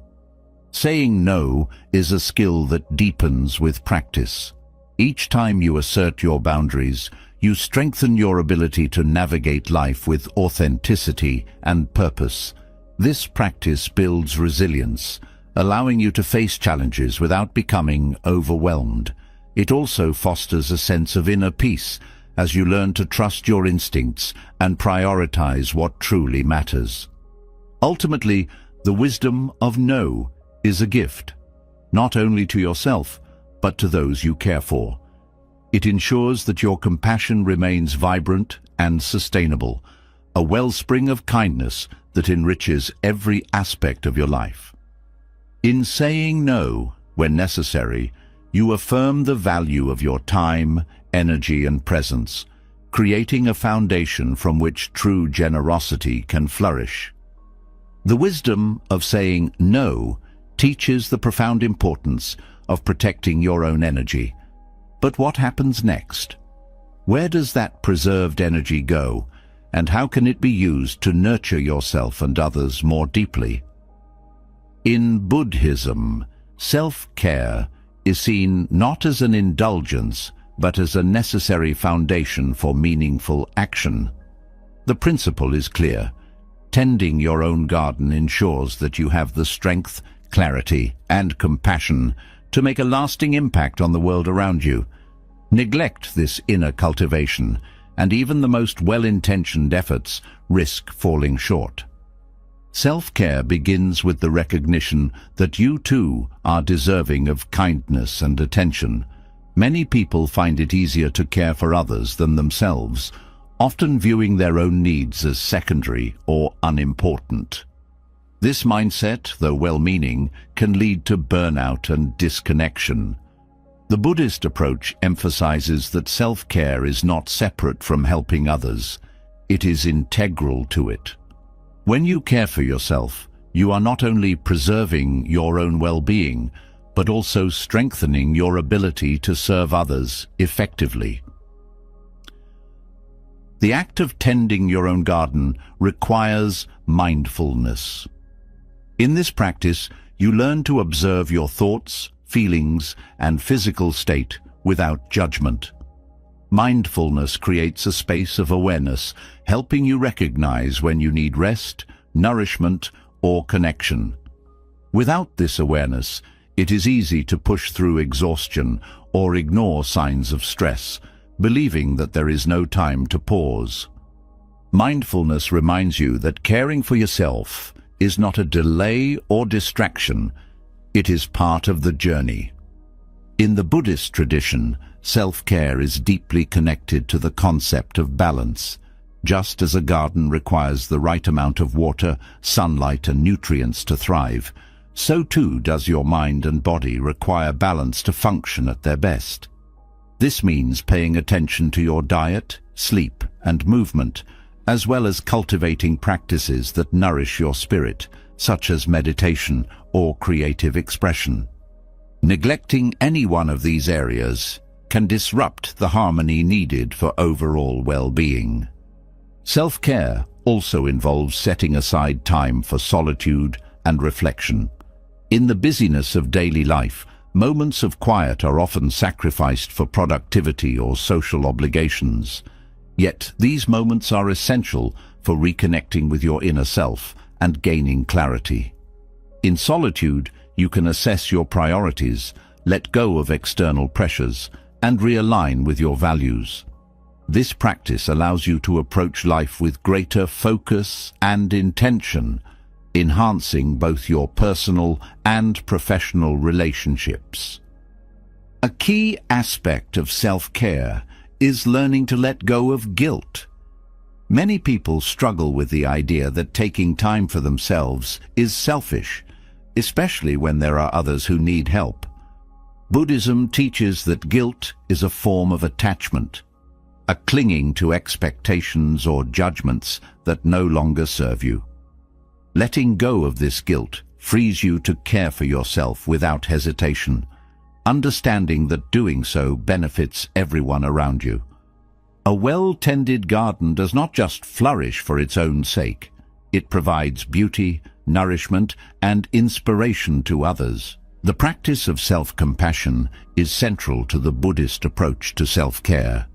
Saying no is a skill that deepens with practice. Each time you assert your boundaries, you strengthen your ability to navigate life with authenticity and purpose. This practice builds resilience, allowing you to face challenges without becoming overwhelmed. It also fosters a sense of inner peace as you learn to trust your instincts and prioritize what truly matters. Ultimately, the wisdom of no is a gift, not only to yourself, but to those you care for. It ensures that your compassion remains vibrant and sustainable, a wellspring of kindness that enriches every aspect of your life. In saying no, when necessary, you affirm the value of your time, energy, and presence, creating a foundation from which true generosity can flourish. The wisdom of saying no teaches the profound importance of protecting your own energy. But what happens next? Where does that preserved energy go, and how can it be used to nurture yourself and others more deeply? In Buddhism, self-care is seen not as an indulgence, but as a necessary foundation for meaningful action. The principle is clear. Tending your own garden ensures that you have the strength, clarity, and compassion to make a lasting impact on the world around you. Neglect this inner cultivation, and even the most well-intentioned efforts risk falling short. Self-care begins with the recognition that you too are deserving of kindness and attention. Many people find it easier to care for others than themselves, often viewing their own needs as secondary or unimportant. This mindset, though well-meaning, can lead to burnout and disconnection. The Buddhist approach emphasizes that self-care is not separate from helping others. It is integral to it. When you care for yourself, you are not only preserving your own well-being, but also strengthening your ability to serve others effectively. The act of tending your own garden requires mindfulness. In this practice, you learn to observe your thoughts, feelings, and physical state without judgment. Mindfulness creates a space of awareness, helping you recognize when you need rest, nourishment, or connection. Without this awareness, it is easy to push through exhaustion or ignore signs of stress, believing that there is no time to pause. Mindfulness reminds you that caring for yourself is not a delay or distraction, it is part of the journey. In the Buddhist tradition, self-care is deeply connected to the concept of balance. Just as a garden requires the right amount of water, sunlight, and nutrients to thrive, so too does your mind and body require balance to function at their best. This means paying attention to your diet, sleep, and movement, as well as cultivating practices that nourish your spirit, such as meditation or creative expression. Neglecting any one of these areas can disrupt the harmony needed for overall well-being. Self-care also involves setting aside time for solitude and reflection. In the busyness of daily life, moments of quiet are often sacrificed for productivity or social obligations. Yet these moments are essential for reconnecting with your inner self and gaining clarity. In solitude, you can assess your priorities, let go of external pressures, and realign with your values. This practice allows you to approach life with greater focus and intention, enhancing both your personal and professional relationships. A key aspect of self-care is learning to let go of guilt. Many people struggle with the idea that taking time for themselves is selfish, especially when there are others who need help. Buddhism teaches that guilt is a form of attachment, a clinging to expectations or judgments that no longer serve you. Letting go of this guilt frees you to care for yourself without hesitation, understanding that doing so benefits everyone around you. A well-tended garden does not just flourish for its own sake. It provides beauty, nourishment, and inspiration to others. The practice of self-compassion is central to the Buddhist approach to self-care.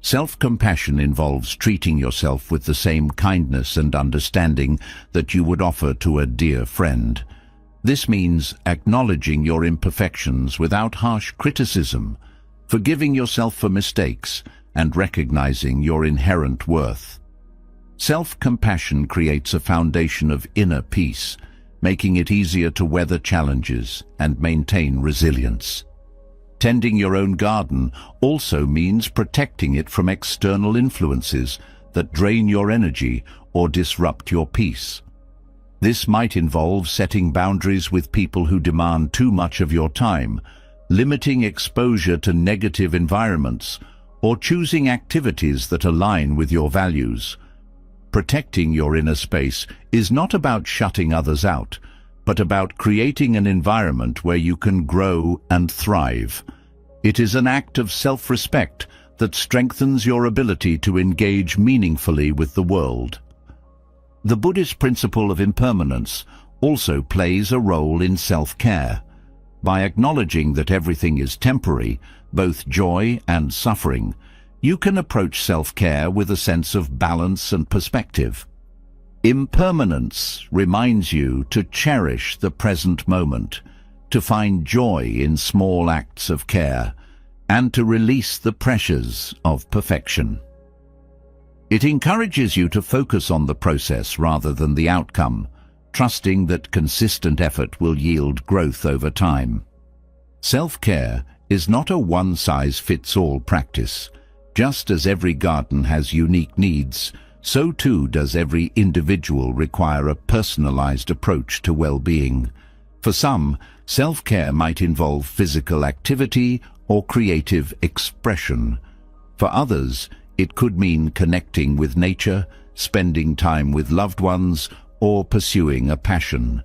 Self-compassion involves treating yourself with the same kindness and understanding that you would offer to a dear friend. This means acknowledging your imperfections without harsh criticism, forgiving yourself for mistakes, and recognizing your inherent worth. Self-compassion creates a foundation of inner peace, making it easier to weather challenges and maintain resilience. Tending your own garden also means protecting it from external influences that drain your energy or disrupt your peace. This might involve setting boundaries with people who demand too much of your time, limiting exposure to negative environments, or choosing activities that align with your values. Protecting your inner space is not about shutting others out, but about creating an environment where you can grow and thrive. It is an act of self-respect that strengthens your ability to engage meaningfully with the world. The Buddhist principle of impermanence also plays a role in self-care. By acknowledging that everything is temporary, both joy and suffering, you can approach self-care with a sense of balance and perspective. Impermanence reminds you to cherish the present moment, to find joy in small acts of care, and to release the pressures of perfection. It encourages you to focus on the process rather than the outcome, trusting that consistent effort will yield growth over time. Self-care is not a one-size-fits-all practice. Just as every garden has unique needs, so too does every individual require a personalized approach to well-being. For some, self-care might involve physical activity or creative expression. For others, it could mean connecting with nature, spending time with loved ones, or pursuing a passion.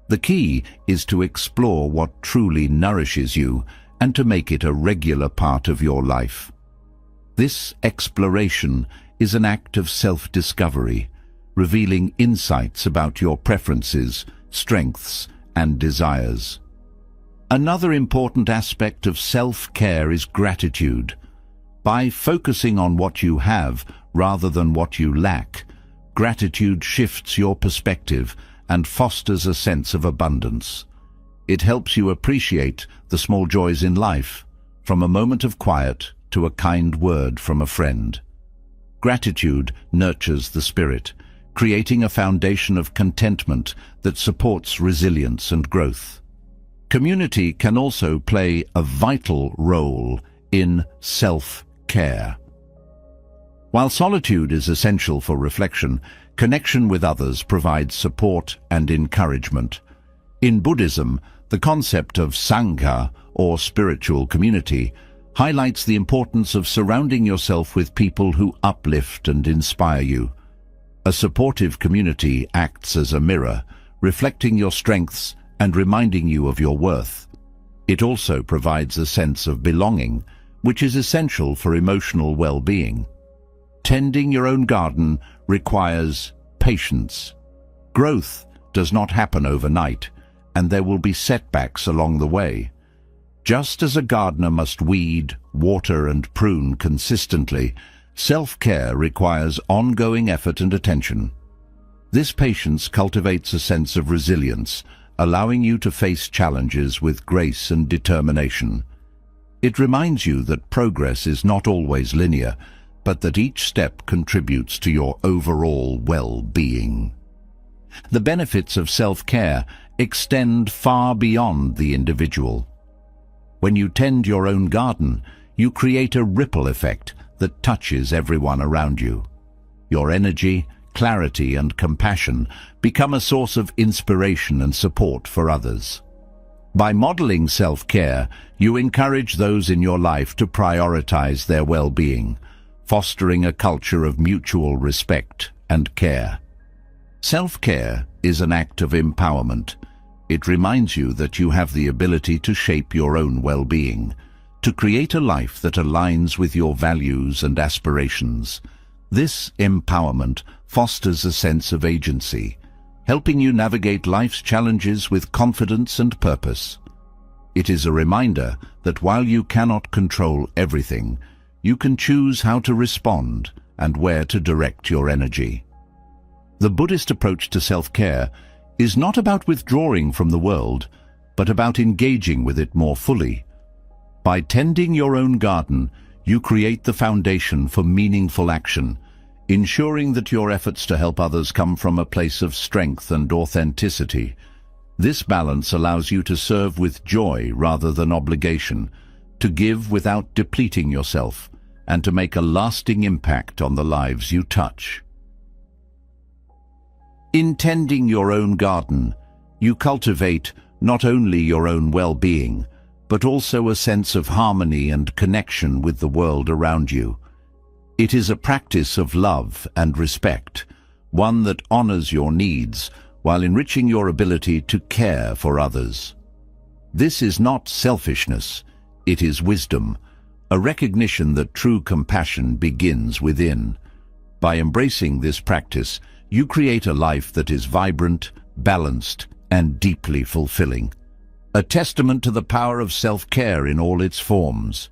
The key is to explore what truly nourishes you and to make it a regular part of your life. This exploration is an act of self-discovery, revealing insights about your preferences, strengths, and desires. Another important aspect of self-care is gratitude. By focusing on what you have rather than what you lack, gratitude shifts your perspective and fosters a sense of abundance. It helps you appreciate the small joys in life, from a moment of quiet to a kind word from a friend. Gratitude nurtures the spirit, creating a foundation of contentment that supports resilience and growth. Community can also play a vital role in self-care. While solitude is essential for reflection, connection with others provides support and encouragement. In Buddhism, the concept of Sangha, or spiritual community, highlights the importance of surrounding yourself with people who uplift and inspire you. A supportive community acts as a mirror, reflecting your strengths and reminding you of your worth. It also provides a sense of belonging, which is essential for emotional well-being. Tending your own garden requires patience. Growth does not happen overnight, and there will be setbacks along the way. Just as a gardener must weed, water, and prune consistently, self-care requires ongoing effort and attention. This patience cultivates a sense of resilience, allowing you to face challenges with grace and determination. It reminds you that progress is not always linear, but that each step contributes to your overall well-being. The benefits of self-care extend far beyond the individual. When you tend your own garden, you create a ripple effect that touches everyone around you. Your energy, clarity, and compassion become a source of inspiration and support for others. By modeling self-care, you encourage those in your life to prioritize their well-being, fostering a culture of mutual respect and care. Self-care is an act of empowerment. It reminds you that you have the ability to shape your own well-being, to create a life that aligns with your values and aspirations. This empowerment fosters a sense of agency, helping you navigate life's challenges with confidence and purpose. It is a reminder that while you cannot control everything, you can choose how to respond and where to direct your energy. The Buddhist approach to self-care is not about withdrawing from the world, but about engaging with it more fully. By tending your own garden, you create the foundation for meaningful action, ensuring that your efforts to help others come from a place of strength and authenticity. This balance allows you to serve with joy rather than obligation, to give without depleting yourself, and to make a lasting impact on the lives you touch. In tending your own garden, you cultivate not only your own well-being, but also a sense of harmony and connection with the world around you. It is a practice of love and respect, one that honors your needs while enriching your ability to care for others. This is not selfishness, it is wisdom, a recognition that true compassion begins within. By embracing this practice, you create a life that is vibrant, balanced, and deeply fulfilling. A testament to the power of self-care in all its forms.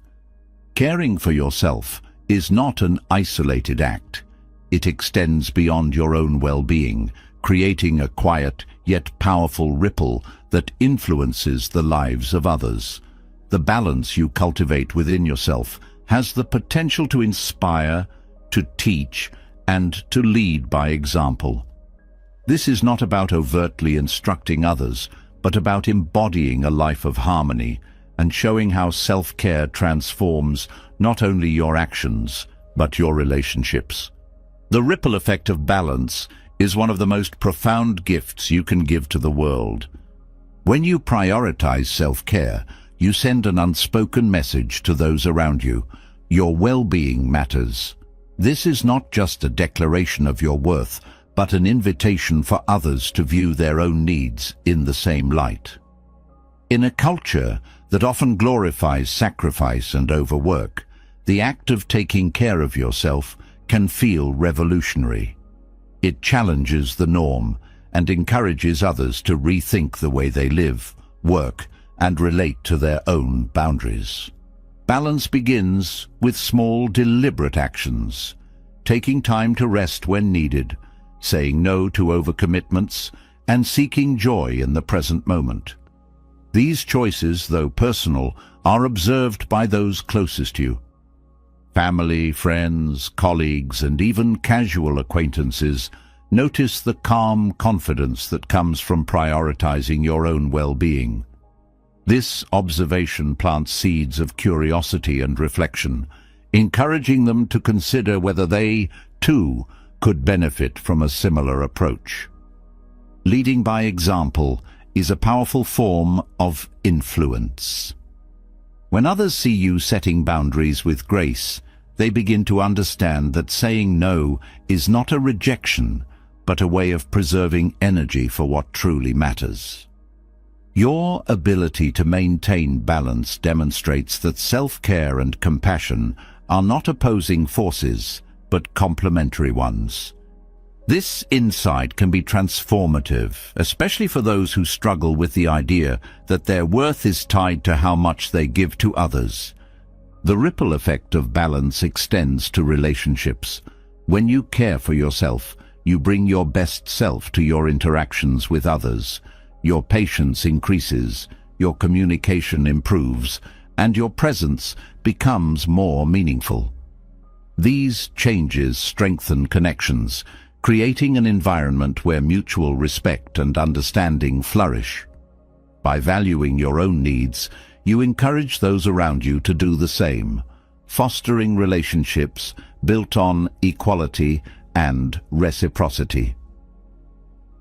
Caring for yourself is not an isolated act. It extends beyond your own well-being, creating a quiet yet powerful ripple that influences the lives of others. The balance you cultivate within yourself has the potential to inspire, to teach, and to lead by example. This is not about overtly instructing others, but about embodying a life of harmony and showing how self-care transforms not only your actions, but your relationships. The ripple effect of balance is one of the most profound gifts you can give to the world. When you prioritize self-care, you send an unspoken message to those around you. Your well-being matters. This is not just a declaration of your worth, but an invitation for others to view their own needs in the same light. In a culture that often glorifies sacrifice and overwork, the act of taking care of yourself can feel revolutionary. It challenges the norm and encourages others to rethink the way they live, work, and relate to their own boundaries. Balance begins with small, deliberate actions, taking time to rest when needed, saying no to overcommitments, and seeking joy in the present moment. These choices, though personal, are observed by those closest to you. Family, friends, colleagues, and even casual acquaintances notice the calm confidence that comes from prioritizing your own well-being. This observation plants seeds of curiosity and reflection, encouraging them to consider whether they, too, could benefit from a similar approach. Leading by example is a powerful form of influence. When others see you setting boundaries with grace, they begin to understand that saying no is not a rejection, but a way of preserving energy for what truly matters. Your ability to maintain balance demonstrates that self-care and compassion are not opposing forces, but complementary ones. This insight can be transformative, especially for those who struggle with the idea that their worth is tied to how much they give to others. The ripple effect of balance extends to relationships. When you care for yourself, you bring your best self to your interactions with others. Your patience increases, your communication improves, and your presence becomes more meaningful. These changes strengthen connections, creating an environment where mutual respect and understanding flourish. By valuing your own needs, you encourage those around you to do the same, fostering relationships built on equality and reciprocity.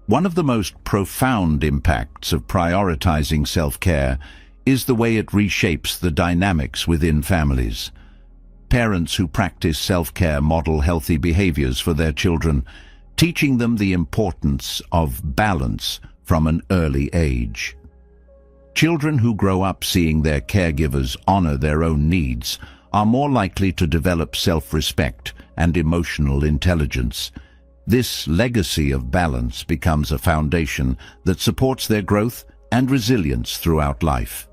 One of the most profound impacts of prioritizing self-care is the way it reshapes the dynamics within families. Parents who practice self-care model healthy behaviors for their children, teaching them the importance of balance from an early age. Children who grow up seeing their caregivers honor their own needs are more likely to develop self-respect and emotional intelligence. This legacy of balance becomes a foundation that supports their growth and resilience throughout life.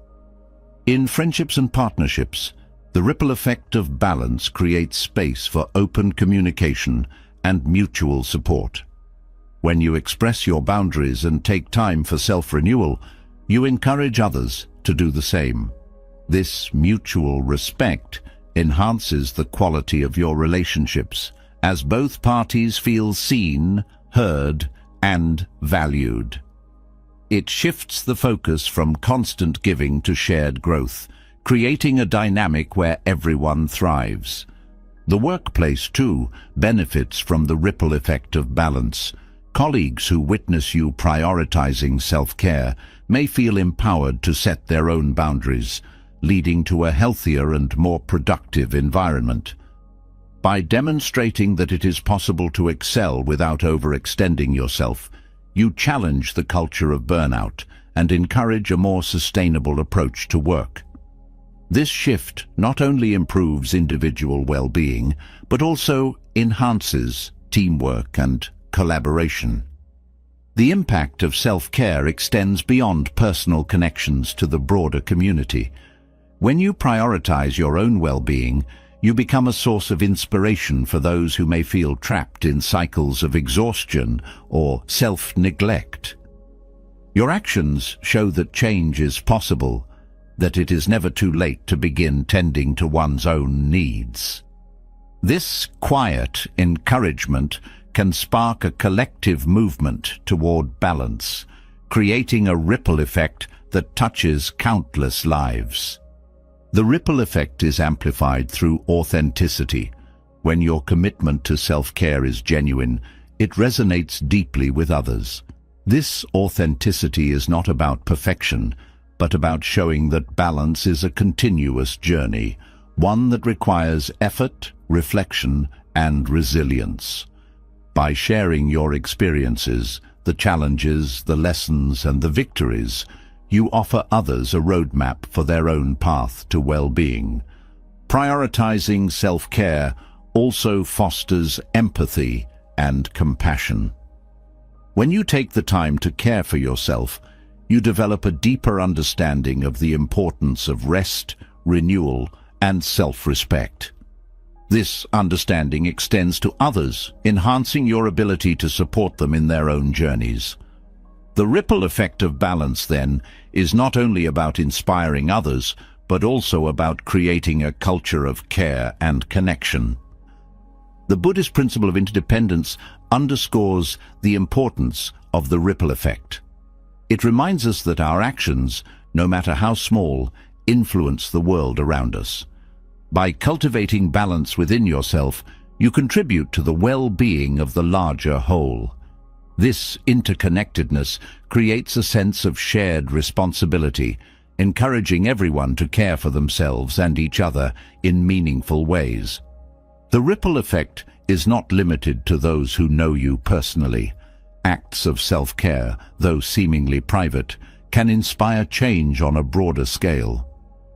In friendships and partnerships, the ripple effect of balance creates space for open communication and mutual support. When you express your boundaries and take time for self-renewal, you encourage others to do the same. This mutual respect enhances the quality of your relationships, as both parties feel seen, heard, and valued. It shifts the focus from constant giving to shared growth, creating a dynamic where everyone thrives. The workplace, too, benefits from the ripple effect of balance. Colleagues who witness you prioritizing self-care may feel empowered to set their own boundaries, leading to a healthier and more productive environment. By demonstrating that it is possible to excel without overextending yourself, you challenge the culture of burnout and encourage a more sustainable approach to work. This shift not only improves individual well-being, but also enhances teamwork and collaboration. The impact of self-care extends beyond personal connections to the broader community. When you prioritize your own well-being, you become a source of inspiration for those who may feel trapped in cycles of exhaustion or self-neglect. Your actions show that change is possible, that it is never too late to begin tending to one's own needs. This quiet encouragement can spark a collective movement toward balance, creating a ripple effect that touches countless lives. The ripple effect is amplified through authenticity. When your commitment to self-care is genuine, it resonates deeply with others. This authenticity is not about perfection, but about showing that balance is a continuous journey, one that requires effort, reflection, and resilience. By sharing your experiences, the challenges, the lessons, and the victories, you offer others a roadmap for their own path to well-being. Prioritizing self-care also fosters empathy and compassion. When you take the time to care for yourself, you develop a deeper understanding of the importance of rest, renewal, and self-respect. This understanding extends to others, enhancing your ability to support them in their own journeys. The ripple effect of balance, then, is not only about inspiring others, but also about creating a culture of care and connection. The Buddhist principle of interdependence underscores the importance of the ripple effect. It reminds us that our actions, no matter how small, influence the world around us. By cultivating balance within yourself, you contribute to the well-being of the larger whole. This interconnectedness creates a sense of shared responsibility, encouraging everyone to care for themselves and each other in meaningful ways. The ripple effect is not limited to those who know you personally. Acts of self-care, though seemingly private, can inspire change on a broader scale.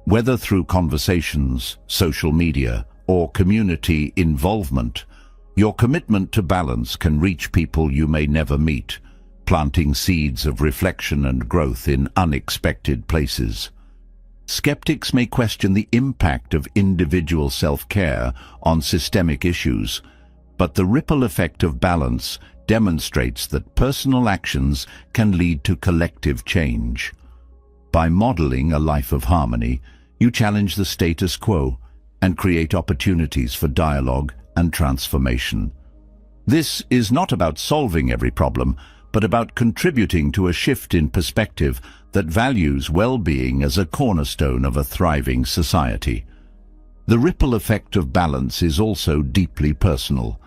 Whether through conversations, social media, or community involvement, your commitment to balance can reach people you may never meet, planting seeds of reflection and growth in unexpected places. Skeptics may question the impact of individual self-care on systemic issues, but the ripple effect of balance demonstrates that personal actions can lead to collective change. By modeling a life of harmony, you challenge the status quo, and create opportunities for dialogue and transformation. This is not about solving every problem, but about contributing to a shift in perspective that values well-being as a cornerstone of a thriving society. The ripple effect of balance is also deeply personal.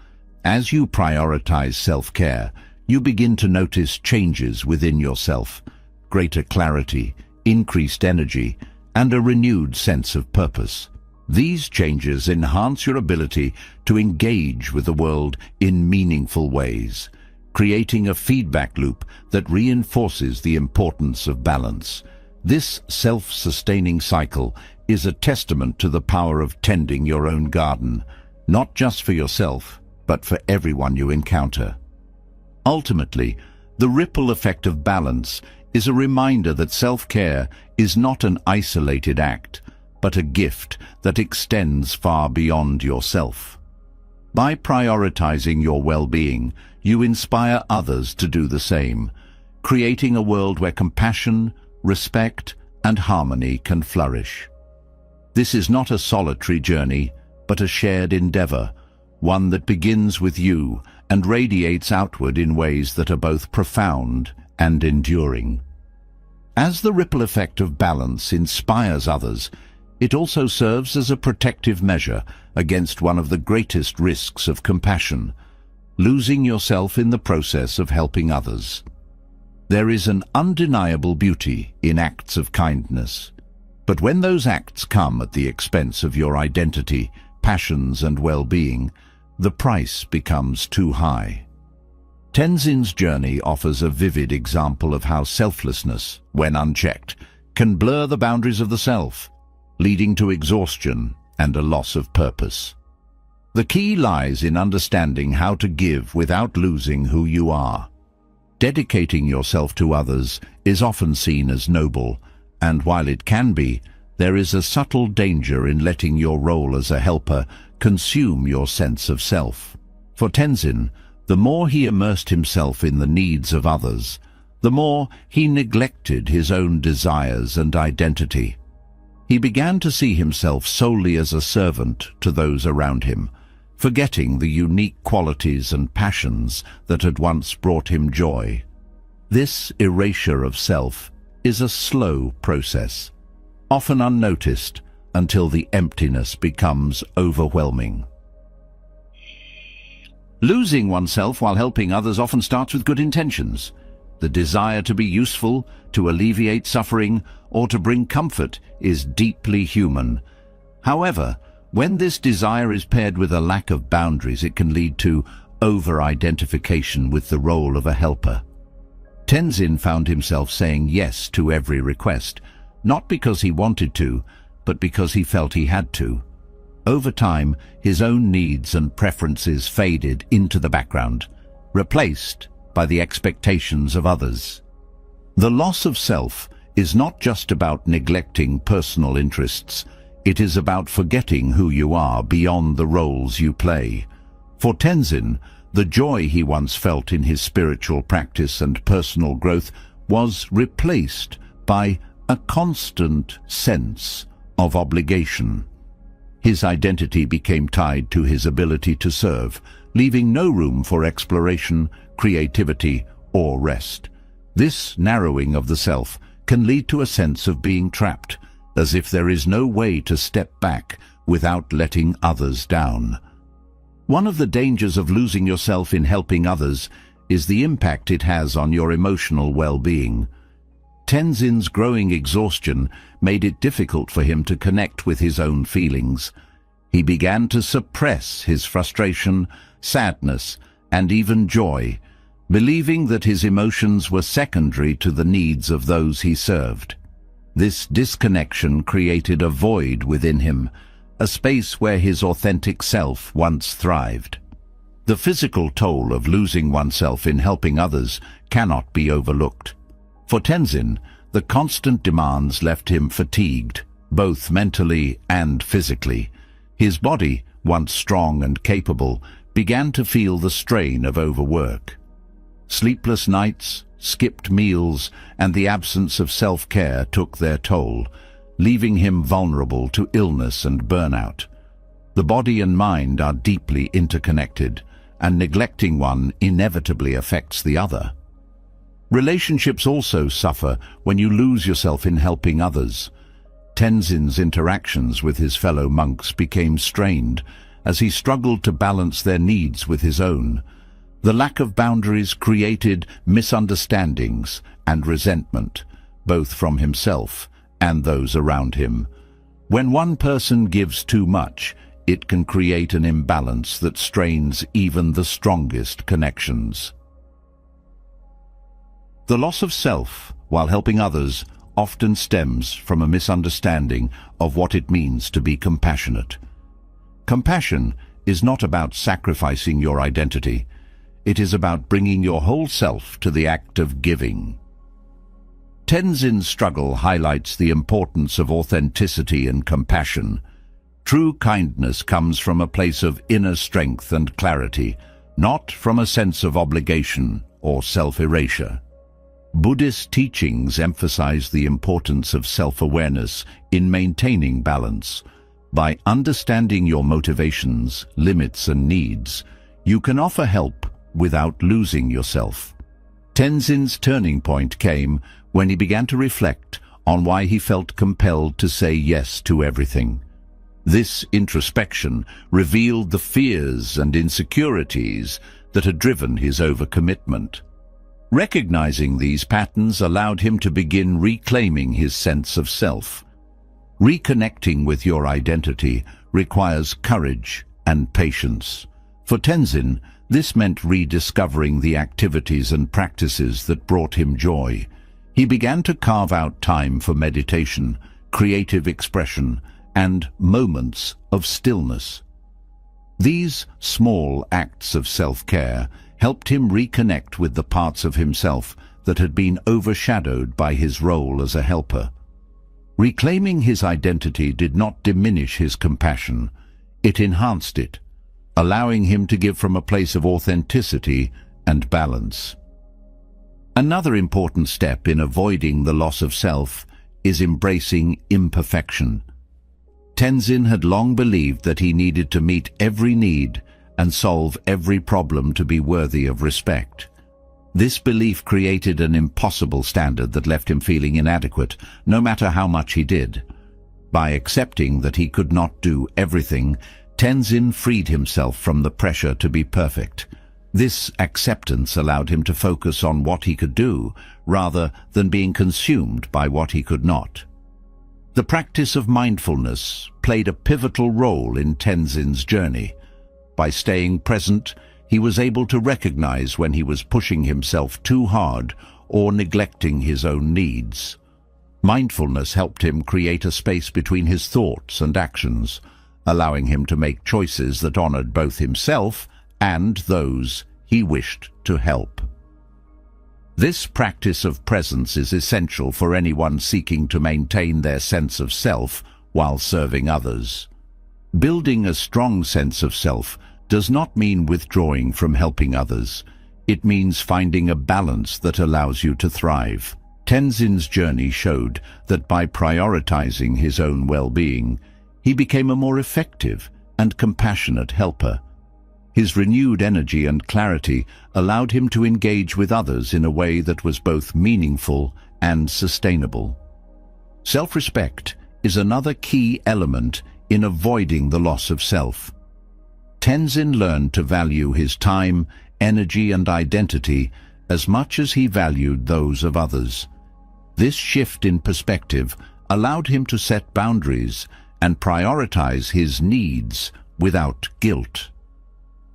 As you prioritize self-care, you begin to notice changes within yourself, greater clarity, increased energy, and a renewed sense of purpose. These changes enhance your ability to engage with the world in meaningful ways, creating a feedback loop that reinforces the importance of balance. This self-sustaining cycle is a testament to the power of tending your own garden, not just for yourself, but for everyone you encounter. Ultimately, the ripple effect of balance is a reminder that self-care is not an isolated act, but a gift that extends far beyond yourself. By prioritizing your well-being, you inspire others to do the same, creating a world where compassion, respect, and harmony can flourish. This is not a solitary journey, but a shared endeavor, one that begins with you and radiates outward in ways that are both profound and enduring. As the ripple effect of balance inspires others, it also serves as a protective measure against one of the greatest risks of compassion, losing yourself in the process of helping others. There is an undeniable beauty in acts of kindness, but when those acts come at the expense of your identity, passions, and well-being, the price becomes too high. Tenzin's journey offers a vivid example of how selflessness, when unchecked, can blur the boundaries of the self, leading to exhaustion and a loss of purpose. The key lies in understanding how to give without losing who you are. Dedicating yourself to others is often seen as noble, and while it can be, there is a subtle danger in letting your role as a helper consume your sense of self. For Tenzin, the more he immersed himself in the needs of others, the more he neglected his own desires and identity. He began to see himself solely as a servant to those around him, forgetting the unique qualities and passions that had once brought him joy. This erasure of self is a slow process, often unnoticed until the emptiness becomes overwhelming. Losing oneself while helping others often starts with good intentions. The desire to be useful, to alleviate suffering, or to bring comfort is deeply human. However, when this desire is paired with a lack of boundaries, it can lead to over-identification with the role of a helper. Tenzin found himself saying yes to every request, not because he wanted to, but because he felt he had to. Over time, his own needs and preferences faded into the background, replaced by the expectations of others. The loss of self is not just about neglecting personal interests. It is about forgetting who you are beyond the roles you play. For Tenzin, the joy he once felt in his spiritual practice and personal growth was replaced by a constant sense of obligation. His identity became tied to his ability to serve, leaving no room for exploration, creativity, or rest. This narrowing of the self can lead to a sense of being trapped, as if there is no way to step back without letting others down. One of the dangers of losing yourself in helping others is the impact it has on your emotional well-being. Tenzin's growing exhaustion made it difficult for him to connect with his own feelings. He began to suppress his frustration, sadness, and even joy, believing that his emotions were secondary to the needs of those he served. This disconnection created a void within him, a space where his authentic self once thrived. The physical toll of losing oneself in helping others cannot be overlooked. For Tenzin, the constant demands left him fatigued, both mentally and physically. His body, once strong and capable, began to feel the strain of overwork. Sleepless nights, skipped meals, and the absence of self-care took their toll, leaving him vulnerable to illness and burnout. The body and mind are deeply interconnected, and neglecting one inevitably affects the other. Relationships also suffer when you lose yourself in helping others. Tenzin's interactions with his fellow monks became strained as he struggled to balance their needs with his own. The lack of boundaries created misunderstandings and resentment, both from himself and those around him. When one person gives too much, it can create an imbalance that strains even the strongest connections. The loss of self, while helping others, often stems from a misunderstanding of what it means to be compassionate. Compassion is not about sacrificing your identity. It is about bringing your whole self to the act of giving. Tenzin's struggle highlights the importance of authenticity and compassion. True kindness comes from a place of inner strength and clarity, not from a sense of obligation or self-erasure. Buddhist teachings emphasize the importance of self-awareness in maintaining balance. By understanding your motivations, limits, and needs, you can offer help without losing yourself. Tenzin's turning point came when he began to reflect on why he felt compelled to say yes to everything. This introspection revealed the fears and insecurities that had driven his overcommitment. Recognizing these patterns allowed him to begin reclaiming his sense of self. Reconnecting with your identity requires courage and patience. For Tenzin, this meant rediscovering the activities and practices that brought him joy. He began to carve out time for meditation, creative expression, and moments of stillness. These small acts of self-care helped him reconnect with the parts of himself that had been overshadowed by his role as a helper. Reclaiming his identity did not diminish his compassion, it enhanced it, allowing him to give from a place of authenticity and balance. Another important step in avoiding the loss of self is embracing imperfection. Tenzin had long believed that he needed to meet every need and solve every problem to be worthy of respect. This belief created an impossible standard that left him feeling inadequate, no matter how much he did. By accepting that he could not do everything, Tenzin freed himself from the pressure to be perfect. This acceptance allowed him to focus on what he could do, rather than being consumed by what he could not. The practice of mindfulness played a pivotal role in Tenzin's journey. By staying present, he was able to recognize when he was pushing himself too hard or neglecting his own needs. Mindfulness helped him create a space between his thoughts and actions, allowing him to make choices that honored both himself and those he wished to help. This practice of presence is essential for anyone seeking to maintain their sense of self while serving others. Building a strong sense of self does not mean withdrawing from helping others. It means finding a balance that allows you to thrive. Tenzin's journey showed that by prioritizing his own well-being, he became a more effective and compassionate helper. His renewed energy and clarity allowed him to engage with others in a way that was both meaningful and sustainable. Self-respect is another key element in avoiding the loss of self. Tenzin learned to value his time, energy, and identity as much as he valued those of others. This shift in perspective allowed him to set boundaries and prioritize his needs without guilt.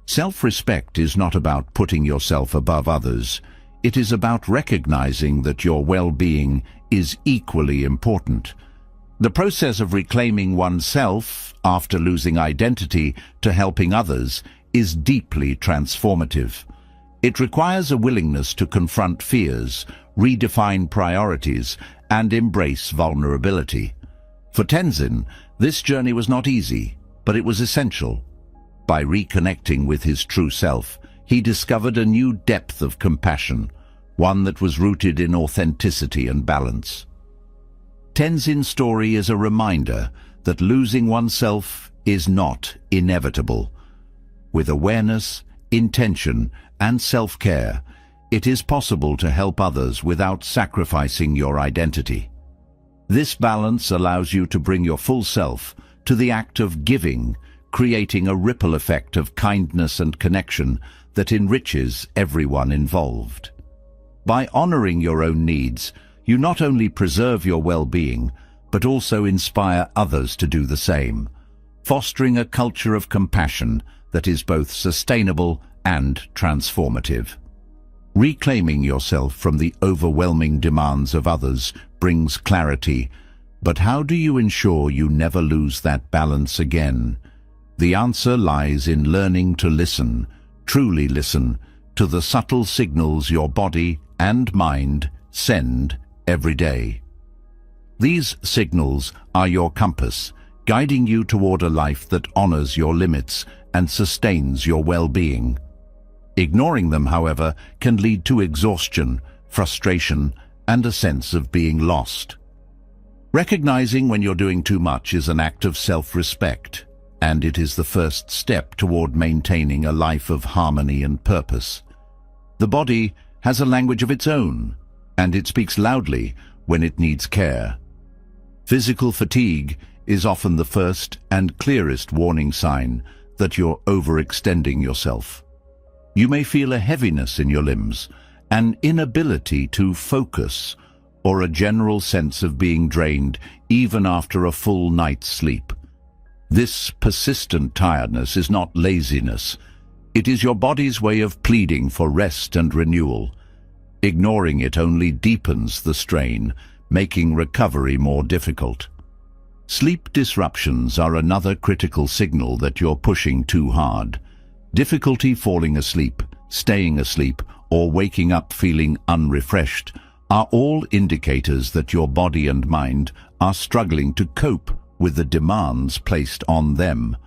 Self-respect is not about putting yourself above others. It is about recognizing that your well-being is equally important. The process of reclaiming oneself after losing identity to helping others is deeply transformative. It requires a willingness to confront fears, redefine priorities, and embrace vulnerability. For Tenzin, this journey was not easy, but it was essential. By reconnecting with his true self, he discovered a new depth of compassion, one that was rooted in authenticity and balance. Tenzin's story is a reminder that losing oneself is not inevitable. With awareness, intention, and self-care, it is possible to help others without sacrificing your identity. This balance allows you to bring your full self to the act of giving, creating a ripple effect of kindness and connection that enriches everyone involved. By honoring your own needs, you not only preserve your well-being, but also inspire others to do the same, fostering a culture of compassion that is both sustainable and transformative. Reclaiming yourself from the overwhelming demands of others brings clarity, but how do you ensure you never lose that balance again? The answer lies in learning to listen, truly listen, to the subtle signals your body and mind send every day. These signals are your compass, guiding you toward a life that honors your limits and sustains your well-being. Ignoring them, however, can lead to exhaustion, frustration, and a sense of being lost. Recognizing when you're doing too much is an act of self-respect, and it is the first step toward maintaining a life of harmony and purpose. The body has a language of its own, and it speaks loudly when it needs care. Physical fatigue is often the first and clearest warning sign that you're overextending yourself. You may feel a heaviness in your limbs, an inability to focus, or a general sense of being drained even after a full night's sleep. This persistent tiredness is not laziness. It is your body's way of pleading for rest and renewal. Ignoring it only deepens the strain, making recovery more difficult. Sleep disruptions are another critical signal that you're pushing too hard. Difficulty falling asleep, staying asleep, or waking up feeling unrefreshed are all indicators that your body and mind are struggling to cope with the demands placed on them.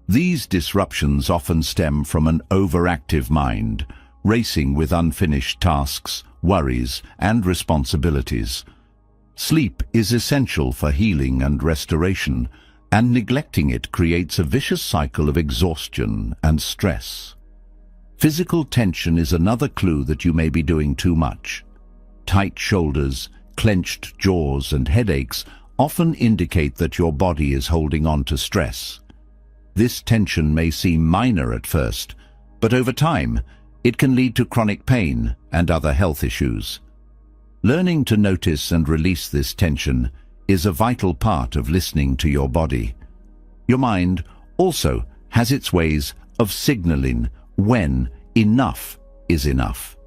These disruptions often stem from an overactive mind, racing with unfinished tasks, worries, and responsibilities. Sleep is essential for healing and restoration, and neglecting it creates a vicious cycle of exhaustion and stress. Physical tension is another clue that you may be doing too much. Tight shoulders, clenched jaws, and headaches often indicate that your body is holding on to stress. This tension may seem minor at first, but over time, it can lead to chronic pain and other health issues. Learning to notice and release this tension is a vital part of listening to your body. Your mind also has its ways of signaling when enough is enough.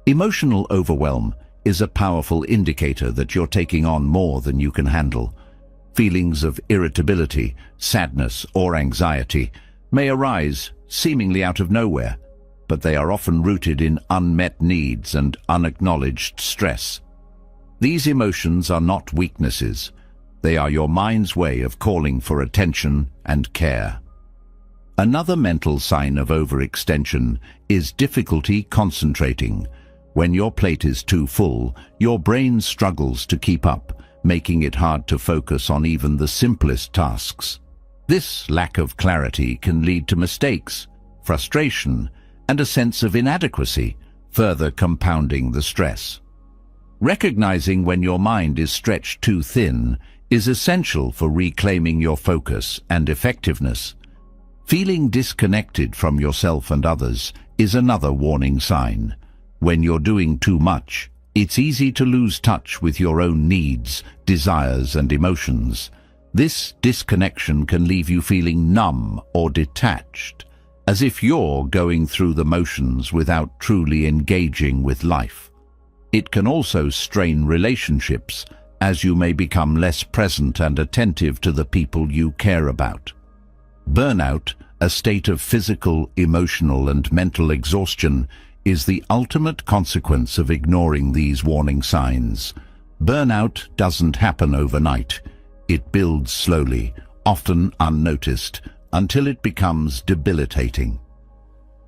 Emotional overwhelm is a powerful indicator that you're taking on more than you can handle. Feelings of irritability, sadness, or anxiety may arise seemingly out of nowhere, but they are often rooted in unmet needs and unacknowledged stress. These emotions are not weaknesses. They are your mind's way of calling for attention and care. Another mental sign of overextension is difficulty concentrating. When your plate is too full, your brain struggles to keep up, making it hard to focus on even the simplest tasks. This lack of clarity can lead to mistakes, frustration, and a sense of inadequacy, further compounding the stress. Recognizing when your mind is stretched too thin is essential for reclaiming your focus and effectiveness. Feeling disconnected from yourself and others is another warning sign. When you're doing too much, it's easy to lose touch with your own needs, desires, and emotions. This disconnection can leave you feeling numb or detached, as if you're going through the motions without truly engaging with life. It can also strain relationships, as you may become less present and attentive to the people you care about. Burnout, a state of physical, emotional, and mental exhaustion, is the ultimate consequence of ignoring these warning signs. Burnout doesn't happen overnight. It builds slowly, often unnoticed, until it becomes debilitating.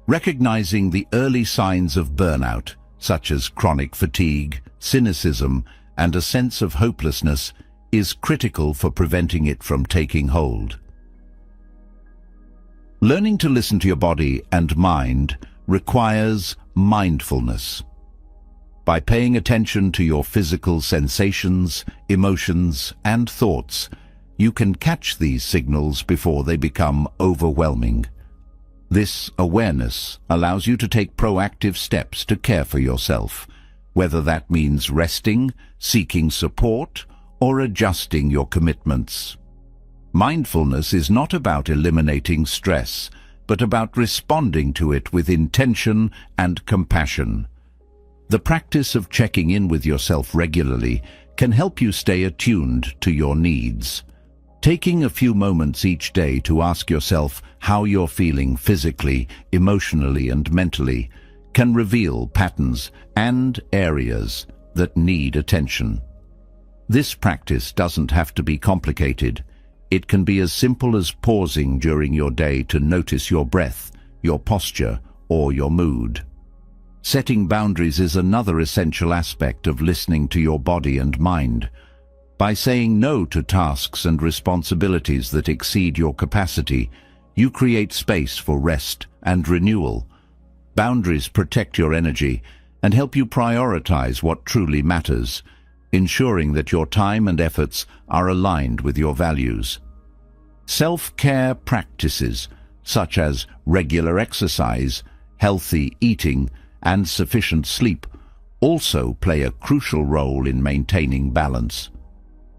Recognizing the early signs of burnout, such as chronic fatigue, cynicism, and a sense of hopelessness, is critical for preventing it from taking hold. Learning to listen to your body and mind requires mindfulness. By paying attention to your physical sensations, emotions, and thoughts, you can catch these signals before they become overwhelming. This awareness allows you to take proactive steps to care for yourself, whether that means resting, seeking support, or adjusting your commitments. Mindfulness is not about eliminating stress, but about responding to it with intention and compassion. The practice of checking in with yourself regularly can help you stay attuned to your needs. Taking a few moments each day to ask yourself how you're feeling physically, emotionally, and mentally can reveal patterns and areas that need attention. This practice doesn't have to be complicated. It can be as simple as pausing during your day to notice your breath, your posture, or your mood. Setting boundaries is another essential aspect of listening to your body and mind. By saying no to tasks and responsibilities that exceed your capacity, you create space for rest and renewal. Boundaries protect your energy and help you prioritize what truly matters, ensuring that your time and efforts are aligned with your values. Self-care practices, such as regular exercise, healthy eating, and sufficient sleep, also play a crucial role in maintaining balance.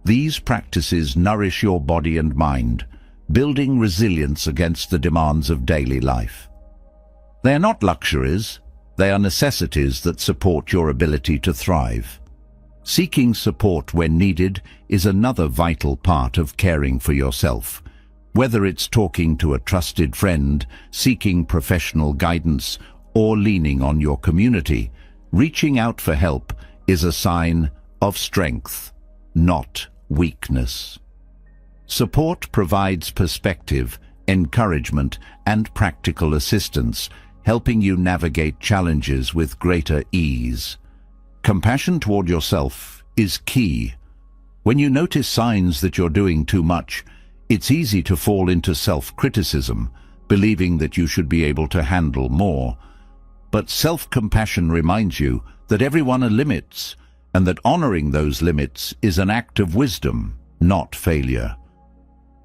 These practices nourish your body and mind, building resilience against the demands of daily life. They are not luxuries, they are necessities that support your ability to thrive. Seeking support when needed is another vital part of caring for yourself. Whether it's talking to a trusted friend, seeking professional guidance, or leaning on your community, reaching out for help is a sign of strength, not weakness. Support provides perspective, encouragement, and practical assistance, helping you navigate challenges with greater ease. Compassion toward yourself is key. When you notice signs that you're doing too much, it's easy to fall into self-criticism, believing that you should be able to handle more. But self-compassion reminds you that everyone has limits, and that honoring those limits is an act of wisdom, not failure.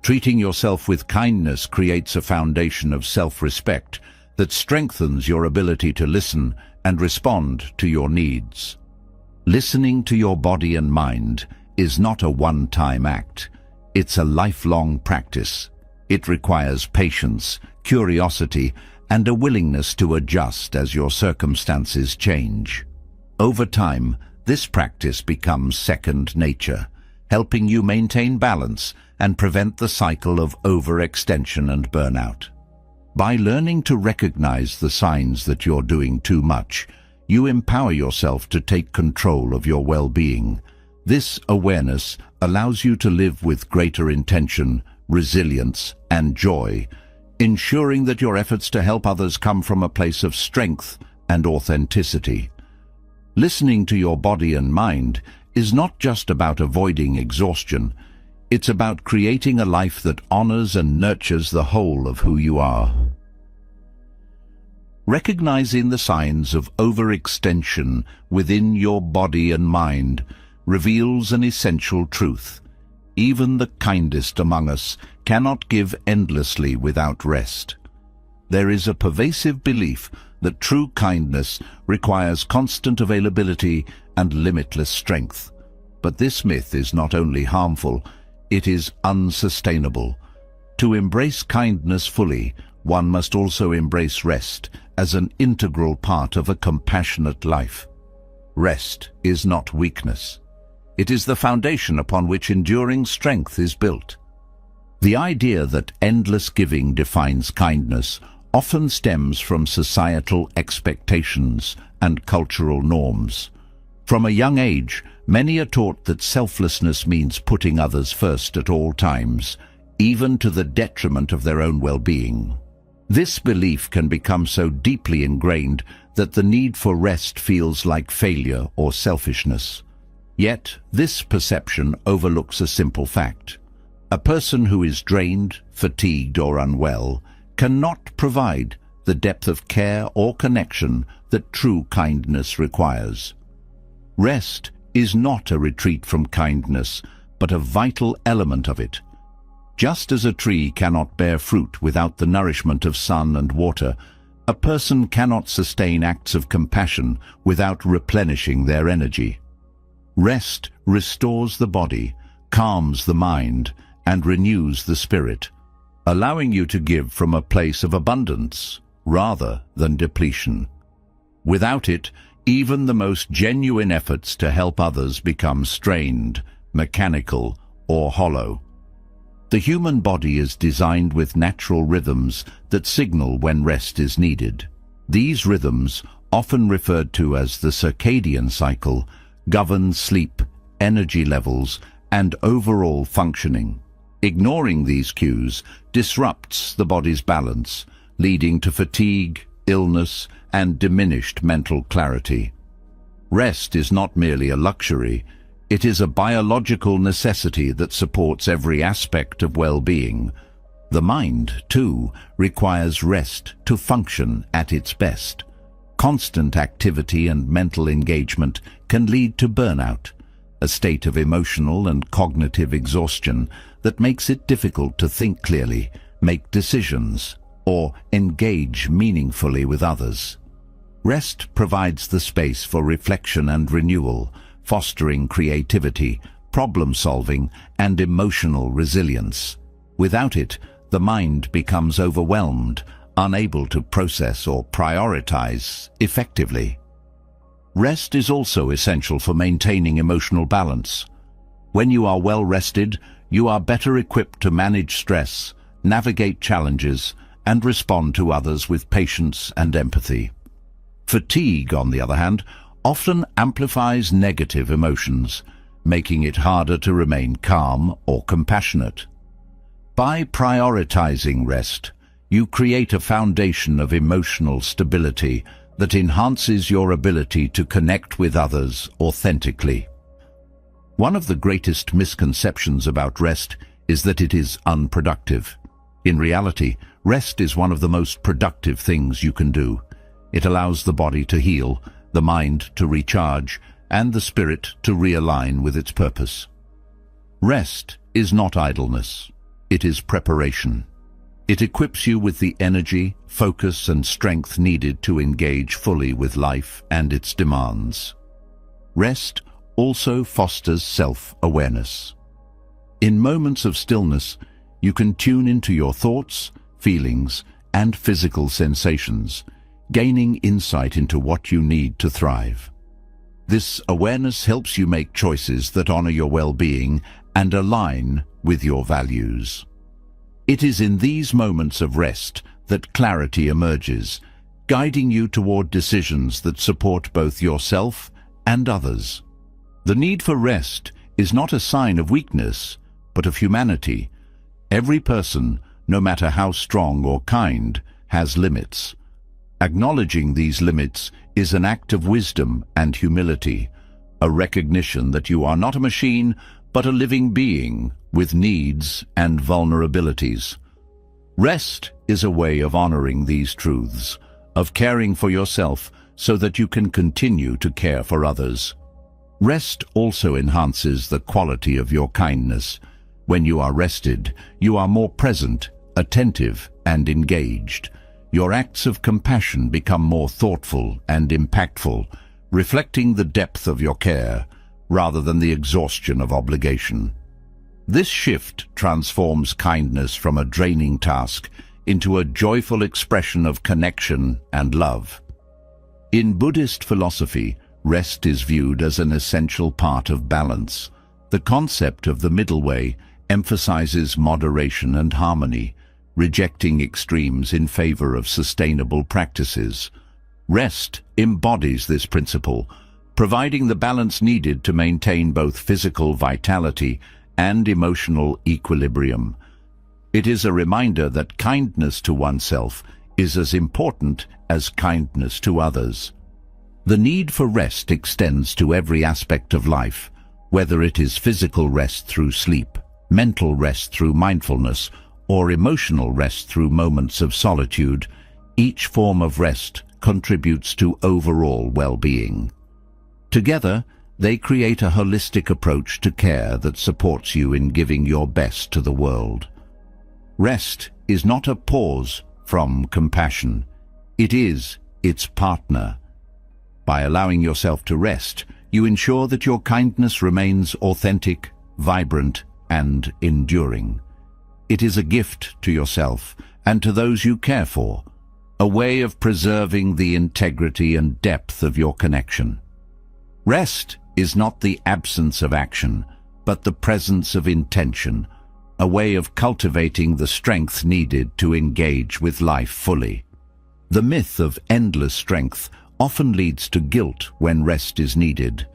Treating yourself with kindness creates a foundation of self-respect that strengthens your ability to listen and respond to your needs. Listening to your body and mind is not a one-time act. It's a lifelong practice. It requires patience, curiosity, and a willingness to adjust as your circumstances change. Over time, this practice becomes second nature, helping you maintain balance and prevent the cycle of overextension and burnout. By learning to recognize the signs that you're doing too much, you empower yourself to take control of your well-being. This awareness allows you to live with greater intention, resilience, and joy, ensuring that your efforts to help others come from a place of strength and authenticity. Listening to your body and mind is not just about avoiding exhaustion. It's about creating a life that honors and nurtures the whole of who you are. Recognizing the signs of overextension within your body and mind reveals an essential truth. Even the kindest among us cannot give endlessly without rest. There is a pervasive belief that true kindness requires constant availability and limitless strength. But this myth is not only harmful, it is unsustainable. To embrace kindness fully, one must also embrace rest as an integral part of a compassionate life. Rest is not weakness. It is the foundation upon which enduring strength is built. The idea that endless giving defines kindness often stems from societal expectations and cultural norms. From a young age, many are taught that selflessness means putting others first at all times, even to the detriment of their own well-being. This belief can become so deeply ingrained that the need for rest feels like failure or selfishness. Yet, this perception overlooks a simple fact. A person who is drained, fatigued, or unwell cannot provide the depth of care or connection that true kindness requires. Rest is not a retreat from kindness, but a vital element of it. Just as a tree cannot bear fruit without the nourishment of sun and water, a person cannot sustain acts of compassion without replenishing their energy. Rest restores the body, calms the mind, and renews the spirit, allowing you to give from a place of abundance rather than depletion. Without it, even the most genuine efforts to help others become strained, mechanical, or hollow. The human body is designed with natural rhythms that signal when rest is needed. These rhythms, often referred to as the circadian cycle, govern sleep, energy levels, and overall functioning. Ignoring these cues disrupts the body's balance, leading to fatigue, illness, and diminished mental clarity. Rest is not merely a luxury, it is a biological necessity that supports every aspect of well-being. The mind, too, requires rest to function at its best. Constant activity and mental engagement can lead to burnout, a state of emotional and cognitive exhaustion that makes it difficult to think clearly, make decisions, or engage meaningfully with others. Rest provides the space for reflection and renewal, fostering creativity, problem-solving, and emotional resilience. Without it, the mind becomes overwhelmed, unable to process or prioritize effectively. Rest is also essential for maintaining emotional balance. When you are well rested, you are better equipped to manage stress, navigate challenges, and respond to others with patience and empathy. Fatigue, on the other hand, often amplifies negative emotions, making it harder to remain calm or compassionate. By prioritizing rest, you create a foundation of emotional stability that enhances your ability to connect with others authentically. One of the greatest misconceptions about rest is that it is unproductive. In reality, rest is one of the most productive things you can do. It allows the body to heal, the mind to recharge, and the spirit to realign with its purpose. Rest is not idleness. It is preparation. It equips you with the energy, focus, and strength needed to engage fully with life and its demands. Rest also fosters self-awareness. In moments of stillness, you can tune into your thoughts, feelings, and physical sensations, gaining insight into what you need to thrive. This awareness helps you make choices that honor your well-being and align with your values. It is in these moments of rest that clarity emerges, guiding you toward decisions that support both yourself and others. The need for rest is not a sign of weakness, but of humanity. Every person, no matter how strong or kind, has limits. Acknowledging these limits is an act of wisdom and humility, a recognition that you are not a machine, but a living being with needs and vulnerabilities. Rest is a way of honoring these truths, of caring for yourself so that you can continue to care for others. Rest also enhances the quality of your kindness. When you are rested, you are more present, attentive, and engaged. Your acts of compassion become more thoughtful and impactful, reflecting the depth of your care rather than the exhaustion of obligation. This shift transforms kindness from a draining task into a joyful expression of connection and love. In Buddhist philosophy, rest is viewed as an essential part of balance. The concept of the middle way emphasizes moderation and harmony, rejecting extremes in favor of sustainable practices. Rest embodies this principle, providing the balance needed to maintain both physical vitality and emotional equilibrium. It is a reminder that kindness to oneself is as important as kindness to others. The need for rest extends to every aspect of life, whether it is physical rest through sleep, mental rest through mindfulness, or emotional rest through moments of solitude, each form of rest contributes to overall well-being. Together, they create a holistic approach to care that supports you in giving your best to the world. Rest is not a pause from compassion. It is its partner. By allowing yourself to rest, you ensure that your kindness remains authentic, vibrant, and enduring. It is a gift to yourself and to those you care for, a way of preserving the integrity and depth of your connection. Rest is not the absence of action, but the presence of intention, a way of cultivating the strength needed to engage with life fully. The myth of endless strength often leads to guilt when rest is needed.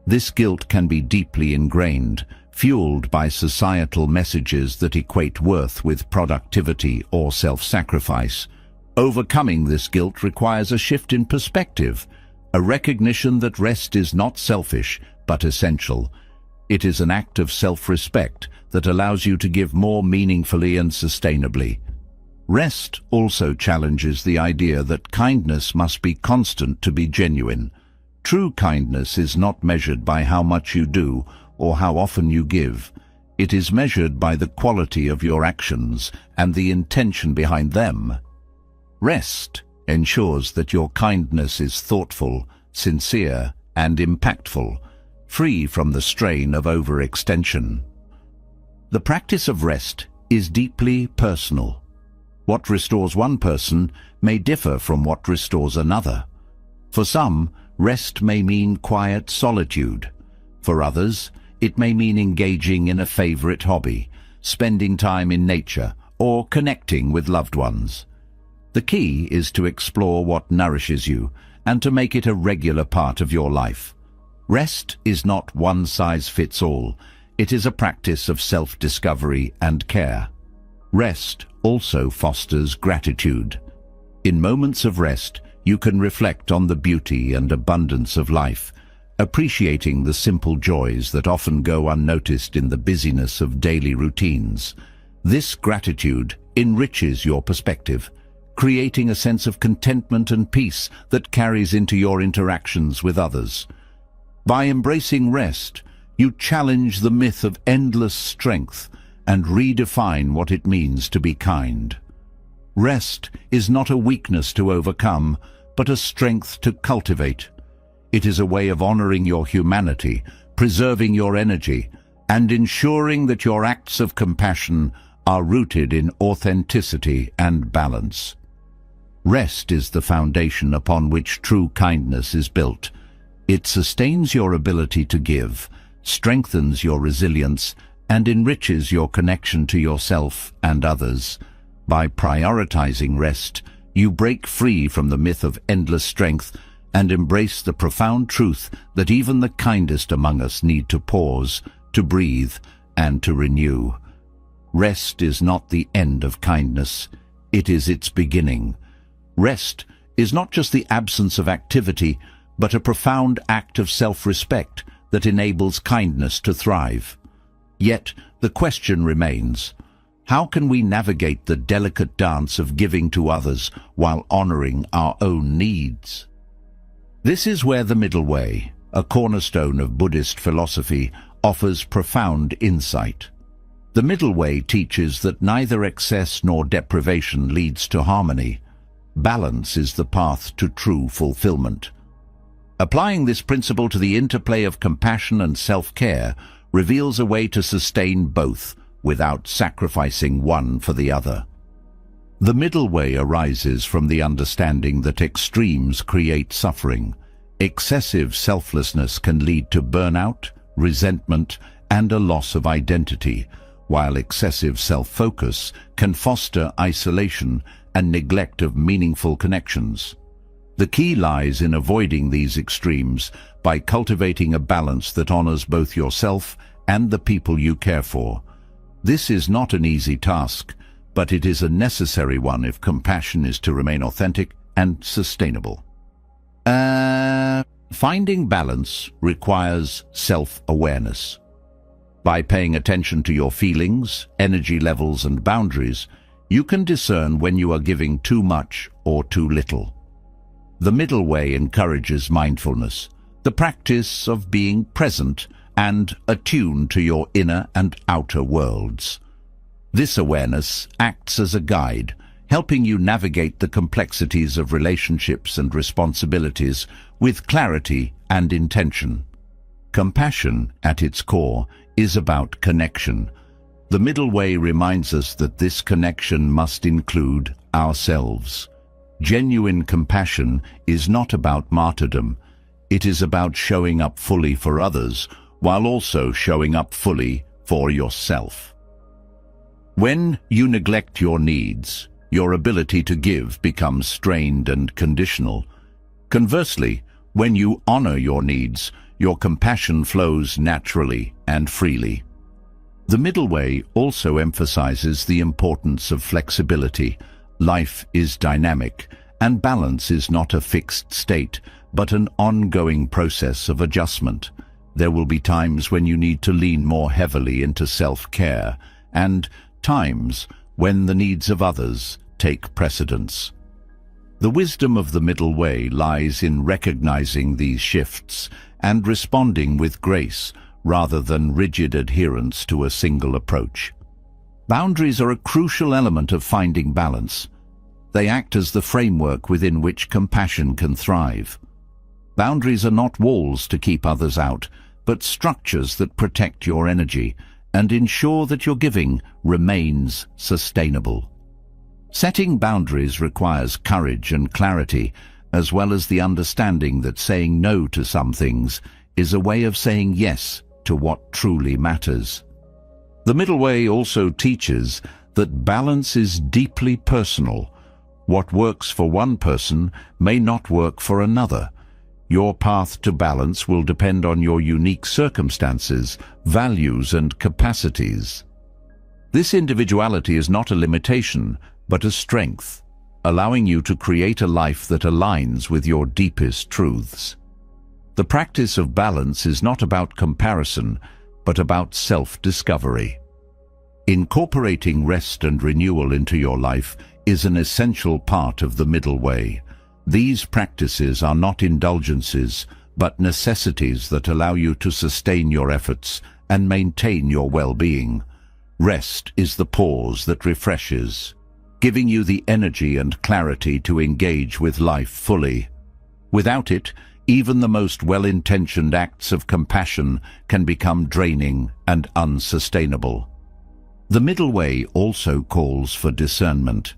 This guilt can be deeply ingrained, fueled by societal messages that equate worth with productivity or self-sacrifice. Overcoming this guilt requires a shift in perspective, a recognition that rest is not selfish, but essential. It is an act of self-respect that allows you to give more meaningfully and sustainably. Rest also challenges the idea that kindness must be constant to be genuine. True kindness is not measured by how much you do or how often you give. It is measured by the quality of your actions and the intention behind them. Rest ensures that your kindness is thoughtful, sincere, and impactful, free from the strain of overextension. The practice of rest is deeply personal. What restores one person may differ from what restores another. For some, rest may mean quiet solitude. For others, it may mean engaging in a favorite hobby, spending time in nature, or connecting with loved ones. The key is to explore what nourishes you and to make it a regular part of your life. Rest is not one size fits all. It is a practice of self-discovery and care. Rest also fosters gratitude. In moments of rest, you can reflect on the beauty and abundance of life, appreciating the simple joys that often go unnoticed in the busyness of daily routines. This gratitude enriches your perspective, creating a sense of contentment and peace that carries into your interactions with others. By embracing rest, you challenge the myth of endless strength and redefine what it means to be kind. Rest is not a weakness to overcome, but a strength to cultivate. It is a way of honoring your humanity, preserving your energy, and ensuring that your acts of compassion are rooted in authenticity and balance. Rest is the foundation upon which true kindness is built. It sustains your ability to give, strengthens your resilience, and enriches your connection to yourself and others. By prioritizing rest, you break free from the myth of endless strength and embrace the profound truth that even the kindest among us need to pause, to breathe, and to renew. Rest is not the end of kindness. It is its beginning. Rest is not just the absence of activity, but a profound act of self-respect that enables kindness to thrive. Yet, the question remains, how can we navigate the delicate dance of giving to others while honoring our own needs? This is where the middle way, a cornerstone of Buddhist philosophy, offers profound insight. The middle way teaches that neither excess nor deprivation leads to harmony. Balance is the path to true fulfillment. Applying this principle to the interplay of compassion and self-care reveals a way to sustain both without sacrificing one for the other. The middle way arises from the understanding that extremes create suffering. Excessive selflessness can lead to burnout, resentment, and a loss of identity, while excessive self-focus can foster isolation and neglect of meaningful connections. The key lies in avoiding these extremes by cultivating a balance that honors both yourself and the people you care for. This is not an easy task, but it is a necessary one if compassion is to remain authentic and sustainable. Finding balance requires self-awareness. By paying attention to your feelings, energy levels, and boundaries, you can discern when you are giving too much or too little. The middle way encourages mindfulness, the practice of being present and attuned to your inner and outer worlds. This awareness acts as a guide, helping you navigate the complexities of relationships and responsibilities with clarity and intention. Compassion, at its core, is about connection. The middle way reminds us that this connection must include ourselves. Genuine compassion is not about martyrdom. It is about showing up fully for others, while also showing up fully for yourself. When you neglect your needs, your ability to give becomes strained and conditional. Conversely, when you honor your needs, your compassion flows naturally and freely. The middle way also emphasizes the importance of flexibility. Life is dynamic, and balance is not a fixed state, but an ongoing process of adjustment. There will be times when you need to lean more heavily into self-care, and times when the needs of others take precedence. The wisdom of the middle way lies in recognizing these shifts and responding with grace rather than rigid adherence to a single approach. Boundaries are a crucial element of finding balance. They act as the framework within which compassion can thrive. Boundaries are not walls to keep others out, but structures that protect your energy and ensure that your giving remains sustainable. Setting boundaries requires courage and clarity, as well as the understanding that saying no to some things is a way of saying yes to what truly matters. The middle way also teaches that balance is deeply personal. What works for one person may not work for another. Your path to balance will depend on your unique circumstances, values, and capacities. This individuality is not a limitation, but a strength, allowing you to create a life that aligns with your deepest truths. The practice of balance is not about comparison, but about self-discovery. Incorporating rest and renewal into your life is an essential part of the middle way. These practices are not indulgences, but necessities that allow you to sustain your efforts and maintain your well-being. Rest is the pause that refreshes, giving you the energy and clarity to engage with life fully. Without it, even the most well-intentioned acts of compassion can become draining and unsustainable. The middle way also calls for discernment.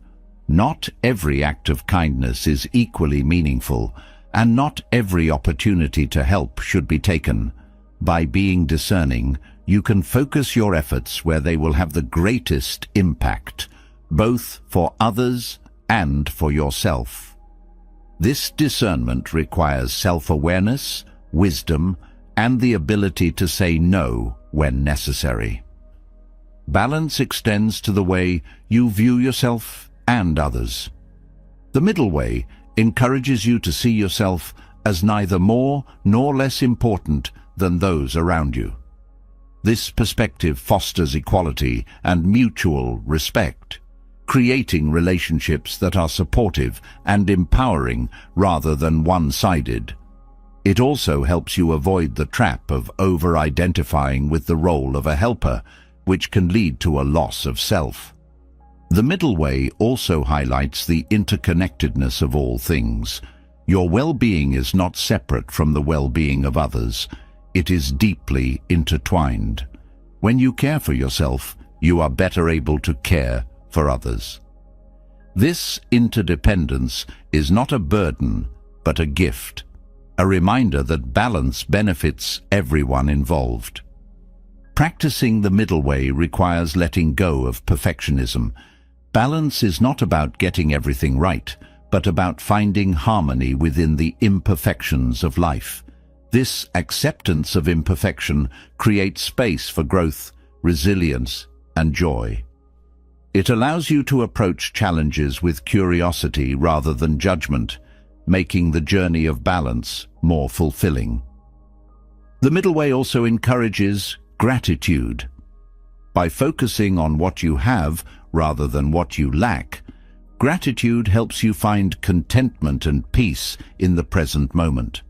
Not every act of kindness is equally meaningful, and not every opportunity to help should be taken. By being discerning, you can focus your efforts where they will have the greatest impact, both for others and for yourself. This discernment requires self-awareness, wisdom, and the ability to say no when necessary. Balance extends to the way you view yourself and others. The middle way encourages you to see yourself as neither more nor less important than those around you. This perspective fosters equality and mutual respect, creating relationships that are supportive and empowering rather than one-sided. It also helps you avoid the trap of over-identifying with the role of a helper, which can lead to a loss of self. The middle way also highlights the interconnectedness of all things. Your well-being is not separate from the well-being of others. It is deeply intertwined. When you care for yourself, you are better able to care for others. This interdependence is not a burden, but a gift, a reminder that balance benefits everyone involved. Practicing the middle way requires letting go of perfectionism. Balance is not about getting everything right, but about finding harmony within the imperfections of life. This acceptance of imperfection creates space for growth, resilience, and joy. It allows you to approach challenges with curiosity rather than judgment, making the journey of balance more fulfilling. The middle way also encourages Gratitude. By focusing on what you have rather than what you lack, gratitude helps you find contentment and peace in the present moment.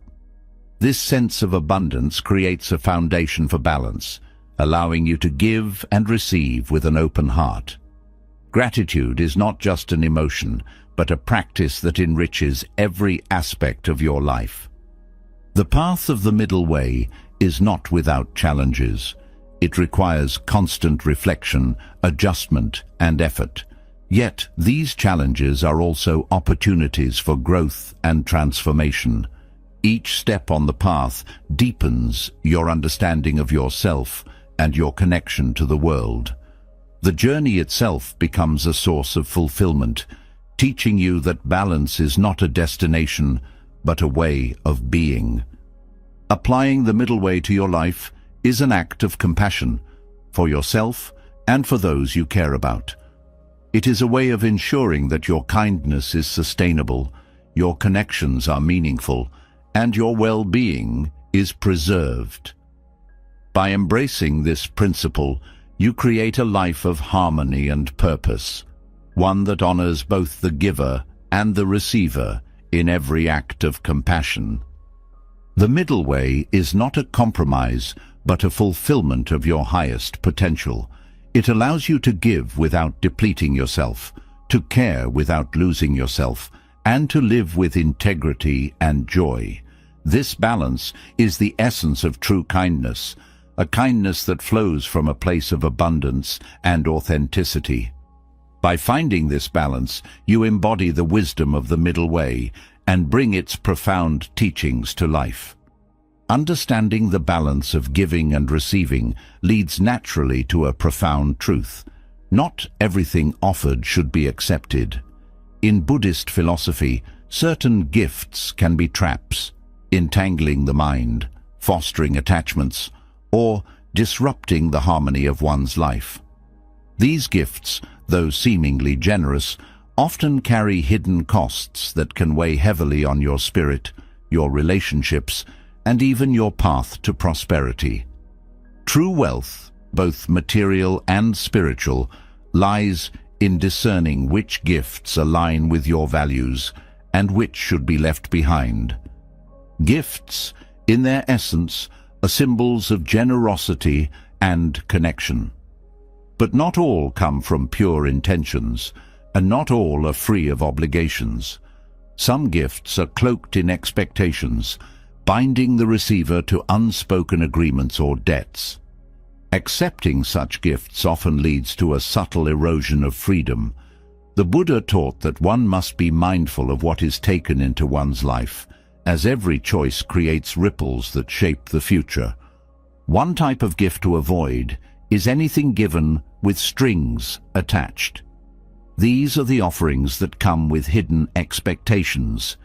This sense of abundance creates a foundation for balance, allowing you to give and receive with an open heart. Gratitude is not just an emotion, but a practice that enriches every aspect of your life. The path of the middle way is not without challenges. It requires constant reflection, adjustment, and effort. Yet, these challenges are also opportunities for growth and transformation. Each step on the path deepens your understanding of yourself and your connection to the world. The journey itself becomes a source of fulfillment, teaching you that balance is not a destination, but a way of being. Applying the middle way to your life is an act of compassion for yourself and for those you care about. It is a way of ensuring that your kindness is sustainable, your connections are meaningful, and your well-being is preserved. By embracing this principle, you create a life of harmony and purpose, one that honors both the giver and the receiver in every act of compassion. The middle way is not a compromise, but a fulfillment of your highest potential. It allows you to give without depleting yourself, to care without losing yourself, and to live with integrity and joy. This balance is the essence of true kindness, a kindness that flows from a place of abundance and authenticity. By finding this balance, you embody the wisdom of the middle way and bring its profound teachings to life. Understanding the balance of giving and receiving leads naturally to a profound truth. Not everything offered should be accepted. In Buddhist philosophy, certain gifts can be traps, entangling the mind, fostering attachments, or disrupting the harmony of one's life. These gifts, though seemingly generous, often carry hidden costs that can weigh heavily on your spirit, your relationships, and even your path to prosperity. True wealth, both material and spiritual, lies in discerning which gifts align with your values and which should be left behind. Gifts, in their essence, are symbols of generosity and connection. But not all come from pure intentions, and not all are free of obligations. Some gifts are cloaked in expectations, binding the receiver to unspoken agreements or debts. Accepting such gifts often leads to a subtle erosion of freedom. The Buddha taught that one must be mindful of what is taken into one's life, as every choice creates ripples that shape the future. One type of gift to avoid is anything given with strings attached. These are the offerings that come with hidden expectations,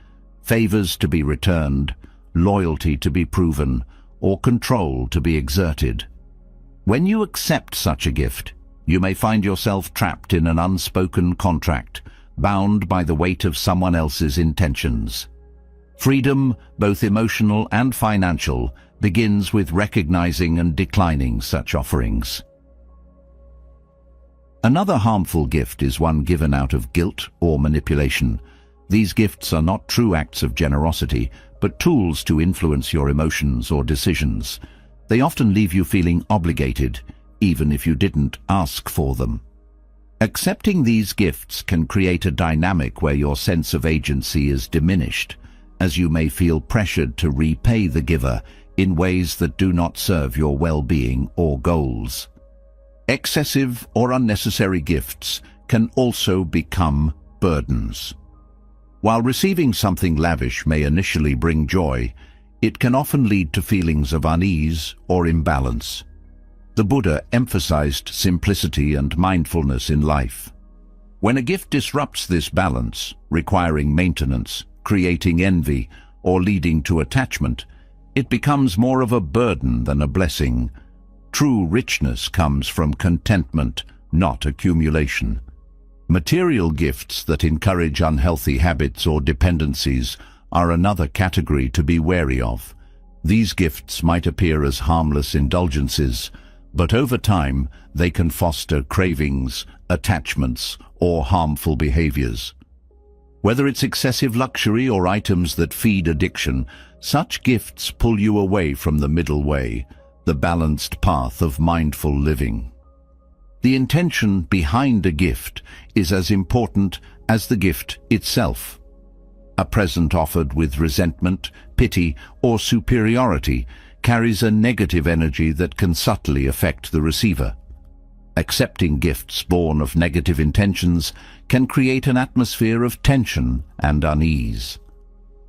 favors to be returned, loyalty to be proven, or control to be exerted. When you accept such a gift, you may find yourself trapped in an unspoken contract, bound by the weight of someone else's intentions. Freedom, both emotional and financial, begins with recognizing and declining such offerings. Another harmful gift is one given out of guilt or manipulation. These gifts are not true acts of generosity, but tools to influence your emotions or decisions. They often leave you feeling obligated, even if you didn't ask for them. Accepting these gifts can create a dynamic where your sense of agency is diminished, as you may feel pressured to repay the giver in ways that do not serve your well-being or goals. Excessive or unnecessary gifts can also become burdens. While receiving something lavish may initially bring joy, it can often lead to feelings of unease or imbalance. The Buddha emphasized simplicity and mindfulness in life. When a gift disrupts this balance, requiring maintenance, creating envy, or leading to attachment, it becomes more of a burden than a blessing. True richness comes from contentment, not accumulation. Material gifts that encourage unhealthy habits or dependencies are another category to be wary of. These gifts might appear as harmless indulgences, But over time, they can foster cravings, attachments, or harmful behaviors. Whether it's excessive luxury or items that feed addiction, such gifts pull you away from the middle way, the balanced path of mindful living. The intention behind a gift is as important as the gift itself. A present offered with resentment, pity, or superiority carries a negative energy that can subtly affect the receiver. Accepting gifts born of negative intentions can create an atmosphere of tension and unease.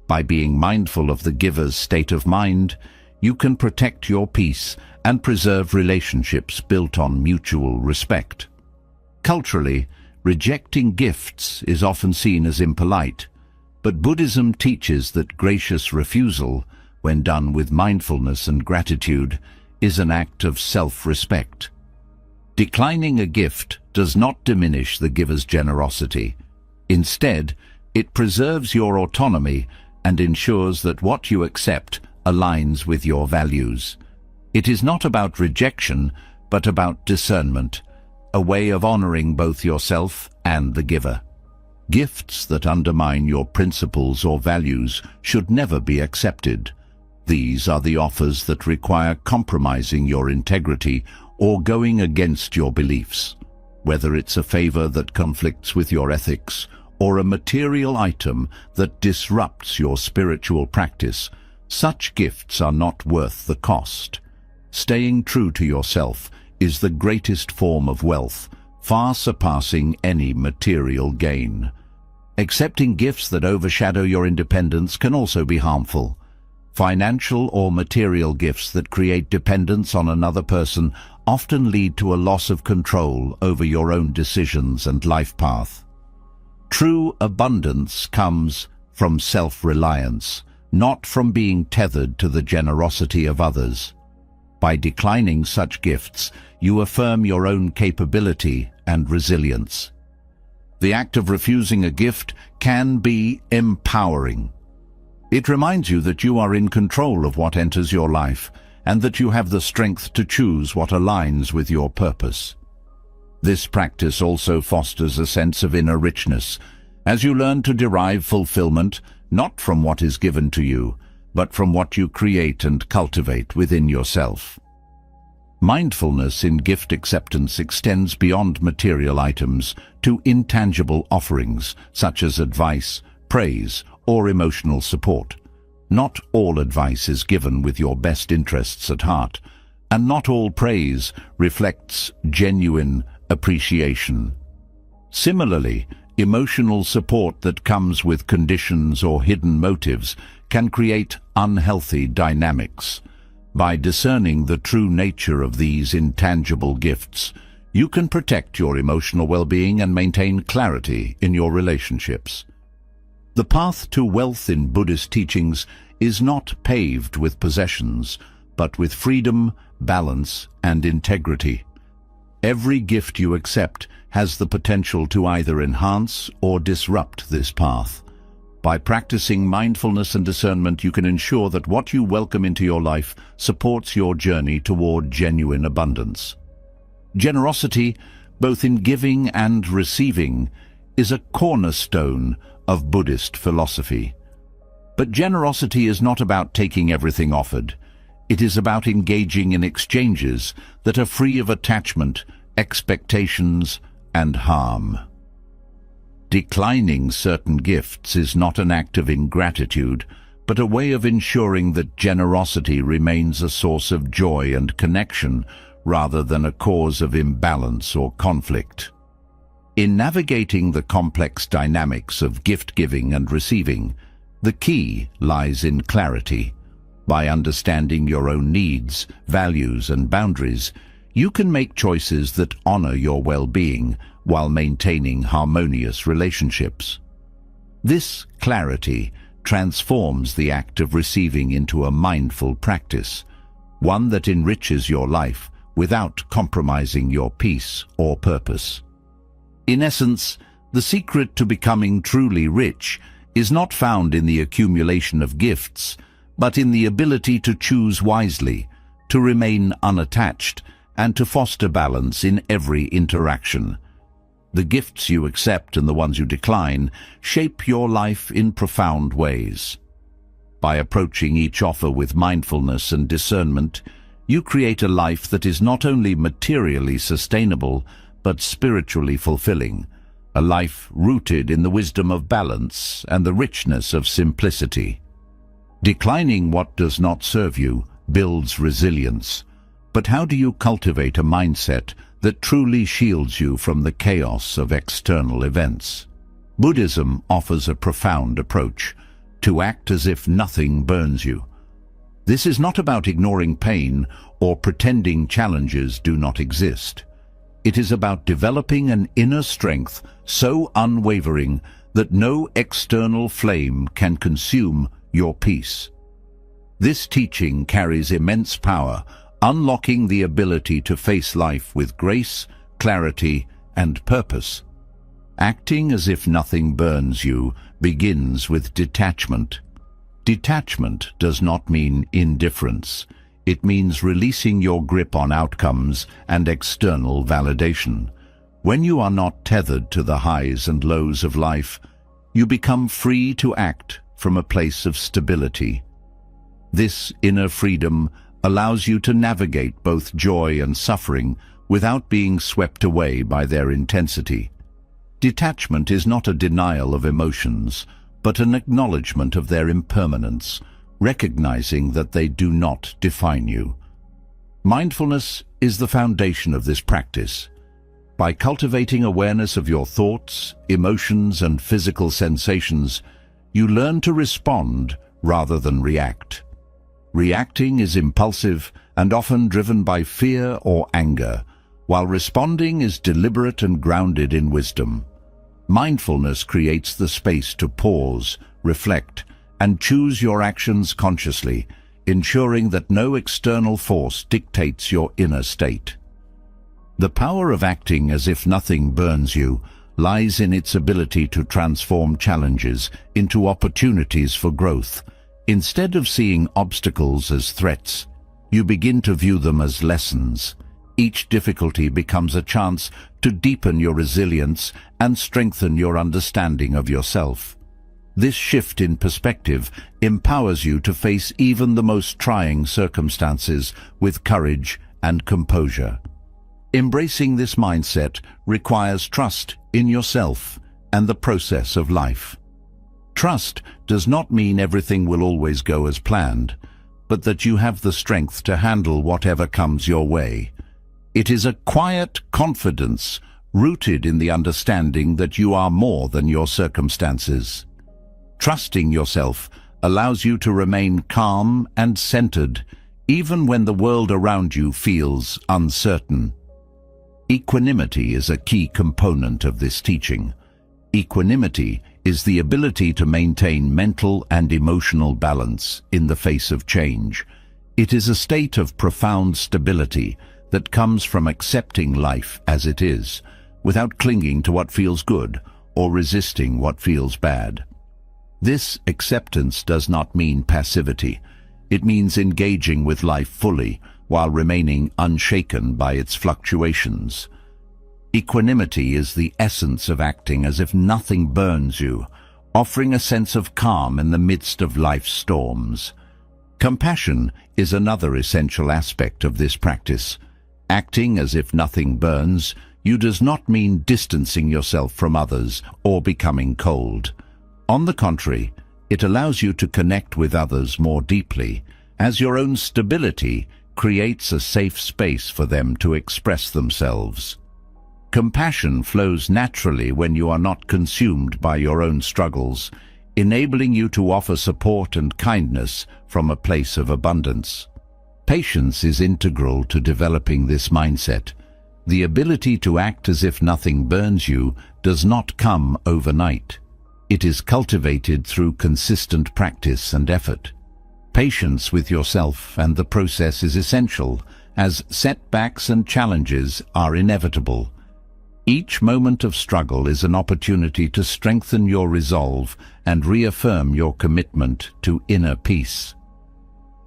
By being mindful of the giver's state of mind, you can protect your peace and preserve relationships built on mutual respect. Culturally, rejecting gifts is often seen as impolite, but Buddhism teaches that gracious refusal, when done with mindfulness and gratitude, is an act of self-respect. Declining a gift does not diminish the giver's generosity. Instead, it preserves your autonomy and ensures that what you accept aligns with your values. It is not about rejection, but about discernment, a way of honoring both yourself and the giver. Gifts that undermine your principles or values should never be accepted. These are the offers that require compromising your integrity or going against your beliefs. Whether it's a favor that conflicts with your ethics or a material item that disrupts your spiritual practice, such gifts are not worth the cost. Staying true to yourself is the greatest form of wealth, far surpassing any material gain. Accepting gifts that overshadow your independence can also be harmful. Financial or material gifts that create dependence on another person often lead to a loss of control over your own decisions and life path. True abundance comes from self-reliance, not from being tethered to the generosity of others. By declining such gifts, you affirm your own capability and resilience. The act of refusing a gift can be empowering. It reminds you that you are in control of what enters your life and that you have the strength to choose what aligns with your purpose. This practice also fosters a sense of inner richness, as you learn to derive fulfillment not from what is given to you, but from what you create and cultivate within yourself. Mindfulness in gift acceptance extends beyond material items to intangible offerings, such as advice, praise, or emotional support. Not all advice is given with your best interests at heart, and not all praise reflects genuine appreciation. Similarly, emotional support that comes with conditions or hidden motives can create unhealthy dynamics. By discerning the true nature of these intangible gifts, you can protect your emotional well-being and maintain clarity in your relationships. The path to wealth in Buddhist teachings is not paved with possessions, but with freedom, balance, and integrity. Every gift you accept has the potential to either enhance or disrupt this path. By practicing mindfulness and discernment, you can ensure that what you welcome into your life supports your journey toward genuine abundance. Generosity, both in giving and receiving, is a cornerstone of Buddhist philosophy. But generosity is not about taking everything offered. It is about engaging in exchanges that are free of attachment, expectations, and harm. Declining certain gifts is not an act of ingratitude, but a way of ensuring that generosity remains a source of joy and connection rather than a cause of imbalance or conflict. In navigating the complex dynamics of gift-giving and receiving, the key lies in clarity. By understanding your own needs, values, and boundaries, you can make choices that honor your well-being while maintaining harmonious relationships. This clarity transforms the act of receiving into a mindful practice, one that enriches your life without compromising your peace or purpose. In essence, the secret to becoming truly rich is not found in the accumulation of gifts, but in the ability to choose wisely, to remain unattached, and to foster balance in every interaction. The gifts you accept and the ones you decline shape your life in profound ways. By approaching each offer with mindfulness and discernment, you create a life that is not only materially sustainable, but spiritually fulfilling, a life rooted in the wisdom of balance and the richness of simplicity. Declining what does not serve you builds resilience. But how do you cultivate a mindset that truly shields you from the chaos of external events? Buddhism offers a profound approach: to act as if nothing burns you. This is not about ignoring pain or pretending challenges do not exist. It is about developing an inner strength so unwavering that no external flame can consume your peace. This teaching carries immense power, unlocking the ability to face life with grace, clarity, and purpose. Acting as if nothing burns you begins with detachment. Detachment does not mean indifference. It means releasing your grip on outcomes and external validation. When you are not tethered to the highs and lows of life, you become free to act from a place of stability. This inner freedom allows you to navigate both joy and suffering without being swept away by their intensity. Detachment is not a denial of emotions, but an acknowledgement of their impermanence, recognizing that they do not define you. Mindfulness is the foundation of this practice. By cultivating awareness of your thoughts, emotions, and physical sensations, you learn to respond rather than react. Reacting is impulsive and often driven by fear or anger, while responding is deliberate and grounded in wisdom. Mindfulness creates the space to pause, reflect, and choose your actions consciously, ensuring that no external force dictates your inner state. The power of acting as if nothing burns you lies in its ability to transform challenges into opportunities for growth. Instead of seeing obstacles as threats, you begin to view them as lessons. Each difficulty becomes a chance to deepen your resilience and strengthen your understanding of yourself. This shift in perspective empowers you to face even the most trying circumstances with courage and composure. Embracing this mindset requires trust in yourself and the process of life. Trust does not mean everything will always go as planned, but that you have the strength to handle whatever comes your way. It is a quiet confidence rooted in the understanding that you are more than your circumstances. Trusting yourself allows you to remain calm and centered, even when the world around you feels uncertain. Equanimity is a key component of this teaching. Equanimity is the ability to maintain mental and emotional balance in the face of change. It is a state of profound stability that comes from accepting life as it is, without clinging to what feels good or resisting what feels bad. This acceptance does not mean passivity. It means engaging with life fully while remaining unshaken by its fluctuations. Equanimity is the essence of acting as if nothing burns you, offering a sense of calm in the midst of life's storms. Compassion is another essential aspect of this practice. Acting as if nothing burns you does not mean distancing yourself from others or becoming cold. On the contrary, it allows you to connect with others more deeply, as your own stability creates a safe space for them to express themselves. Compassion flows naturally when you are not consumed by your own struggles, enabling you to offer support and kindness from a place of abundance. Patience is integral to developing this mindset. The ability to act as if nothing burns you does not come overnight. It is cultivated through consistent practice and effort. Patience with yourself and the process is essential, as setbacks and challenges are inevitable. Each moment of struggle is an opportunity to strengthen your resolve and reaffirm your commitment to inner peace.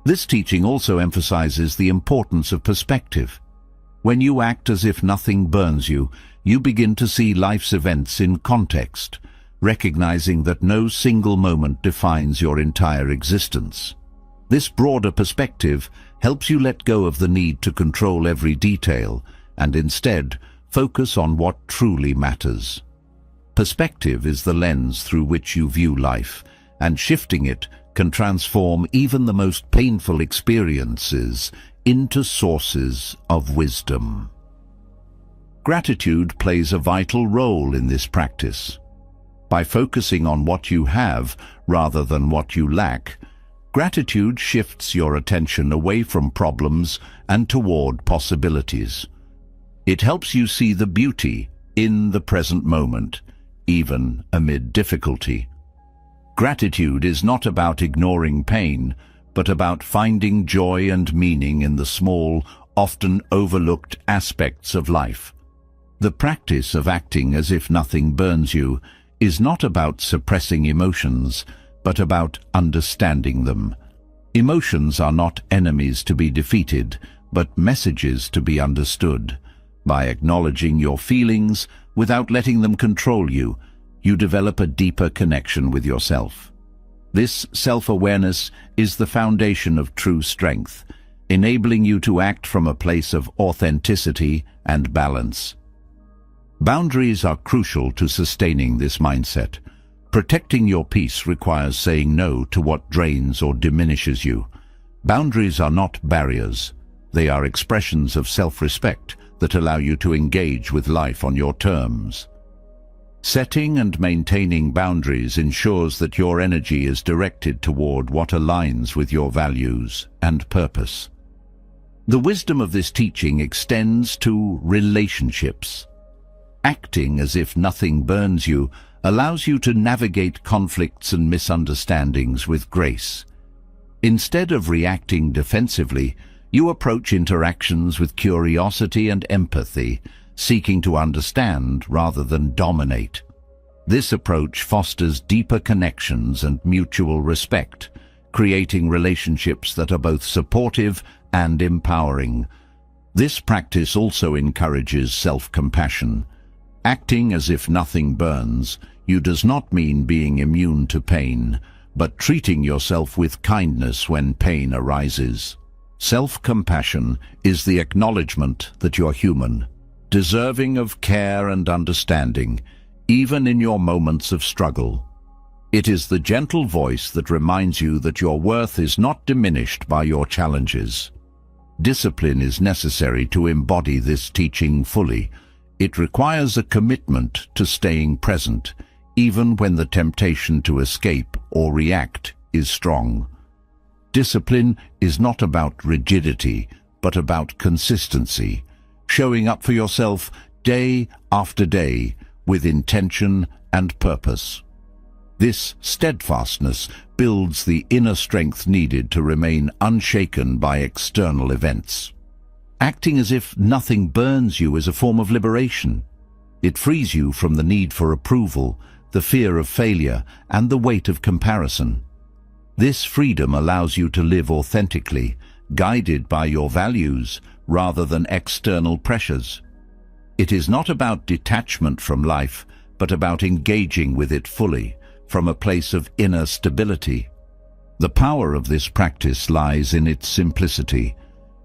This teaching also emphasizes the importance of perspective. When you act as if nothing burns you, you begin to see life's events in context, recognizing that no single moment defines your entire existence. This broader perspective helps you let go of the need to control every detail and instead focus on what truly matters. Perspective is the lens through which you view life, and shifting it can transform even the most painful experiences into sources of wisdom. Gratitude plays a vital role in this practice. By focusing on what you have rather than what you lack, gratitude shifts your attention away from problems and toward possibilities. It helps you see the beauty in the present moment, even amid difficulty. Gratitude is not about ignoring pain, but about finding joy and meaning in the small, often overlooked aspects of life. The practice of acting as if nothing burns you is not about suppressing emotions, but about understanding them. Emotions are not enemies to be defeated, but messages to be understood. By acknowledging your feelings without letting them control you, you develop a deeper connection with yourself. This self-awareness is the foundation of true strength, enabling you to act from a place of authenticity and balance. Boundaries are crucial to sustaining this mindset. Protecting your peace requires saying no to what drains or diminishes you. Boundaries are not barriers. They are expressions of self-respect that allow you to engage with life on your terms. Setting and maintaining boundaries ensures that your energy is directed toward what aligns with your values and purpose. The wisdom of this teaching extends to relationships. Acting as if nothing burns you allows you to navigate conflicts and misunderstandings with grace. Instead of reacting defensively, you approach interactions with curiosity and empathy, seeking to understand rather than dominate. This approach fosters deeper connections and mutual respect, creating relationships that are both supportive and empowering. This practice also encourages self-compassion. Acting as if nothing burns you does not mean being immune to pain, but treating yourself with kindness when pain arises. Self-compassion is the acknowledgement that you're human, deserving of care and understanding, even in your moments of struggle. It is the gentle voice that reminds you that your worth is not diminished by your challenges. Discipline is necessary to embody this teaching fully. It requires a commitment to staying present, even when the temptation to escape or react is strong. Discipline is not about rigidity, but about consistency, showing up for yourself day after day with intention and purpose. This steadfastness builds the inner strength needed to remain unshaken by external events. Acting as if nothing burns you is a form of liberation. It frees you from the need for approval, the fear of failure, and the weight of comparison. This freedom allows you to live authentically, guided by your values rather than external pressures. It is not about detachment from life, but about engaging with it fully, from a place of inner stability. The power of this practice lies in its simplicity.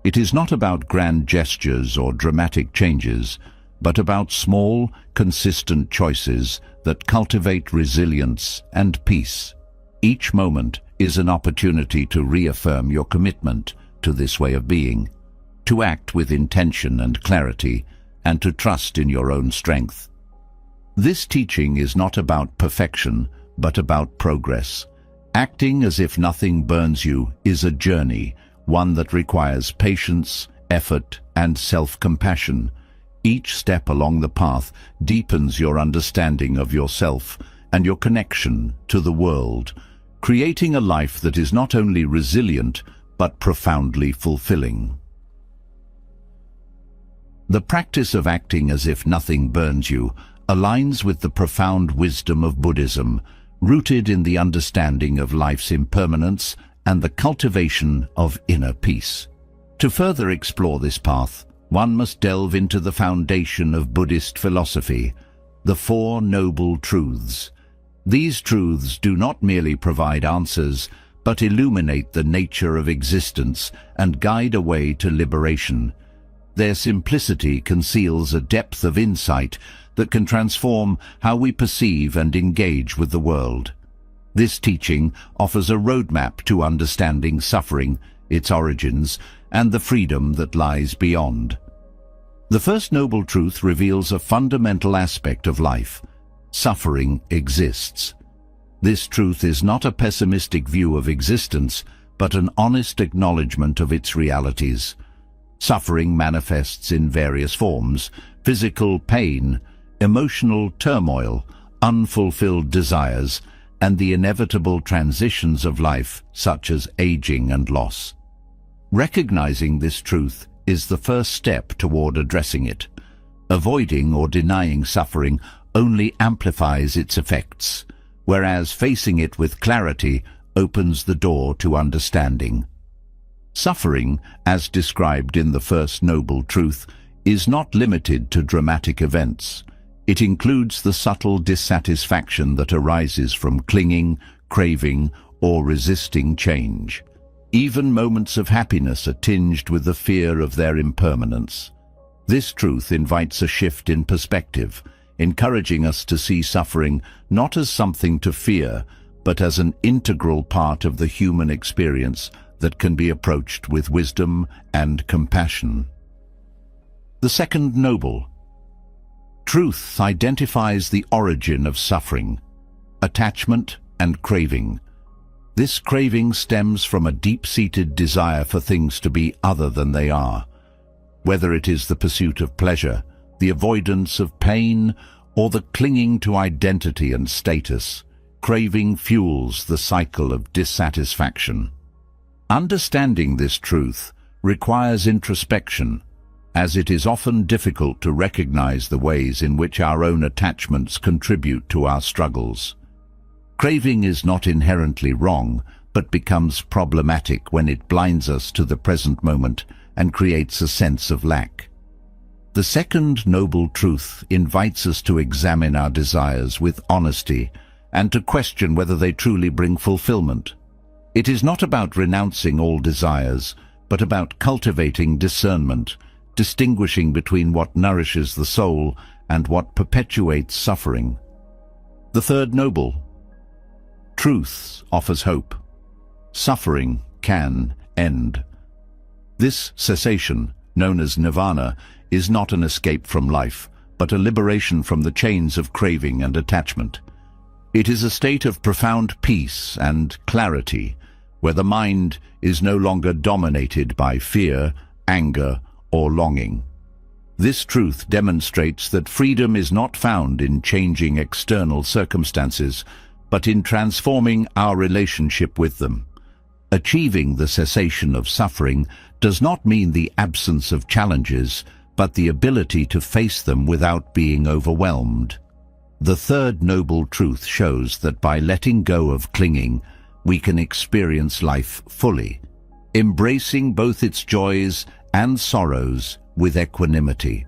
It is not about grand gestures or dramatic changes, but about small, consistent choices that cultivate resilience and peace. Each moment is an opportunity to reaffirm your commitment to this way of being, to act with intention and clarity, and to trust in your own strength. This teaching is not about perfection, but about progress. Acting as if nothing burns you is a journey, one that requires patience, effort, and self-compassion. Each step along the path deepens your understanding of yourself and your connection to the world, creating a life that is not only resilient, but profoundly fulfilling. The practice of acting as if nothing burns you aligns with the profound wisdom of Buddhism, rooted in the understanding of life's impermanence and the cultivation of inner peace. To further explore this path, one must delve into the foundation of Buddhist philosophy, the Four Noble Truths. These truths do not merely provide answers, but illuminate the nature of existence and guide a way to liberation. Their simplicity conceals a depth of insight that can transform how we perceive and engage with the world. This teaching offers a roadmap to understanding suffering, its origins, and the freedom that lies beyond. The first noble truth reveals a fundamental aspect of life. Suffering exists. This truth is not a pessimistic view of existence, but an honest acknowledgement of its realities. Suffering manifests in various forms: physical pain, emotional turmoil, unfulfilled desires, and the inevitable transitions of life, such as aging and loss. Recognizing this truth is the first step toward addressing it. Avoiding or denying suffering only amplifies its effects, whereas facing it with clarity opens the door to understanding. Suffering, as described in the first noble truth, is not limited to dramatic events. It includes the subtle dissatisfaction that arises from clinging, craving, or resisting change. Even moments of happiness are tinged with the fear of their impermanence. This truth invites a shift in perspective, encouraging us to see suffering not as something to fear, but as an integral part of the human experience that can be approached with wisdom and compassion. The second noble truth identifies the origin of suffering: attachment and craving. This craving stems from a deep-seated desire for things to be other than they are. Whether it is the pursuit of pleasure, the avoidance of pain, or the clinging to identity and status, craving fuels the cycle of dissatisfaction. Understanding this truth requires introspection, as it is often difficult to recognize the ways in which our own attachments contribute to our struggles. Craving is not inherently wrong, but becomes problematic when it blinds us to the present moment and creates a sense of lack. The second noble truth invites us to examine our desires with honesty and to question whether they truly bring fulfillment. It is not about renouncing all desires, but about cultivating discernment, distinguishing between what nourishes the soul and what perpetuates suffering. The third noble truth offers hope. Suffering can end. This cessation, known as nirvana, is not an escape from life, but a liberation from the chains of craving and attachment. It is a state of profound peace and clarity, where the mind is no longer dominated by fear, anger, or longing. This truth demonstrates that freedom is not found in changing external circumstances, but in transforming our relationship with them. Achieving the cessation of suffering does not mean the absence of challenges, but the ability to face them without being overwhelmed. The third noble truth shows that by letting go of clinging, we can experience life fully, embracing both its joys and sorrows with equanimity.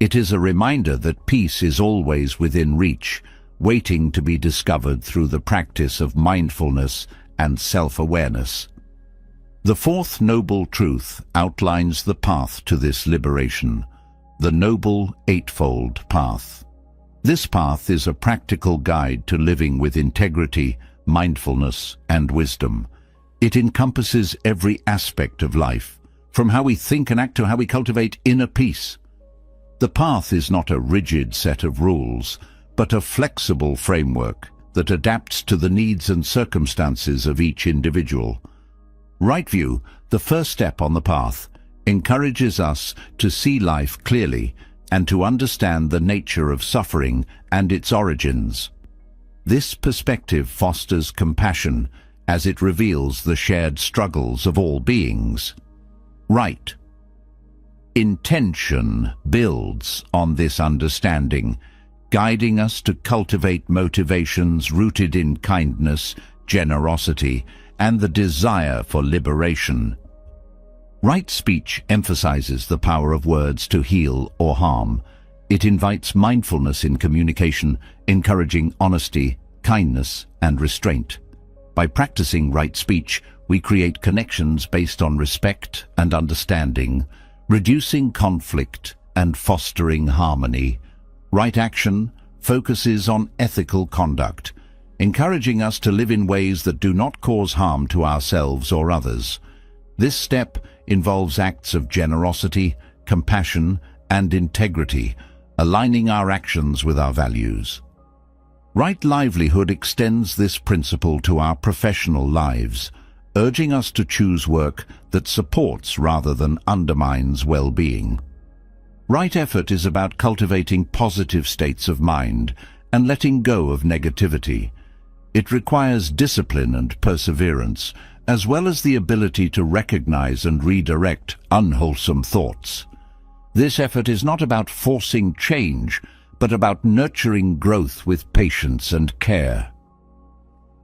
It is a reminder that peace is always within reach, waiting to be discovered through the practice of mindfulness and self-awareness. The fourth noble truth outlines the path to this liberation, the Noble Eightfold Path. This path is a practical guide to living with integrity, mindfulness, and wisdom. It encompasses every aspect of life, from how we think and act to how we cultivate inner peace. The path is not a rigid set of rules, but a flexible framework that adapts to the needs and circumstances of each individual. Right view, the first step on the path, encourages us to see life clearly and to understand the nature of suffering and its origins. This perspective fosters compassion as it reveals the shared struggles of all beings. Right intention builds on this understanding, guiding us to cultivate motivations rooted in kindness, generosity, and the desire for liberation. Right speech emphasizes the power of words to heal or harm. It invites mindfulness in communication, encouraging honesty, kindness, and restraint. By practicing right speech, we create connections based on respect and understanding, reducing conflict and fostering harmony. Right action focuses on ethical conduct, encouraging us to live in ways that do not cause harm to ourselves or others. This step involves acts of generosity, compassion, and integrity, aligning our actions with our values. Right livelihood extends this principle to our professional lives, urging us to choose work that supports rather than undermines well-being. Right effort is about cultivating positive states of mind and letting go of negativity. It requires discipline and perseverance, as well as the ability to recognize and redirect unwholesome thoughts. This effort is not about forcing change, but about nurturing growth with patience and care.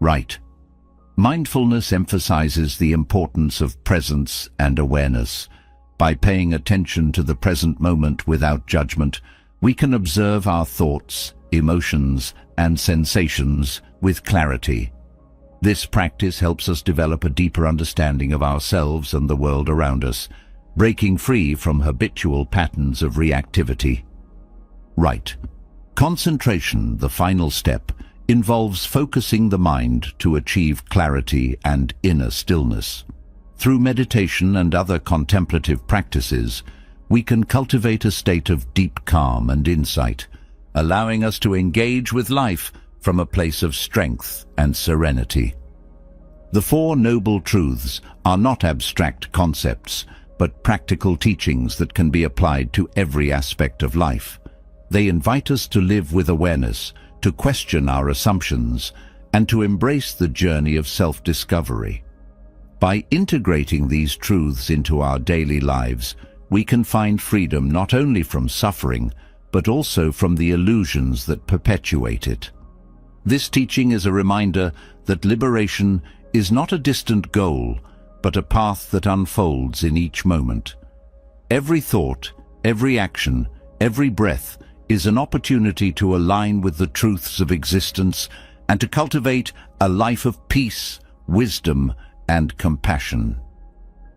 Right. Mindfulness emphasizes the importance of presence and awareness. By paying attention to the present moment without judgment, we can observe our thoughts, emotions, and sensations with clarity. This practice helps us develop a deeper understanding of ourselves and the world around us, breaking free from habitual patterns of reactivity. Right. Concentration, the final step, involves focusing the mind to achieve clarity and inner stillness. Through meditation and other contemplative practices, we can cultivate a state of deep calm and insight, allowing us to engage with life from a place of strength and serenity. The Four Noble Truths are not abstract concepts, but practical teachings that can be applied to every aspect of life. They invite us to live with awareness, to question our assumptions, and to embrace the journey of self-discovery. By integrating these truths into our daily lives, we can find freedom not only from suffering, but also from the illusions that perpetuate it. This teaching is a reminder that liberation is not a distant goal, but a path that unfolds in each moment. Every thought, every action, every breath is an opportunity to align with the truths of existence and to cultivate a life of peace, wisdom, and compassion.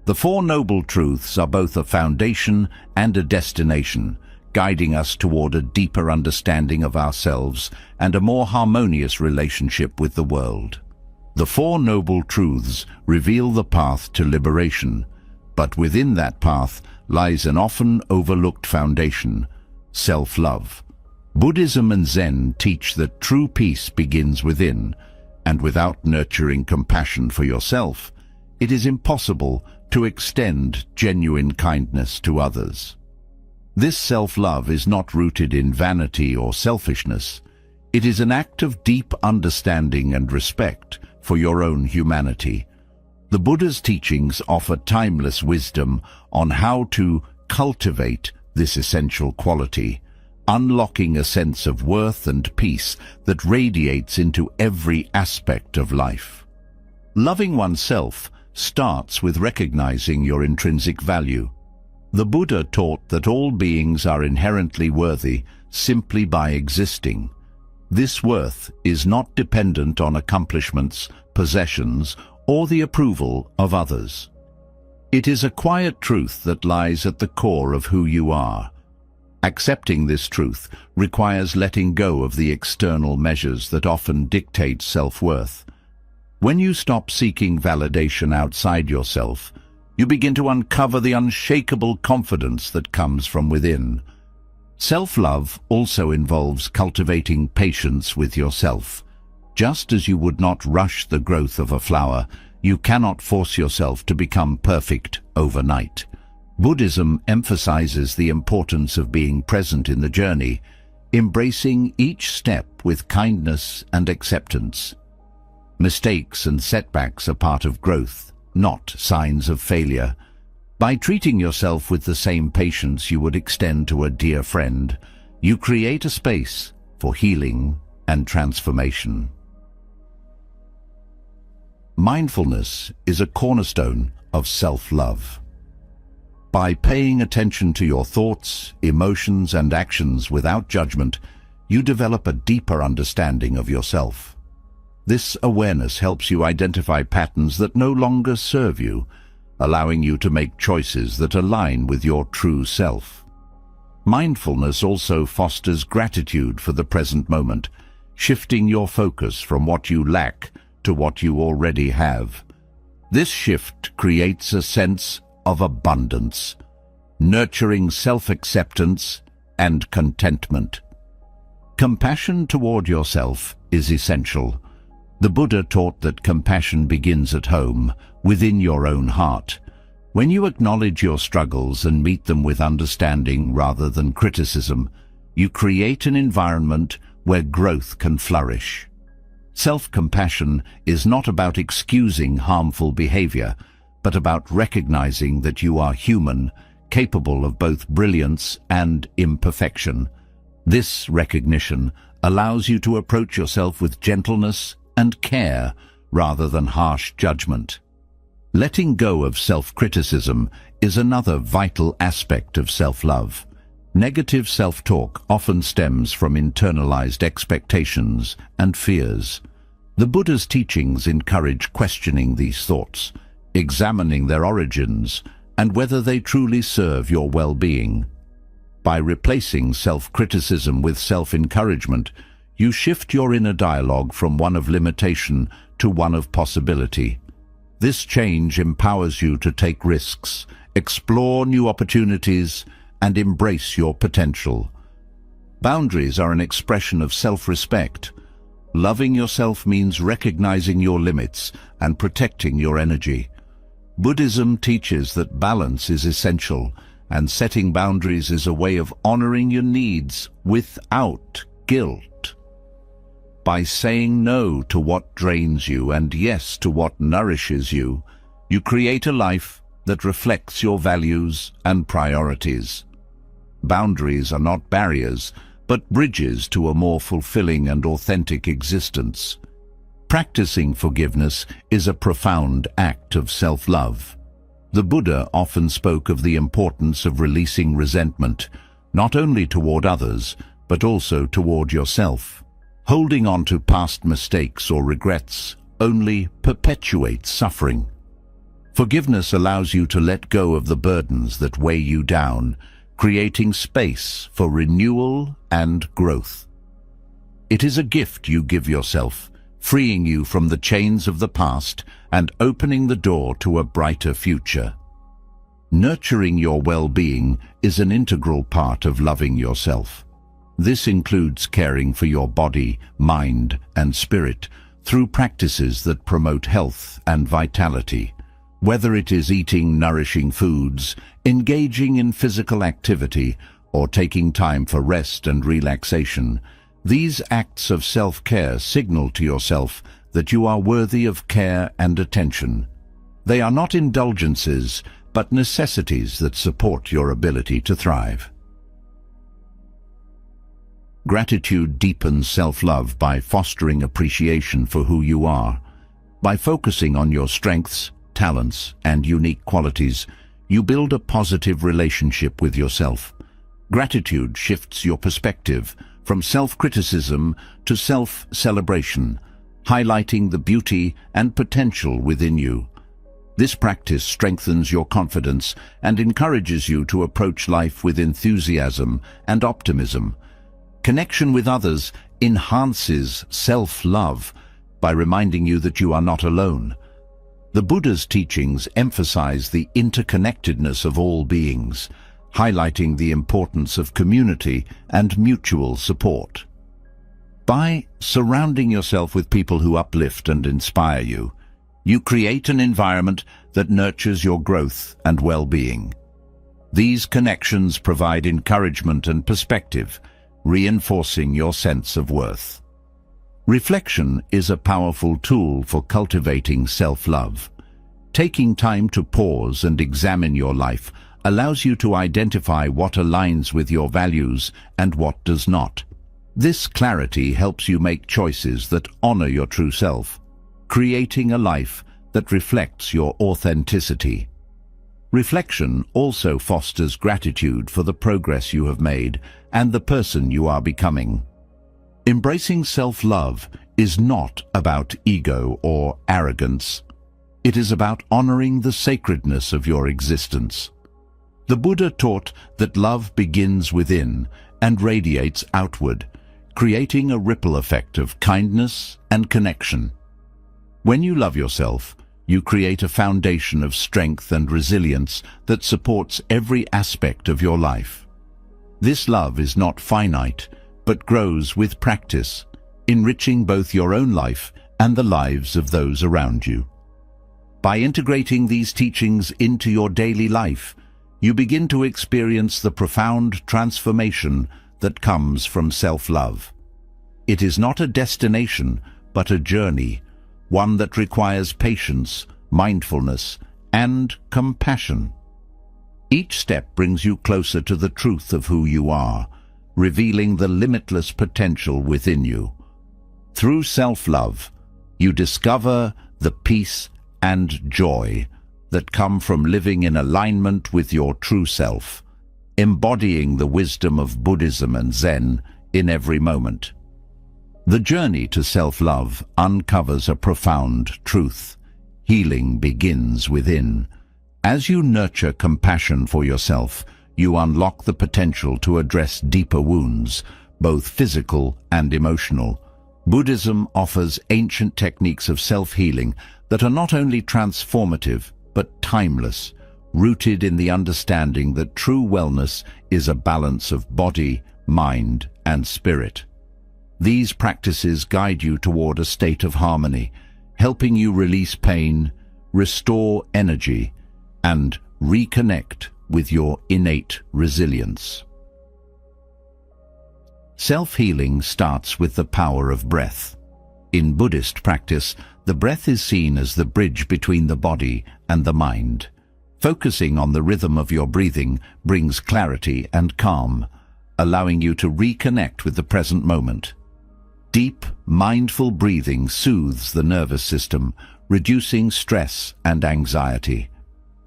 The Four Noble Truths are both a foundation and a destination, guiding us toward a deeper understanding of ourselves and a more harmonious relationship with the world. The Four Noble Truths reveal the path to liberation, but within that path lies an often overlooked foundation: self-love. Buddhism and Zen teach that true peace begins within, and without nurturing compassion for yourself, it is impossible to extend genuine kindness to others. This self-love is not rooted in vanity or selfishness. It is an act of deep understanding and respect for your own humanity. The Buddha's teachings offer timeless wisdom on how to cultivate this essential quality, unlocking a sense of worth and peace that radiates into every aspect of life. Loving oneself starts with recognizing your intrinsic value. The Buddha taught that all beings are inherently worthy simply by existing. This worth is not dependent on accomplishments, possessions, or the approval of others. It is a quiet truth that lies at the core of who you are. Accepting this truth requires letting go of the external measures that often dictate self-worth. When you stop seeking validation outside yourself, you begin to uncover the unshakable confidence that comes from within. Self-love also involves cultivating patience with yourself. Just as you would not rush the growth of a flower, you cannot force yourself to become perfect overnight. Buddhism emphasizes the importance of being present in the journey, embracing each step with kindness and acceptance. Mistakes and setbacks are part of growth, not signs of failure. By treating yourself with the same patience you would extend to a dear friend, you create a space for healing and transformation. Mindfulness is a cornerstone of self-love. By paying attention to your thoughts, emotions, and actions without judgment, you develop a deeper understanding of yourself. This awareness helps you identify patterns that no longer serve you, allowing you to make choices that align with your true self. Mindfulness also fosters gratitude for the present moment, shifting your focus from what you lack to what you already have. This shift creates a sense of abundance, nurturing self-acceptance and contentment. Compassion toward yourself is essential. The Buddha taught that compassion begins at home, within your own heart. When you acknowledge your struggles and meet them with understanding rather than criticism, you create an environment where growth can flourish. Self-compassion is not about excusing harmful behavior, but about recognizing that you are human, capable of both brilliance and imperfection. This recognition allows you to approach yourself with gentleness and care rather than harsh judgment. Letting go of self-criticism is another vital aspect of self-love. Negative self-talk often stems from internalized expectations and fears. The Buddha's teachings encourage questioning these thoughts, examining their origins, and whether they truly serve your well-being. By replacing self-criticism with self-encouragement, you shift your inner dialogue from one of limitation to one of possibility. This change empowers you to take risks, explore new opportunities, and embrace your potential. Boundaries are an expression of self-respect. Loving yourself means recognizing your limits and protecting your energy. Buddhism teaches that balance is essential, and setting boundaries is a way of honoring your needs without guilt. By saying no to what drains you and yes to what nourishes you, you create a life that reflects your values and priorities. Boundaries are not barriers, but bridges to a more fulfilling and authentic existence. Practicing forgiveness is a profound act of self-love. The Buddha often spoke of the importance of releasing resentment, not only toward others, but also toward yourself. Holding on to past mistakes or regrets only perpetuates suffering. Forgiveness allows you to let go of the burdens that weigh you down, creating space for renewal and growth. It is a gift you give yourself, freeing you from the chains of the past and opening the door to a brighter future. Nurturing your well-being is an integral part of loving yourself. This includes caring for your body, mind, and spirit through practices that promote health and vitality. Whether it is eating nourishing foods, engaging in physical activity, or taking time for rest and relaxation, these acts of self-care signal to yourself that you are worthy of care and attention. They are not indulgences, but necessities that support your ability to thrive. Gratitude deepens self-love by fostering appreciation for who you are. By focusing on your strengths, talents, and unique qualities, you build a positive relationship with yourself. Gratitude shifts your perspective from self-criticism to self-celebration, highlighting the beauty and potential within you. This practice strengthens your confidence and encourages you to approach life with enthusiasm and optimism. Connection with others enhances self-love by reminding you that you are not alone. The Buddha's teachings emphasize the interconnectedness of all beings, highlighting the importance of community and mutual support. By surrounding yourself with people who uplift and inspire you, you create an environment that nurtures your growth and well-being. These connections provide encouragement and perspective, reinforcing your sense of worth. Reflection is a powerful tool for cultivating self-love. Taking time to pause and examine your life allows you to identify what aligns with your values and what does not. This clarity helps you make choices that honor your true self, creating a life that reflects your authenticity. Reflection also fosters gratitude for the progress you have made and the person you are becoming. Embracing self-love is not about ego or arrogance. It is about honoring the sacredness of your existence. The Buddha taught that love begins within and radiates outward, creating a ripple effect of kindness and connection. When you love yourself, you create a foundation of strength and resilience that supports every aspect of your life. This love is not finite, but grows with practice, enriching both your own life and the lives of those around you. By integrating these teachings into your daily life, you begin to experience the profound transformation that comes from self-love. It is not a destination, but a journey, one that requires patience, mindfulness, and compassion. Each step brings you closer to the truth of who you are, revealing the limitless potential within you. Through self-love, you discover the peace and joy that come from living in alignment with your true self, embodying the wisdom of Buddhism and Zen in every moment. The journey to self-love uncovers a profound truth. Healing begins within. As you nurture compassion for yourself, you unlock the potential to address deeper wounds, both physical and emotional. Buddhism offers ancient techniques of self-healing that are not only transformative, but timeless, rooted in the understanding that true wellness is a balance of body, mind, and spirit. These practices guide you toward a state of harmony, helping you release pain, restore energy, and reconnect with your innate resilience. Self-healing starts with the power of breath. In Buddhist practice, the breath is seen as the bridge between the body and the mind. Focusing on the rhythm of your breathing brings clarity and calm, allowing you to reconnect with the present moment. Deep, mindful breathing soothes the nervous system, reducing stress and anxiety.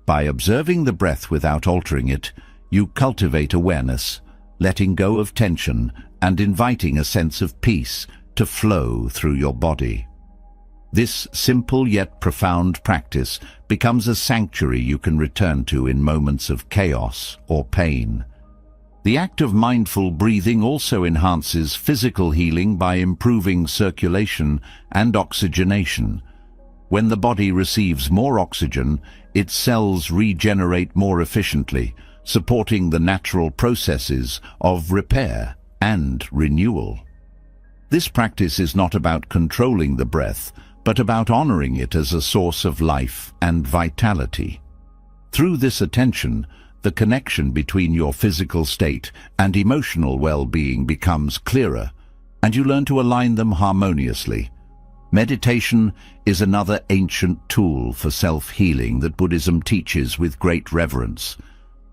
By observing the breath without altering it, you cultivate awareness, letting go of tension and inviting a sense of peace to flow through your body. This simple yet profound practice becomes a sanctuary you can return to in moments of chaos or pain. The act of mindful breathing also enhances physical healing by improving circulation and oxygenation. When the body receives more oxygen, its cells regenerate more efficiently, supporting the natural processes of repair and renewal. This practice is not about controlling the breath, but about honoring it as a source of life and vitality. Through this attention, the connection between your physical state and emotional well-being becomes clearer, and you learn to align them harmoniously. Meditation is another ancient tool for self-healing that Buddhism teaches with great reverence.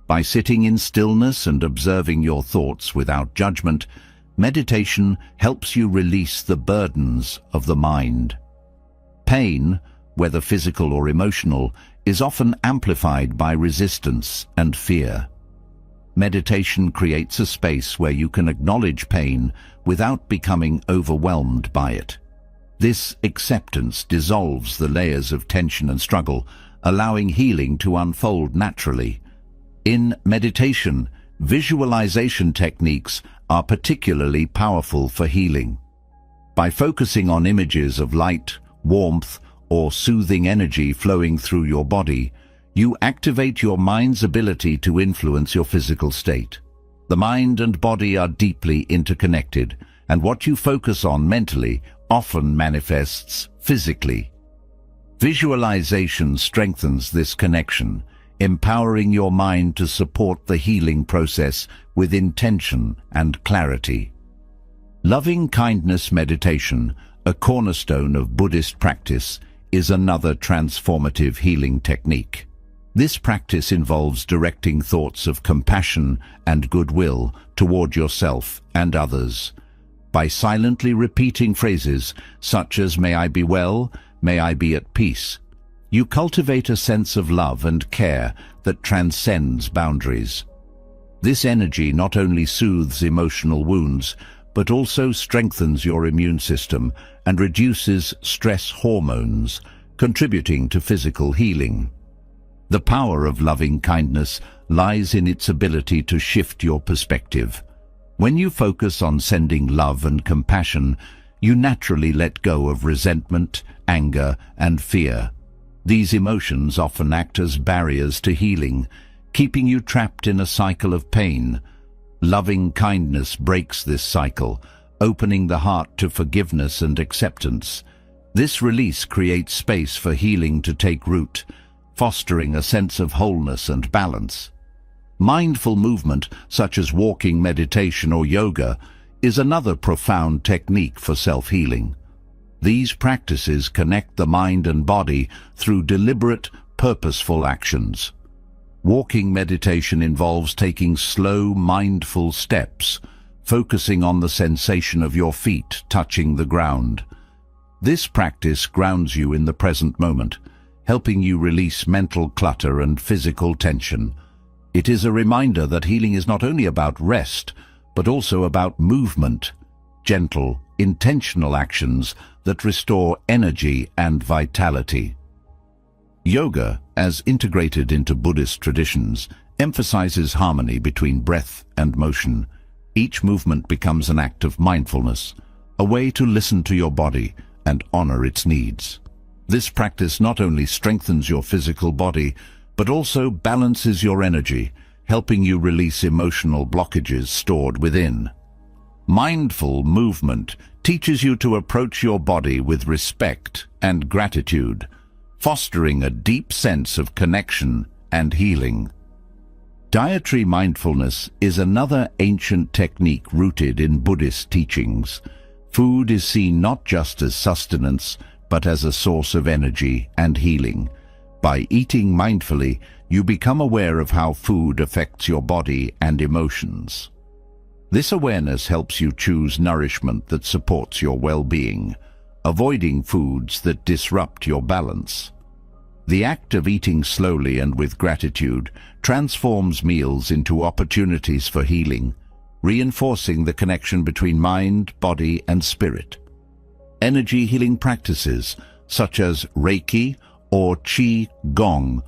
By sitting in stillness and observing your thoughts without judgment, meditation helps you release the burdens of the mind. Pain, whether physical or emotional, is often amplified by resistance and fear. Meditation creates a space where you can acknowledge pain without becoming overwhelmed by it. This acceptance dissolves the layers of tension and struggle, allowing healing to unfold naturally. In meditation, visualization techniques are particularly powerful for healing. By focusing on images of light, warmth, or soothing energy flowing through your body, you activate your mind's ability to influence your physical state. The mind and body are deeply interconnected, and what you focus on mentally often manifests physically. Visualization strengthens this connection, empowering your mind to support the healing process with intention and clarity. Loving kindness meditation, a cornerstone of Buddhist practice, is another transformative healing technique. This practice involves directing thoughts of compassion and goodwill toward yourself and others. By silently repeating phrases such as "May I be well," "May I be at peace," you cultivate a sense of love and care that transcends boundaries. This energy not only soothes emotional wounds, but also strengthens your immune system and reduces stress hormones, contributing to physical healing. The power of loving kindness lies in its ability to shift your perspective. When you focus on sending love and compassion, you naturally let go of resentment, anger, and fear. These emotions often act as barriers to healing, keeping you trapped in a cycle of pain. Loving kindness breaks this cycle, opening the heart to forgiveness and acceptance. This release creates space for healing to take root, fostering a sense of wholeness and balance. Mindful movement, such as walking, meditation, or yoga, is another profound technique for self-healing. These practices connect the mind and body through deliberate, purposeful actions. Walking meditation involves taking slow, mindful steps, focusing on the sensation of your feet touching the ground. This practice grounds you in the present moment, helping you release mental clutter and physical tension. It is a reminder that healing is not only about rest, but also about movement, gentle, intentional actions that restore energy and vitality. Yoga, as integrated into Buddhist traditions, emphasizes harmony between breath and motion. Each movement becomes an act of mindfulness, a way to listen to your body and honor its needs. This practice not only strengthens your physical body, but also balances your energy, helping you release emotional blockages stored within. Mindful movement teaches you to approach your body with respect and gratitude, fostering a deep sense of connection and healing. Dietary mindfulness is another ancient technique rooted in Buddhist teachings. Food is seen not just as sustenance, but as a source of energy and healing. By eating mindfully, you become aware of how food affects your body and emotions. This awareness helps you choose nourishment that supports your well-being, avoiding foods that disrupt your balance. The act of eating slowly and with gratitude transforms meals into opportunities for healing, reinforcing the connection between mind, body, and spirit. Energy healing practices, such as Reiki or Qi Gong,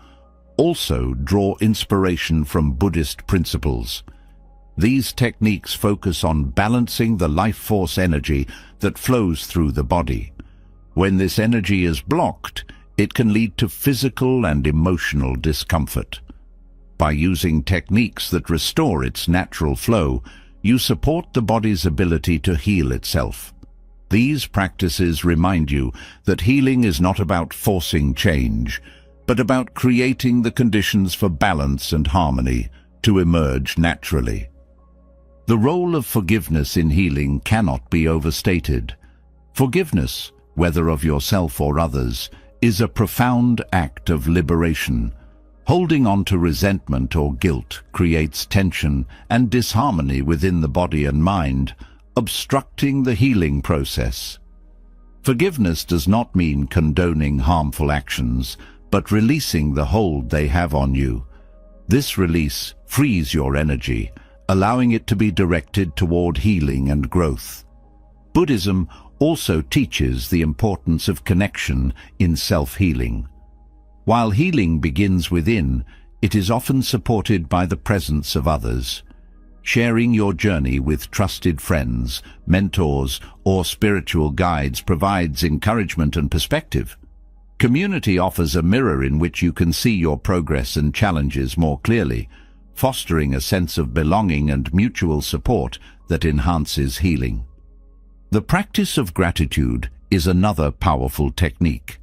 also draw inspiration from Buddhist principles. These techniques focus on balancing the life force energy that flows through the body. When this energy is blocked, it can lead to physical and emotional discomfort. By using techniques that restore its natural flow, you support the body's ability to heal itself. These practices remind you that healing is not about forcing change, but about creating the conditions for balance and harmony to emerge naturally. The role of forgiveness in healing cannot be overstated. Forgiveness, whether of yourself or others, is a profound act of liberation. Holding on to resentment or guilt creates tension and disharmony within the body and mind, obstructing the healing process. Forgiveness does not mean condoning harmful actions, but releasing the hold they have on you. This release frees your energy, allowing it to be directed toward healing and growth. Buddhism also teaches the importance of connection in self-healing. While healing begins within, it is often supported by the presence of others. Sharing your journey with trusted friends, mentors, or spiritual guides provides encouragement and perspective. Community offers a mirror in which you can see your progress and challenges more clearly, fostering a sense of belonging and mutual support that enhances healing. The practice of gratitude is another powerful technique.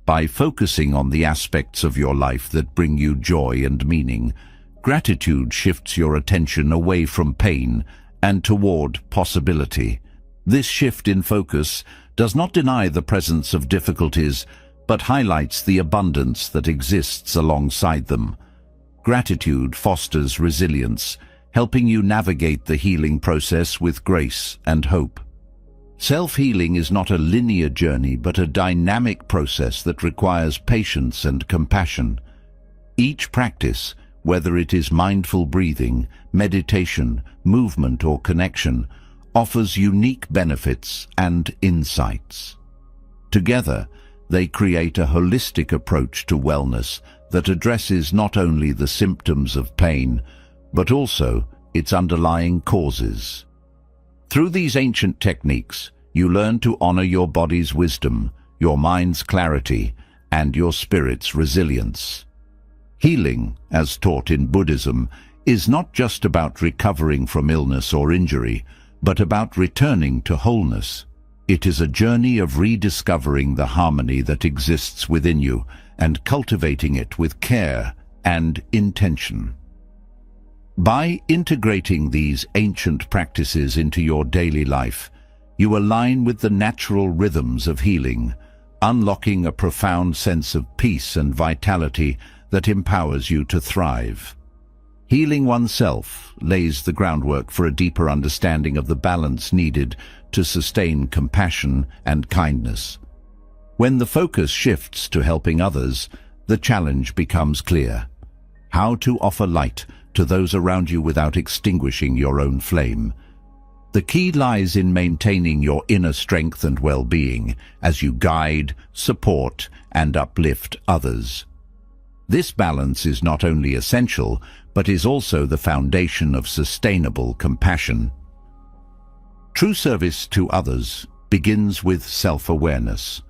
By focusing on the aspects of your life that bring you joy and meaning, gratitude shifts your attention away from pain and toward possibility. This shift in focus does not deny the presence of difficulties, but highlights the abundance that exists alongside them. Gratitude fosters resilience, helping you navigate the healing process with grace and hope. Self-healing is not a linear journey but a dynamic process that requires patience and compassion. Each practice, whether it is mindful breathing, meditation, movement or connection, offers unique benefits and insights. Together, they create a holistic approach to wellness that addresses not only the symptoms of pain, but also its underlying causes. Through these ancient techniques, you learn to honor your body's wisdom, your mind's clarity, and your spirit's resilience. Healing, as taught in Buddhism, is not just about recovering from illness or injury, but about returning to wholeness. It is a journey of rediscovering the harmony that exists within you and cultivating it with care and intention. By integrating these ancient practices into your daily life, you align with the natural rhythms of healing, unlocking a profound sense of peace and vitality that empowers you to thrive. Healing oneself lays the groundwork for a deeper understanding of the balance needed to sustain compassion and kindness. When the focus shifts to helping others, the challenge becomes clear: how to offer light to those around you without extinguishing your own flame. The key lies in maintaining your inner strength and well-being as you guide, support, and uplift others. This balance is not only essential, but is also the foundation of sustainable compassion. True service to others begins with self-awareness.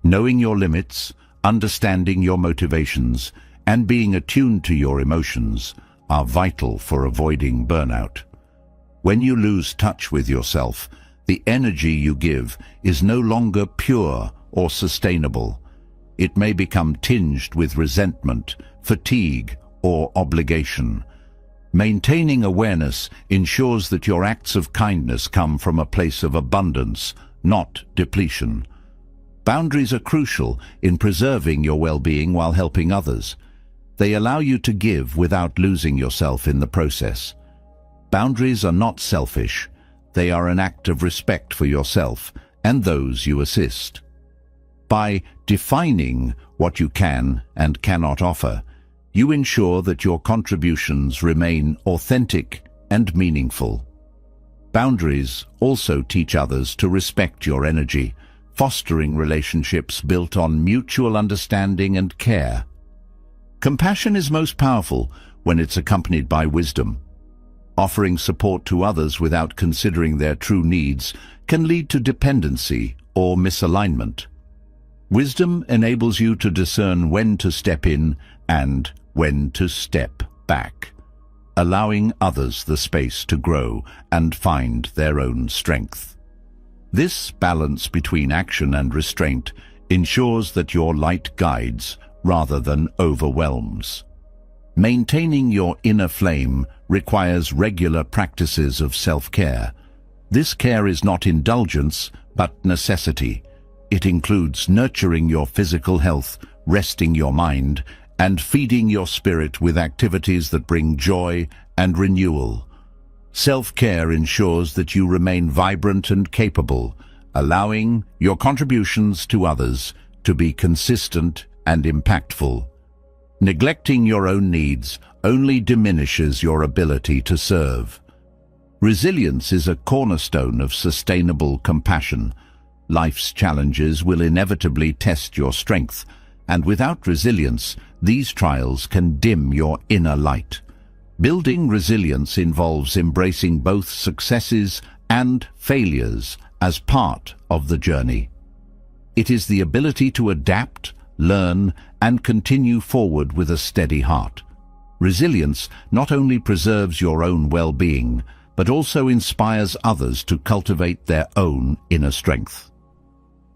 Knowing your limits, understanding your motivations, and being attuned to your emotions are vital for avoiding burnout. When you lose touch with yourself, the energy you give is no longer pure or sustainable. It may become tinged with resentment, fatigue, or obligation. Maintaining awareness ensures that your acts of kindness come from a place of abundance, not depletion. Boundaries are crucial in preserving your well-being while helping others. They allow you to give without losing yourself in the process. Boundaries are not selfish. They are an act of respect for yourself and those you assist. By defining what you can and cannot offer, you ensure that your contributions remain authentic and meaningful. Boundaries also teach others to respect your energy, fostering relationships built on mutual understanding and care. Compassion is most powerful when it's accompanied by wisdom. Offering support to others without considering their true needs can lead to dependency or misalignment. Wisdom enables you to discern when to step in and when to step back, allowing others the space to grow and find their own strength. This balance between action and restraint ensures that your light guides rather than overwhelms. Maintaining your inner flame requires regular practices of self-care. This care is not indulgence, but necessity. It includes nurturing your physical health, resting your mind, and feeding your spirit with activities that bring joy and renewal. Self-care ensures that you remain vibrant and capable, allowing your contributions to others to be consistent and impactful. Neglecting your own needs only diminishes your ability to serve. Resilience is a cornerstone of sustainable compassion. Life's challenges will inevitably test your strength, and without resilience, these trials can dim your inner light. Building resilience involves embracing both successes and failures as part of the journey. It is the ability to adapt, learn, and continue forward with a steady heart. Resilience not only preserves your own well-being, but also inspires others to cultivate their own inner strength.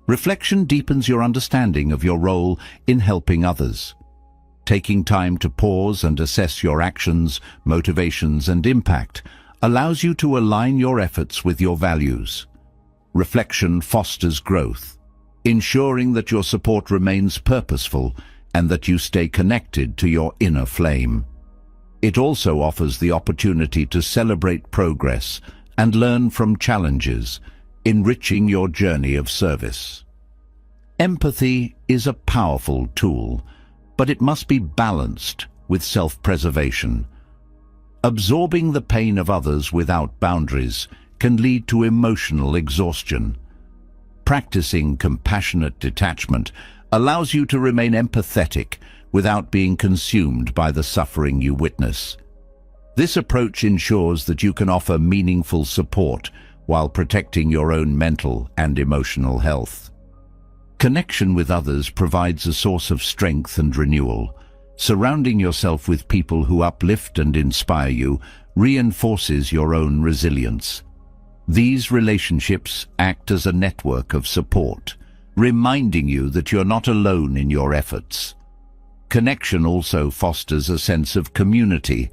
Reflection deepens your understanding of your role in helping others. Taking time to pause and assess your actions, motivations, and impact allows you to align your efforts with your values. Reflection fosters growth, ensuring that your support remains purposeful and that you stay connected to your inner flame. It also offers the opportunity to celebrate progress and learn from challenges, enriching your journey of service. Empathy is a powerful tool, but it must be balanced with self-preservation. Absorbing the pain of others without boundaries can lead to emotional exhaustion. Practicing compassionate detachment allows you to remain empathetic without being consumed by the suffering you witness. This approach ensures that you can offer meaningful support while protecting your own mental and emotional health. Connection with others provides a source of strength and renewal. Surrounding yourself with people who uplift and inspire you reinforces your own resilience. These relationships act as a network of support, reminding you that you're not alone in your efforts. Connection also fosters a sense of community,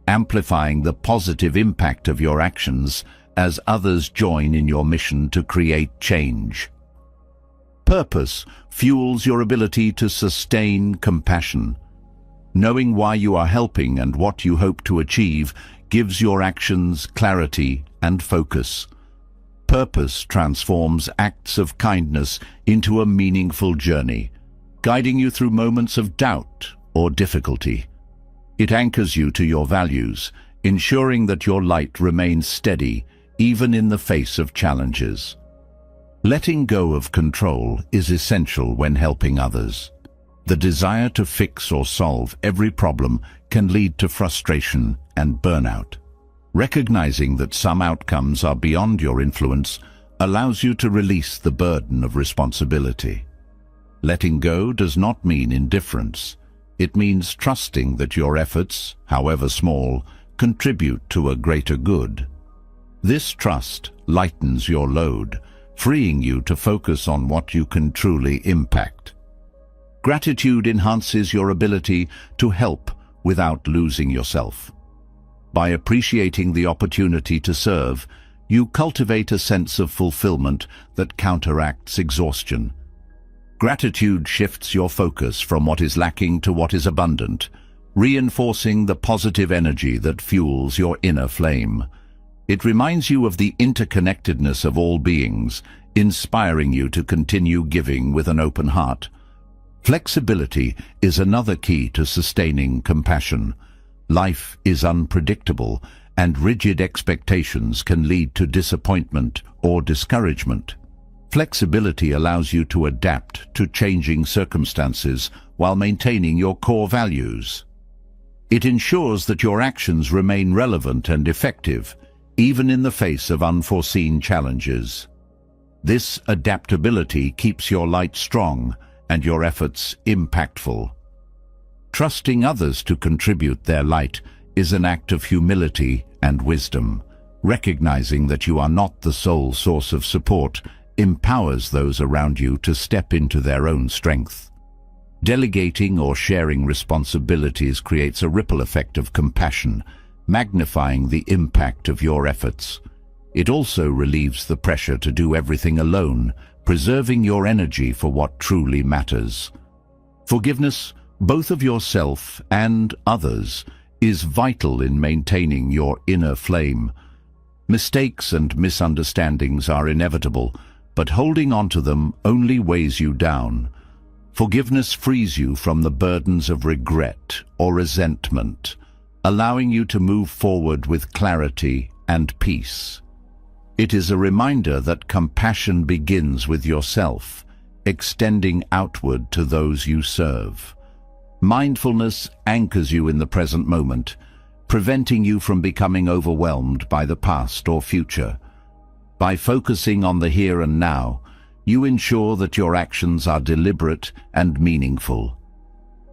amplifying the positive impact of your actions as others join in your mission to create change. Purpose fuels your ability to sustain compassion. Knowing why you are helping and what you hope to achieve gives your actions clarity and focus. Purpose transforms acts of kindness into a meaningful journey, guiding you through moments of doubt or difficulty. It anchors you to your values, ensuring that your light remains steady even in the face of challenges. Letting go of control is essential when helping others. The desire to fix or solve every problem can lead to frustration and burnout. Recognizing that some outcomes are beyond your influence allows you to release the burden of responsibility. Letting go does not mean indifference. It means trusting that your efforts, however small, contribute to a greater good. This trust lightens your load, freeing you to focus on what you can truly impact. Gratitude enhances your ability to help without losing yourself. By appreciating the opportunity to serve, you cultivate a sense of fulfillment that counteracts exhaustion. Gratitude shifts your focus from what is lacking to what is abundant, reinforcing the positive energy that fuels your inner flame. It reminds you of the interconnectedness of all beings, inspiring you to continue giving with an open heart. Flexibility is another key to sustaining compassion. Life is unpredictable, and rigid expectations can lead to disappointment or discouragement. Flexibility allows you to adapt to changing circumstances while maintaining your core values. It ensures that your actions remain relevant and effective, even in the face of unforeseen challenges. This adaptability keeps your light strong and your efforts impactful. Trusting others to contribute their light is an act of humility and wisdom. Recognizing that you are not the sole source of support empowers those around you to step into their own strength. Delegating or sharing responsibilities creates a ripple effect of compassion, magnifying the impact of your efforts. It also relieves the pressure to do everything alone, preserving your energy for what truly matters. Forgiveness, both of yourself and others, is vital in maintaining your inner flame. Mistakes and misunderstandings are inevitable, but holding on to them only weighs you down. Forgiveness frees you from the burdens of regret or resentment, allowing you to move forward with clarity and peace. It is a reminder that compassion begins with yourself, extending outward to those you serve. Mindfulness anchors you in the present moment, preventing you from becoming overwhelmed by the past or future. By focusing on the here and now, you ensure that your actions are deliberate and meaningful.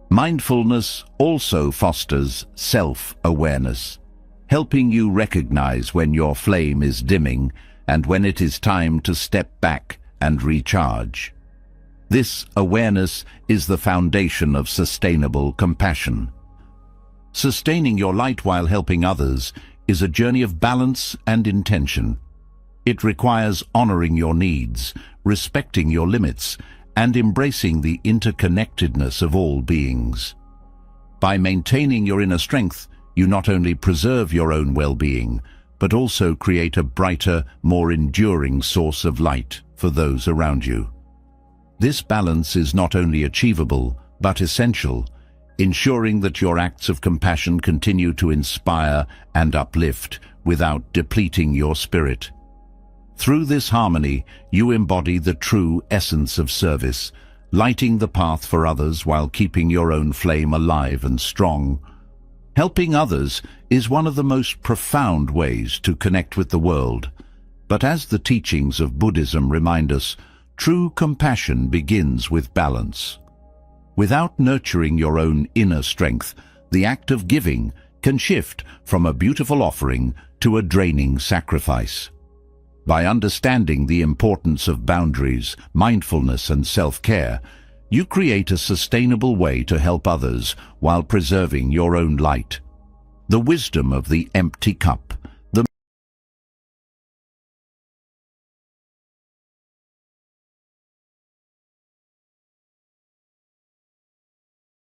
Mindfulness also fosters self-awareness, helping you recognize when your flame is dimming and when it is time to step back and recharge. This awareness is the foundation of sustainable compassion. Sustaining your light while helping others is a journey of balance and intention. It requires honoring your needs, respecting your limits, and embracing the interconnectedness of all beings. By maintaining your inner strength, you not only preserve your own well-being, but also create a brighter, more enduring source of light for those around you. This balance is not only achievable, but essential, ensuring that your acts of compassion continue to inspire and uplift without depleting your spirit. Through this harmony, you embody the true essence of service, lighting the path for others while keeping your own flame alive and strong. Helping others is one of the most profound ways to connect with the world. But as the teachings of Buddhism remind us, true compassion begins with balance. Without nurturing your own inner strength, the act of giving can shift from a beautiful offering to a draining sacrifice. By understanding the importance of boundaries, mindfulness, and self-care, you create a sustainable way to help others while preserving your own light. The wisdom of the empty cup.